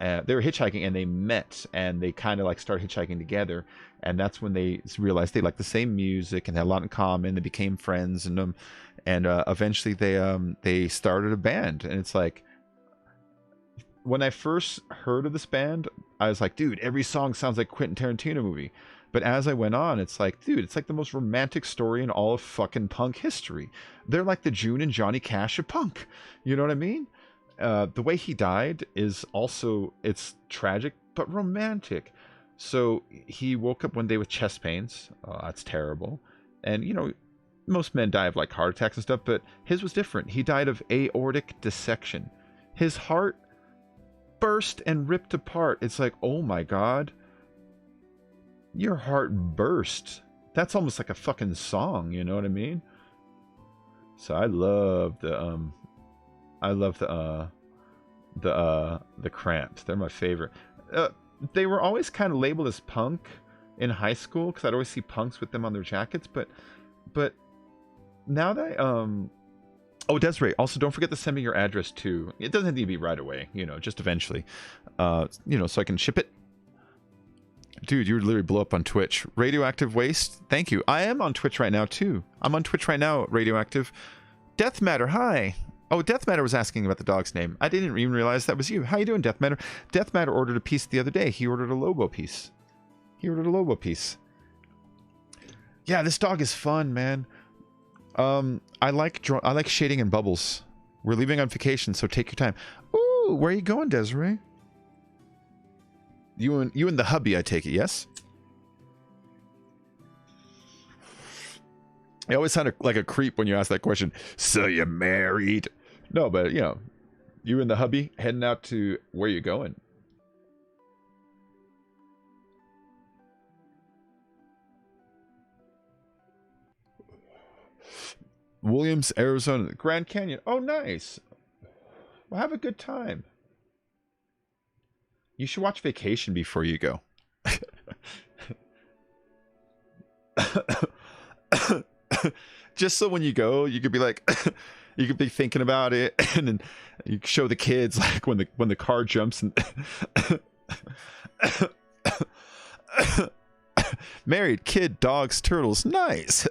They were hitchhiking and they met, and they kind of like started hitchhiking together. And that's when they realized they liked the same music and had a lot in common. They became friends, and eventually they started a band. And it's like, when I first heard of this band, I was like, dude, every song sounds like Quentin Tarantino movie. But as I went on, it's like, dude, it's like the most romantic story in all of fucking punk history. They're like the June and Johnny Cash of punk. You know what I mean? The way he died is also, it's tragic, but romantic. So he woke up one day with chest pains. That's terrible. And, you know, most men die of like heart attacks and stuff, but his was different. He died of aortic dissection. His heart burst and ripped apart. It's like, oh my God, your heart burst. That's almost like a fucking song, you know what I mean? So I love the Cramps. They're my favorite. They were always kind of labeled as punk in high school because I'd always see punks with them on their jackets, but now that oh, Desiree, also don't forget to send me your address too. It doesn't need to be right away, you know, just eventually. You know, so I can ship it. Dude, you would literally blow up on Twitch. Radioactive Waste, thank you. I am on Twitch right now too. I'm on Twitch right now, Radioactive. Death Matter, hi. Oh, Death Matter was asking about the dog's name. I didn't even realize that was you. How you doing, Death Matter? Death Matter ordered a piece the other day. He ordered a Lobo piece. Yeah, this dog is fun, man. I like shading and bubbles. We're leaving on vacation, so take your time. Ooh, where are you going, Desiree? You and the hubby, I take it, yes? You always sound like a creep when you ask that question. So you're married? No, but, you know, you and the hubby heading out to where you going? Williams, Arizona, Grand Canyon. Oh, nice. Well, have a good time. You should watch Vacation before you go. Just so when you go, you could be like, you could be thinking about it, and then you show the kids like when the car jumps and married, kid, dogs, turtles, nice.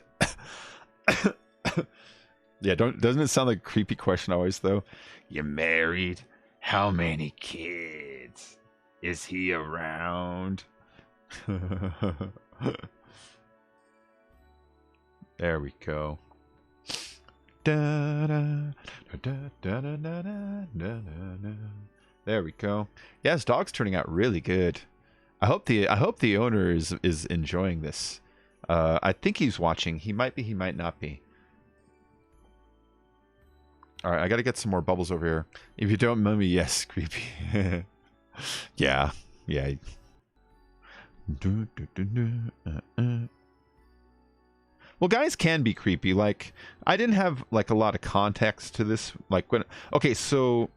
Yeah, doesn't it sound like a creepy question always though? You married? How many kids? Is he around? There we go. There we go. Yeah, his dog's turning out really good. I hope the owner is enjoying this. I think he's watching. He might be, he might not be. All right, I got to get some more bubbles over here. If you don't know me, yes, creepy. Yeah. Well, guys can be creepy. Like, I didn't have like a lot of context to this. Like when, okay, so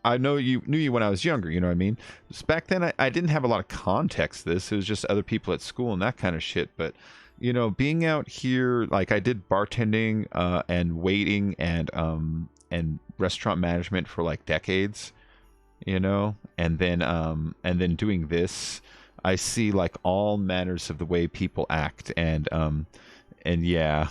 I knew you when I was younger. You know what I mean? Just back then, I didn't have a lot of context to this. It was just other people at school and that kind of shit. But you know, being out here, like I did bartending and waiting and restaurant management for like decades. You know, and then doing this, I see like all manners of the way people act, and yeah,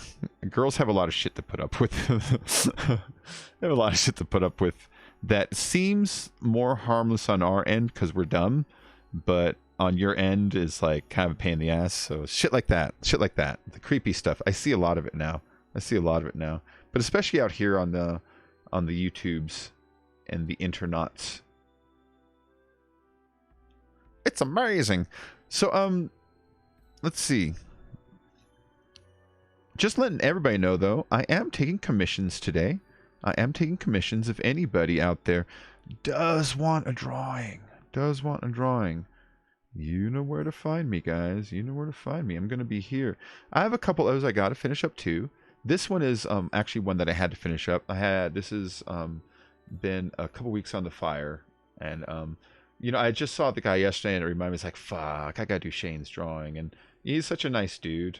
girls have a lot of shit to put up with. They have a lot of shit to put up with that seems more harmless on our end because we're dumb, but on your end is like kind of a pain in the ass. So shit like that, the creepy stuff. I see a lot of it now. But especially out here on the YouTubes and the internets. It's amazing. So let's see. Just letting everybody know though, I am taking commissions today. I am taking commissions. If anybody out there does want a drawing, you know where to find me, guys. You know where to find me. I'm going to be here. I have a couple others I got to finish up too. This one is actually one that I had to finish up. This has been a couple weeks on the fire, and you know, I just saw the guy yesterday and it reminded me, it's like, fuck, I got to do Shane's drawing, and he's such a nice dude.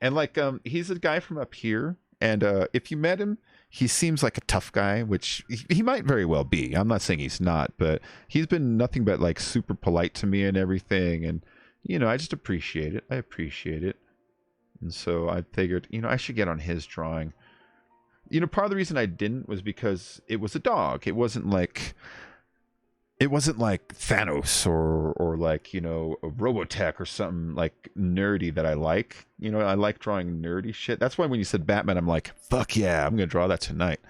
And like he's a guy from up here, and if you met him, he seems like a tough guy, which he might very well be. I'm not saying he's not, but he's been nothing but like super polite to me and everything. And, you know, I just appreciate it. I appreciate it. And so I figured, you know, I should get on his drawing. You know, part of the reason I didn't was because it was a dog. It wasn't like Thanos or like, you know, a Robotech or something like nerdy that I like. You know, I like drawing nerdy shit. That's why when you said Batman, I'm like, fuck yeah, I'm going to draw that tonight.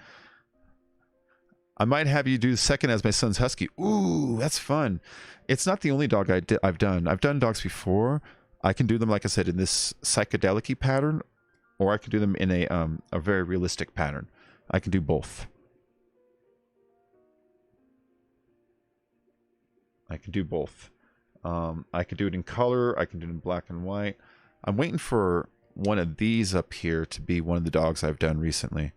I might have you do the second as my son's husky. Ooh, that's fun. It's not the only dog I've done. I've done dogs before. I can do them, like I said, in this psychedelic-y pattern, or I can do them in a very realistic pattern. I can do both. I can do both. I can do it in color. I can do it in black and white. I'm waiting for one of these up here to be one of the dogs I've done recently.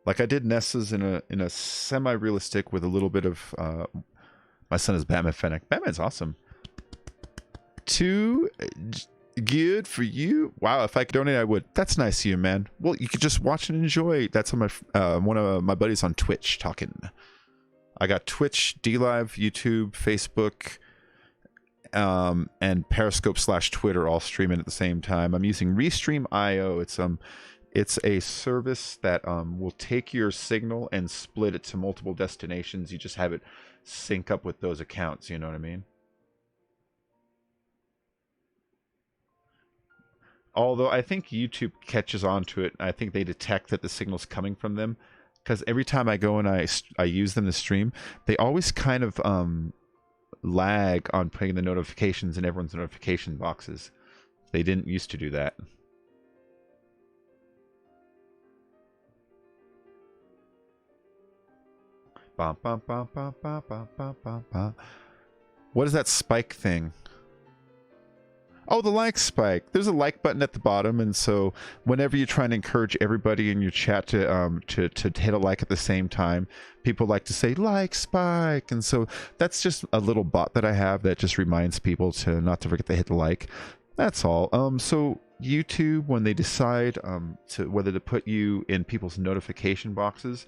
Like I did Nessa's in a semi-realistic with a little bit of my son is Batman Fennec. Batman's awesome. Too good for you. Wow, if I could donate, I would. That's nice of you, man. Well, you could just watch and enjoy. That's on my one of my buddies on Twitch talking. I got Twitch, DLive, YouTube, Facebook, and Periscope / Twitter all streaming at the same time. I'm using Restream.io. It's a service that will take your signal and split it to multiple destinations. You just have it sync up with those accounts. You know what I mean? Although I think YouTube catches on to it. I think they detect that the signal's coming from them. Because every time I go and I use them to stream, they always kind of lag on putting the notifications in everyone's notification boxes. They didn't used to do that. Bum, bum, bum, bum, bum, bum, bum, bum, bum. What is that spike thing? Oh, the like spike. There's a like button at the bottom, and so whenever you're trying to encourage everybody in your chat to hit a like at the same time, people like to say like spike, and so that's just a little bot that I have that just reminds people to not to forget to hit the like. That's all. So YouTube, when they decide to whether to put you in people's notification boxes,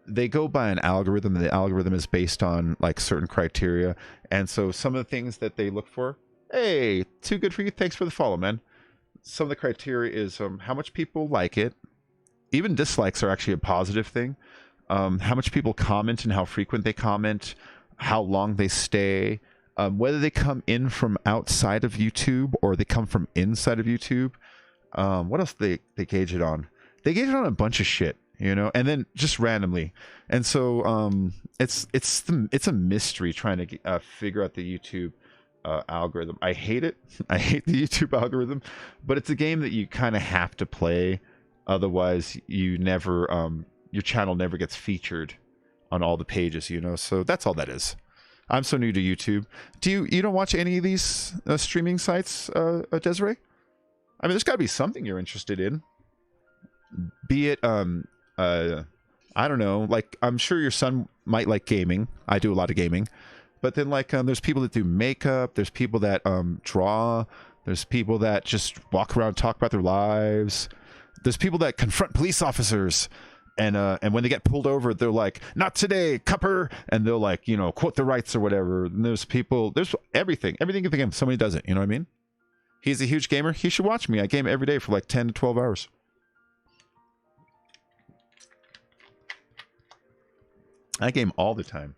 they go by an algorithm, and the algorithm is based on like certain criteria, and so some of the things that they look for. Hey, too good for you. Thanks for the follow, man. Some of the criteria is how much people like it. Even dislikes are actually a positive thing. How much people comment and how frequent they comment, how long they stay, whether they come in from outside of YouTube or they come from inside of YouTube. What else they gauge it on? They gauge it on a bunch of shit, you know, and then just randomly. And so it's a mystery trying to figure out the YouTube algorithm. I hate it. I hate the YouTube algorithm, but it's a game that you kind of have to play, otherwise you never your channel never gets featured on all the pages, you know. So that's all that is. I'm so new to YouTube. You don't watch any of these streaming sites, Desiree? I mean, there's got to be something you're interested in, be it I don't know, like I'm sure your son might like gaming. I do a lot of gaming. But then, like, there's people that do makeup. There's people that draw. There's people that just walk around and talk about their lives. There's people that confront police officers. And when they get pulled over, they're like, not today, cupper. And they'll, like, you know, quote the rights or whatever. And there's people, there's everything. Everything in the game. Somebody does it. You know what I mean? He's a huge gamer. He should watch me. I game every day for like 10 to 12 hours. I game all the time.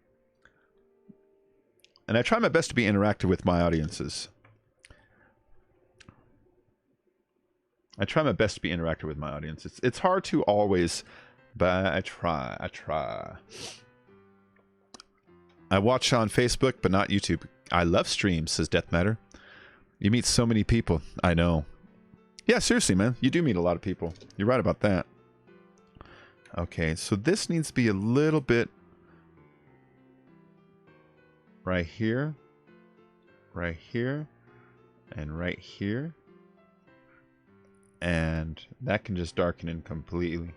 And I try my best to be interactive with my audiences. I try my best to be interactive with my audience. It's hard to always, but I try. I watch on Facebook, but not YouTube. I love streams, says Death Matter. You meet so many people. I know. Yeah, seriously, man. You do meet a lot of people. You're right about that. Okay, so this needs to be a little bit right here, and right here. And that can just darken in completely.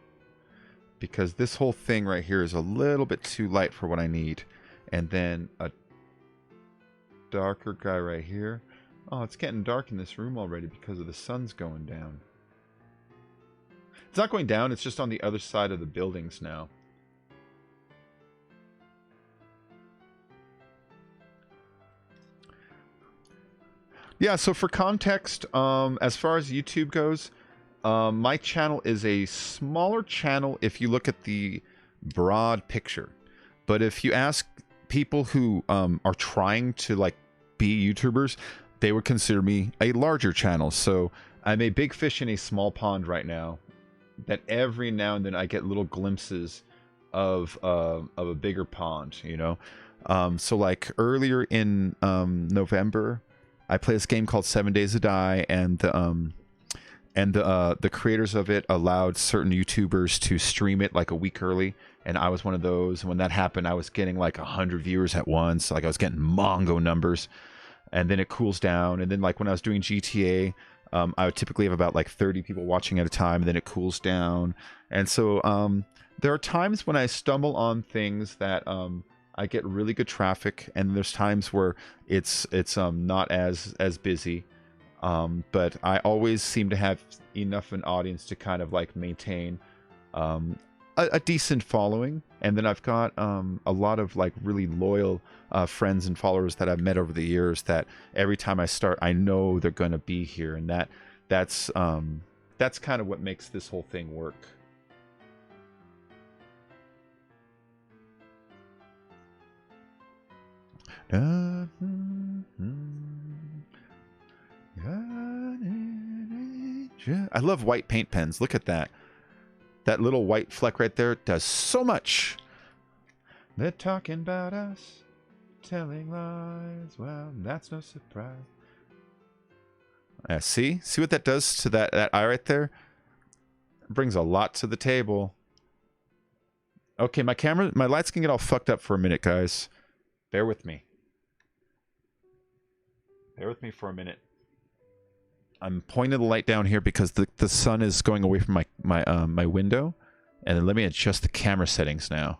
Because this whole thing right here is a little bit too light for what I need. And then a darker guy right here. Oh, it's getting dark in this room already because of the sun's going down. It's not going down, it's just on the other side of the buildings now. Yeah, so for context, as far as YouTube goes, my channel is a smaller channel if you look at the broad picture. But if you ask people who are trying to like be YouTubers, they would consider me a larger channel. So I'm a big fish in a small pond right now, that every now and then I get little glimpses of a bigger pond, you know? So like earlier in November, I played this game called 7 Days to Die, and the creators of it allowed certain YouTubers to stream it like a week early, and I was one of those. And when that happened, I was getting like 100 viewers at once. Like I was getting Mongo numbers, and then it cools down. And then like when I was doing GTA, I would typically have about like 30 people watching at a time, and then it cools down. And so there are times when I stumble on things that I get really good traffic, and there's times where it's not as busy, but I always seem to have enough an audience to kind of like maintain a decent following. And then I've got a lot of like really loyal friends and followers that I've met over the years, that every time I start, I know they're going to be here, and that's kind of what makes this whole thing work. I love white paint pens. Look at that. That little white fleck right there does so much. They're talking about us, telling lies. Well, that's no surprise. See what that does to that eye right there? It brings a lot to the table. Okay, my lights can get all fucked up for a minute, guys. Bear with me. Bear with me for a minute. I'm pointing the light down here because the sun is going away from my window. And then let me adjust the camera settings now.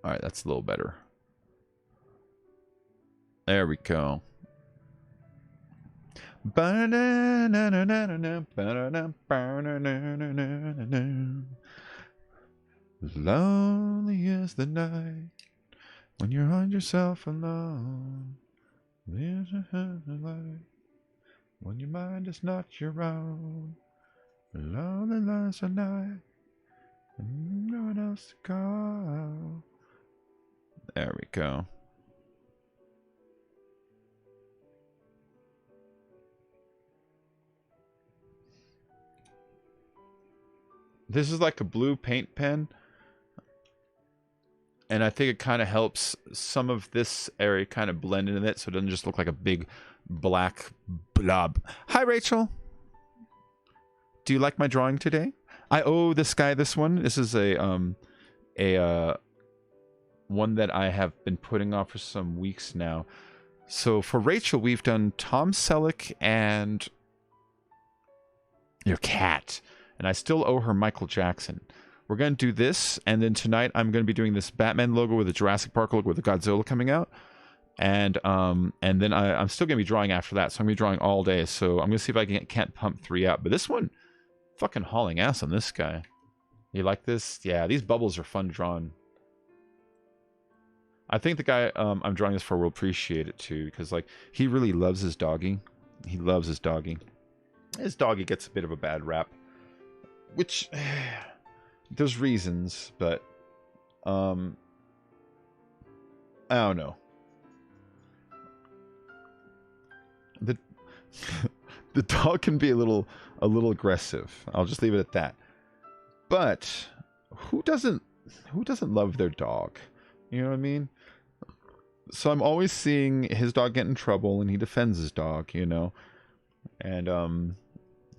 All right, that's a little better. There we go. Lonely is the night when you find yourself alone. There's a light when your mind is not your own. Lonely lies the night and no one else to call. There we go. This is like a blue paint pen. And I think it kind of helps some of this area kind of blend into it so it doesn't just look like a big black blob. Hi, Rachel. Do you like my drawing today? I owe this guy this one. This is a one that I have been putting off for some weeks now. So for Rachel, we've done Tom Selleck and your cat. And I still owe her Michael Jackson. We're going to do this, and then tonight I'm going to be doing this Batman logo with a Jurassic Park logo with a Godzilla coming out. And then I'm still going to be drawing after that, so I'm going to be drawing all day. So I'm going to see if I can't pump 3 out. But this one, fucking hauling ass on this guy. You like this? Yeah, these bubbles are fun drawn. I think the guy I'm drawing this for will appreciate it too, because like he really loves his doggy. He loves his doggy. His doggy gets a bit of a bad rap, which there's reasons, but I don't know. The dog can be a little aggressive. I'll just leave it at that. But who doesn't love their dog? You know what I mean? So I'm always seeing his dog get in trouble, and he defends his dog, you know, and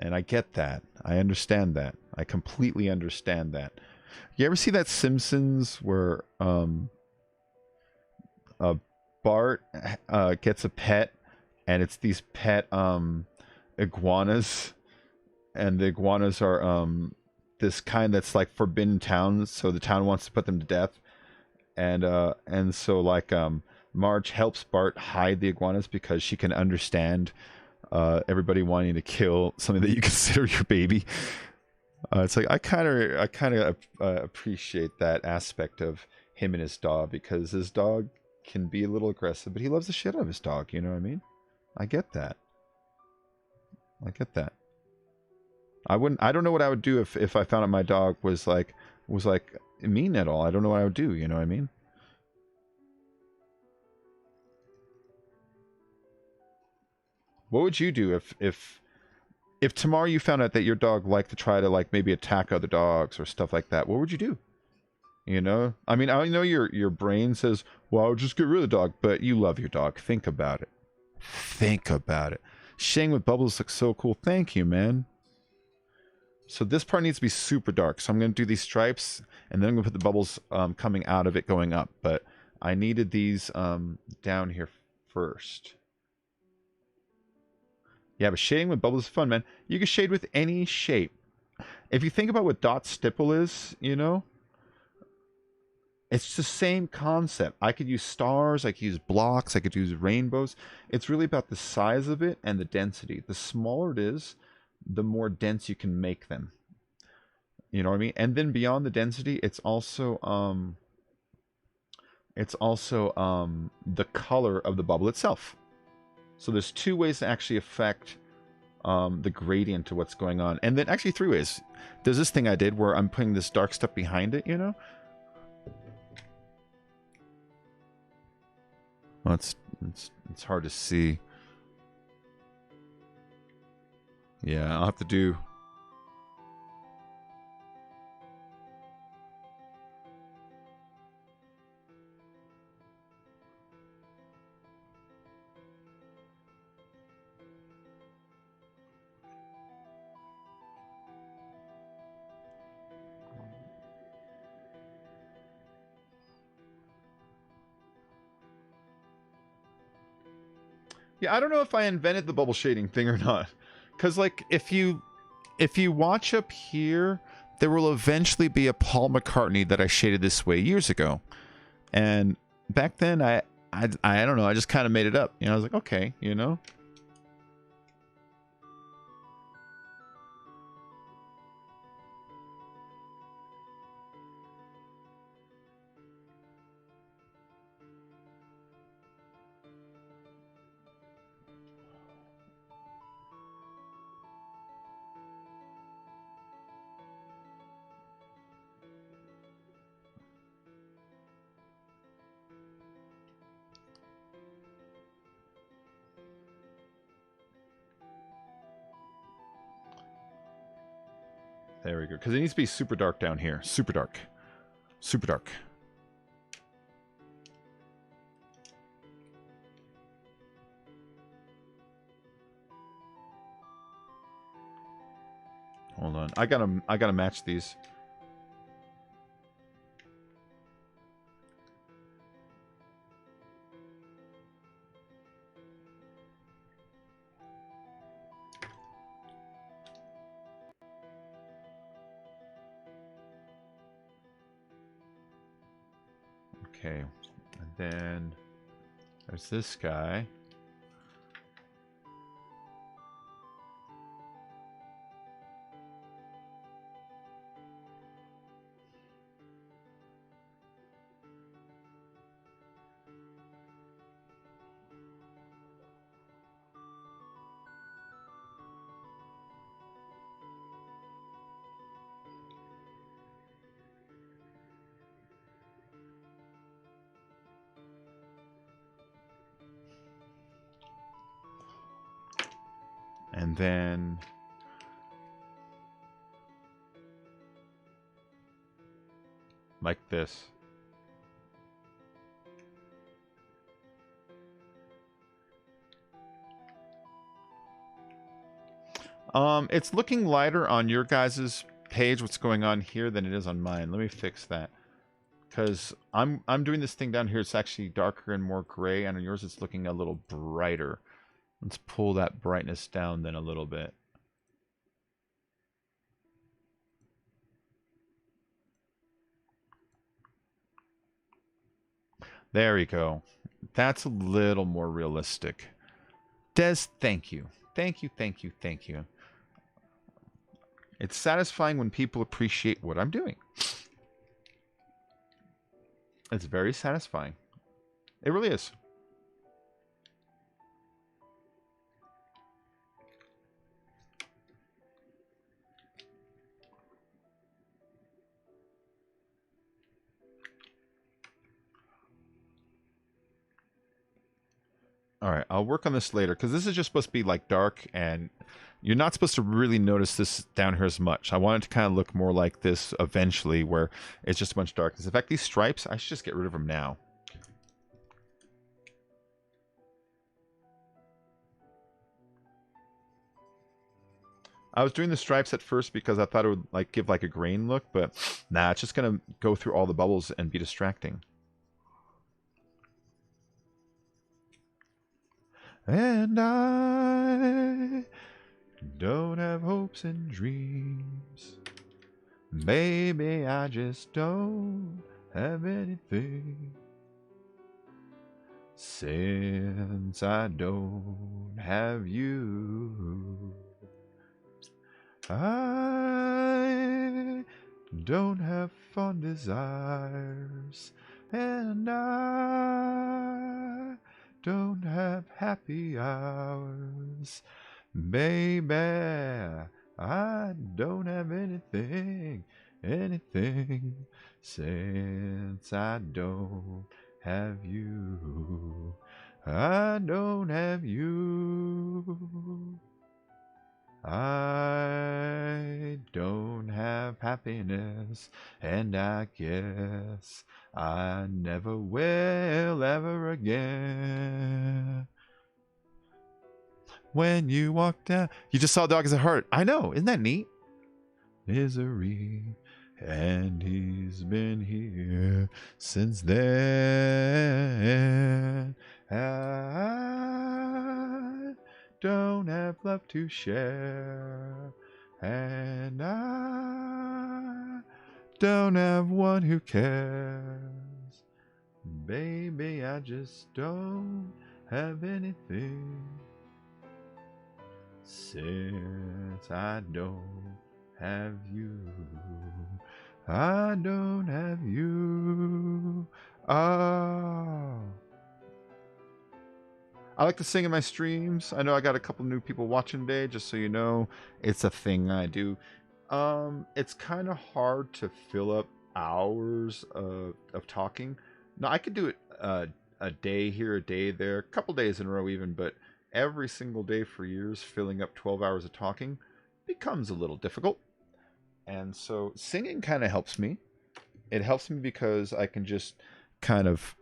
I get that. I understand that. I completely understand that. You ever see that Simpsons where Bart gets a pet, and it's these pet iguanas, and the iguanas are this kind that's like forbidden towns, so the town wants to put them to death, and so like Marge helps Bart hide the iguanas because she can understand everybody wanting to kill something that you consider your baby. It's like I kind of appreciate that aspect of him and his dog, because his dog can be a little aggressive, but he loves the shit out of his dog. You know what I mean? I get that. I get that. I don't know what I would do if I found out my dog was like mean at all. I don't know what I would do. You know what I mean? What would you do if tomorrow you found out that your dog liked to try to like maybe attack other dogs or stuff like that? What would you do? You know? I mean, I know your brain says, well, I'll just get rid of the dog, but you love your dog. Think about it. Think about it. Shading with bubbles looks so cool. Thank you, man. So this part needs to be super dark. So I'm going to do these stripes, and then I'm going to put the bubbles coming out of it going up. But I needed these down here first. Yeah, but shading with bubbles is fun, man. You can shade with any shape. If you think about what dot stipple is, you know, it's the same concept. I could use stars, I could use blocks, I could use rainbows. It's really about the size of it and the density. The smaller it is, the more dense you can make them. You know what I mean? And then beyond the density, it's also the color of the bubble itself. So there's 2 ways to actually affect the gradient to what's going on. And then actually 3 ways. There's this thing I did where I'm putting this dark stuff behind it, you know? Well, it's hard to see. Yeah, I'll have to do... Yeah, I don't know if I invented the bubble shading thing or not. Because, like, if you watch up here, there will eventually be a Paul McCartney that I shaded this way years ago. And back then, I don't know, I just kind of made it up. You know, I was like, okay, you know? There we go. Because it needs to be super dark down here. Super dark. Super dark. Hold on. I gotta match these. Okay. And then there's this guy. And then like this. It's looking lighter on your guys' page, what's going on here, than it is on mine. Let me fix that. Because I'm doing this thing down here, it's actually darker and more gray, and on yours it's looking a little brighter. Let's pull that brightness down then a little bit. There we go. That's a little more realistic. Des, thank you. Thank you, thank you, thank you. It's satisfying when people appreciate what I'm doing. It's very satisfying. It really is. All right, I'll work on this later because this is just supposed to be like dark, and you're not supposed to really notice this down here as much. I want it to kind of look more like this eventually, where it's just a bunch of darkness. In fact, these stripes, I should just get rid of them now. I was doing the stripes at first because I thought it would like give like a grain look, but nah, it's just gonna go through all the bubbles and be distracting. And I don't have hopes and dreams. Maybe I just don't have anything. Since I don't have you, I don't have fond desires, and I don't have happy hours. Baby, I don't have anything, since I don't have you. I don't have you. I don't have happiness, and I guess I never will ever again. When you walk down, you just saw Dog as a Heart. I know, isn't that neat? Misery, and he's been here since then. I don't have love to share, and I don't have one who cares. Baby, I just don't have anything, since I don't have you. I don't have you. Oh. I like to sing in my streams. I know I got a couple new people watching today, just so you know. It's a thing I do. It's kind of hard to fill up hours of talking. Now, I could do it a day here, a day there, a couple days in a row even, but every single day for years, filling up 12 hours of talking becomes a little difficult. And so singing kind of helps me. It helps me because I can just kind of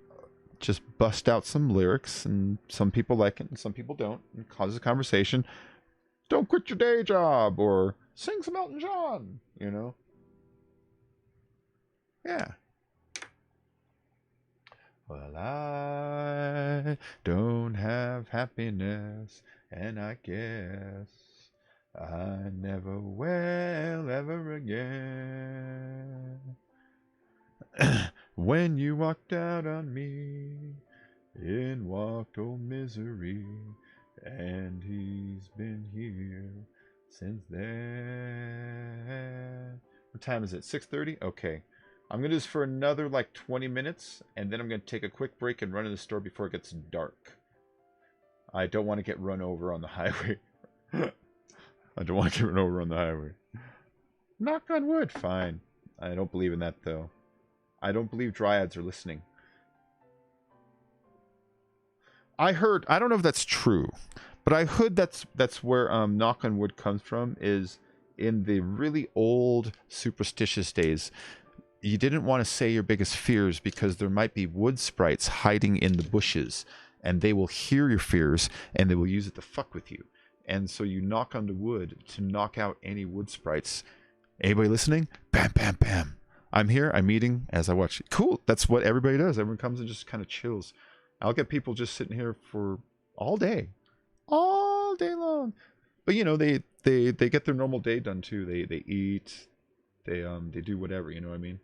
just bust out some lyrics, and some people like it and some people don't, and causes a conversation. Don't quit your day job, or sing some Elton John, you know? Yeah. Well, I don't have happiness, and I guess I never will ever again. When you walked out on me, in walked old misery, and he's been here since then. What time is it? 6:30? Okay. I'm going to do this for another like 20 minutes, and then I'm going to take a quick break and run to the store before it gets dark. I don't want to get run over on the highway. I don't want to get run over on the highway. Knock on wood. Fine. I don't believe in that, though. I don't believe dryads are listening. I heard, I don't know if that's true, but I heard that's where knock on wood comes from, is in the really old superstitious days. You didn't want to say your biggest fears because there might be wood sprites hiding in the bushes, and they will hear your fears and they will use it to fuck with you. And so you knock on the wood to knock out any wood sprites. Anybody listening? Bam, bam, bam. I'm here, I'm eating as I watch it. Cool, that's what everybody does. Everyone comes and just kind of chills. I'll get people just sitting here for all day long. But you know, they get their normal day done too. They eat, they do whatever, you know what I mean?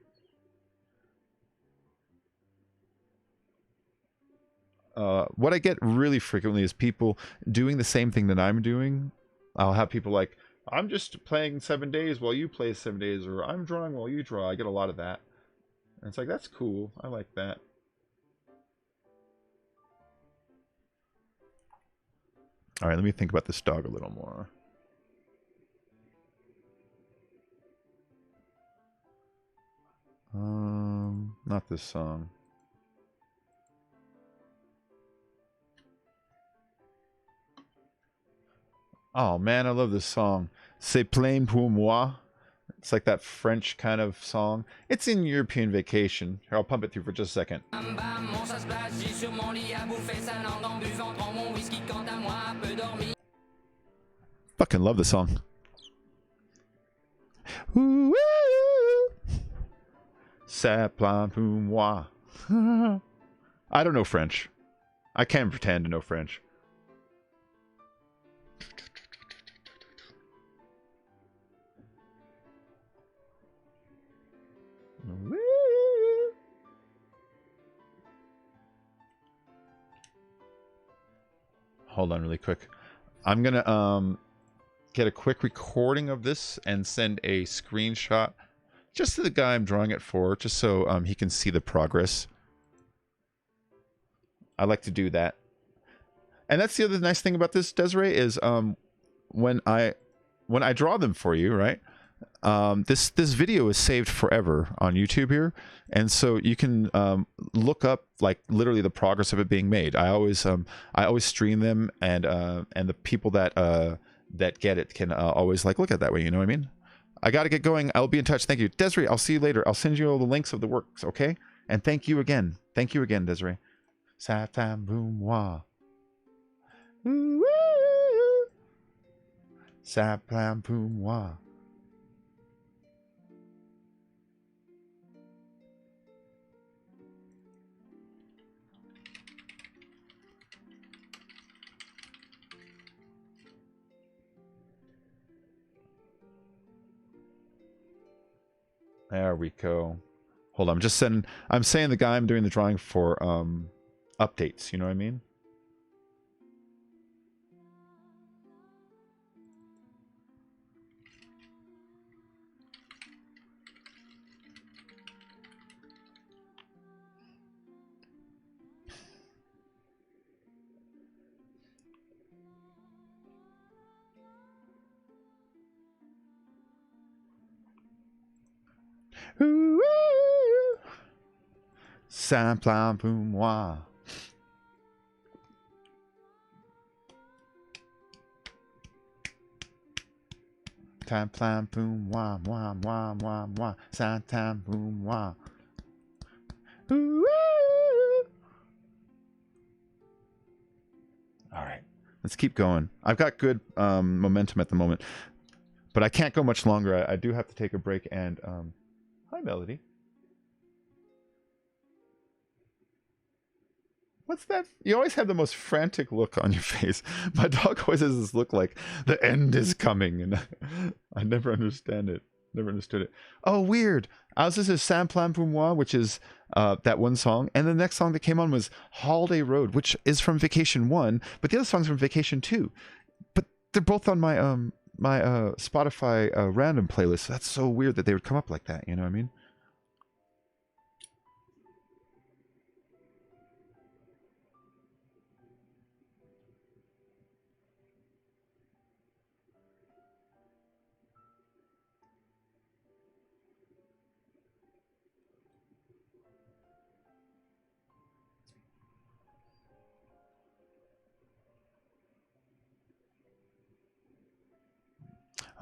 What I get really frequently is people doing the same thing that I'm doing. I'll have people like, I'm just playing 7 days while you play 7 days, or I'm drawing while you draw. I get a lot of that. And it's like, that's cool. I like that. All right, let me think about this dog a little more. Not this song. Oh man, I love this song. C'est plein pour moi. It's like that French kind of song. It's in European Vacation. Here, I'll pump it through for just a second. Fucking love the song. C'est plein pour moi. I don't know French. I can't pretend to know French. Hold on really quick. I'm gonna get a quick recording of this and send a screenshot just to the guy I'm drawing it for, just so he can see the progress. I like to do that. And that's the other nice thing about this, Desiree, is when I draw them for you, right? This video is saved forever on YouTube here, and so you can look up like literally the progress of it being made. I always stream them, and the people that get it can always like look at it that way. You know what I mean? I got to get going. I'll be in touch. Thank you, Desiree. I'll see you later. I'll send you all the links of the works. Okay? And thank you again. Thank you again, Desiree. Satam boom wah. Saplam boom wah. There we go. Hold on, I'm saying the guy I'm doing the drawing for updates, you know what I mean? Ooh, Sampla boom moi. Tam plam boom moi moi moi moi moi. Santam boom moi. Ooh. All right, let's keep going. I've got good momentum at the moment, but I can't go much longer. I do have to take a break. And hi, Melody. What's that? You always have the most frantic look on your face. My dog always has this look like the end is coming, and I never understand it. Never understood it. Oh, weird. Ours is Saint Plan pour moi, which is that one song, and the next song that came on was Holiday Road, which is from Vacation 1, but the other song's from Vacation 2. But they're both on my Spotify random playlist. That's so weird that they would come up like that. You know what I mean?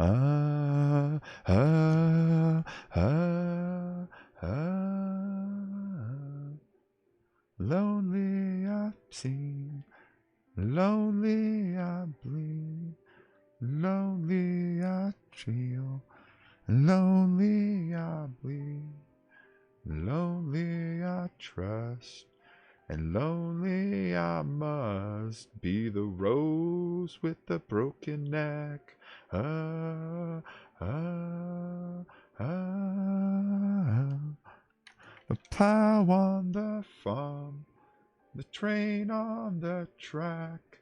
Ah, ah, ah, ah. Lonely I seem, lonely I bleed, lonely I feel, lonely I bleed, lonely I trust, and lonely I must be the rose with the broken neck. Ah, ah, ah. The plow on the farm, the train on the track,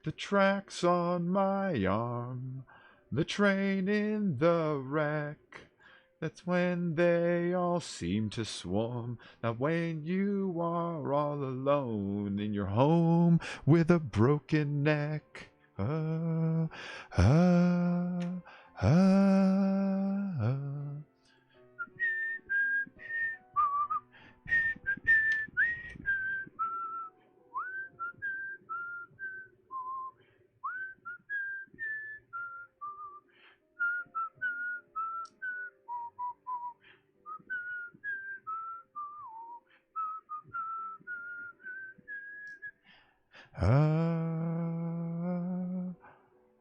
the track's on my arm, the train in the wreck. That's when they all seem to swarm. Now when you are all alone in your home with a broken neck. Ah, ah, ah, ah. Ah,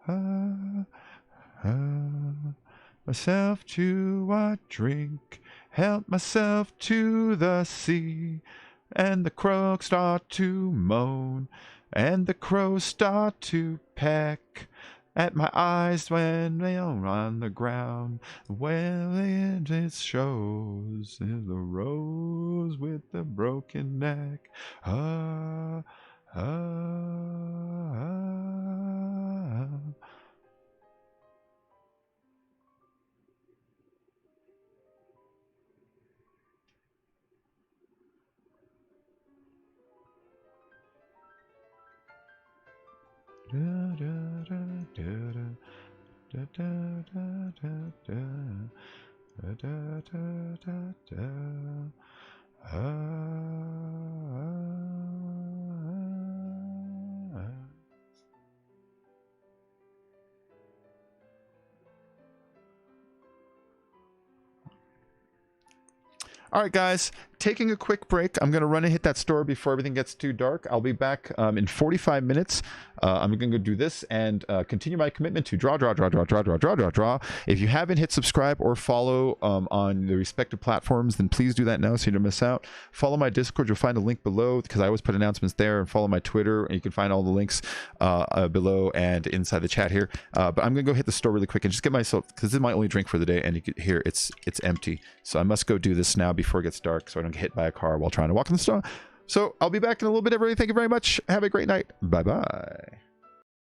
ah, ah. Myself to a drink, help myself to the sea, and the crows start to moan, and the crows start to peck at my eyes when they're on the ground. Well, it shows in the rose with the broken neck. Ah, ah, ah. Da, da, da, da, da, da, da, da, da, da, da, da, da. Ah, ah, ah. All right, guys, taking a quick break. I'm going to run and hit that store before everything gets too dark. I'll be back in 45 minutes. I'm going to go do this and continue my commitment to draw. If you haven't hit subscribe or follow on the respective platforms, then please do that now so you don't miss out. Follow my Discord. You'll find a link below because I always put announcements there, and follow my Twitter, and you can find all the links below and inside the chat here. But I'm going to go hit the store really quick and just get myself, because this is my only drink for the day, and you can hear it's empty. So I must go do this now before it gets dark so I don't get hit by a car while trying to walk in the store. So I'll be back in a little bit, everybody. Thank you very much. Have a great night. Bye-bye.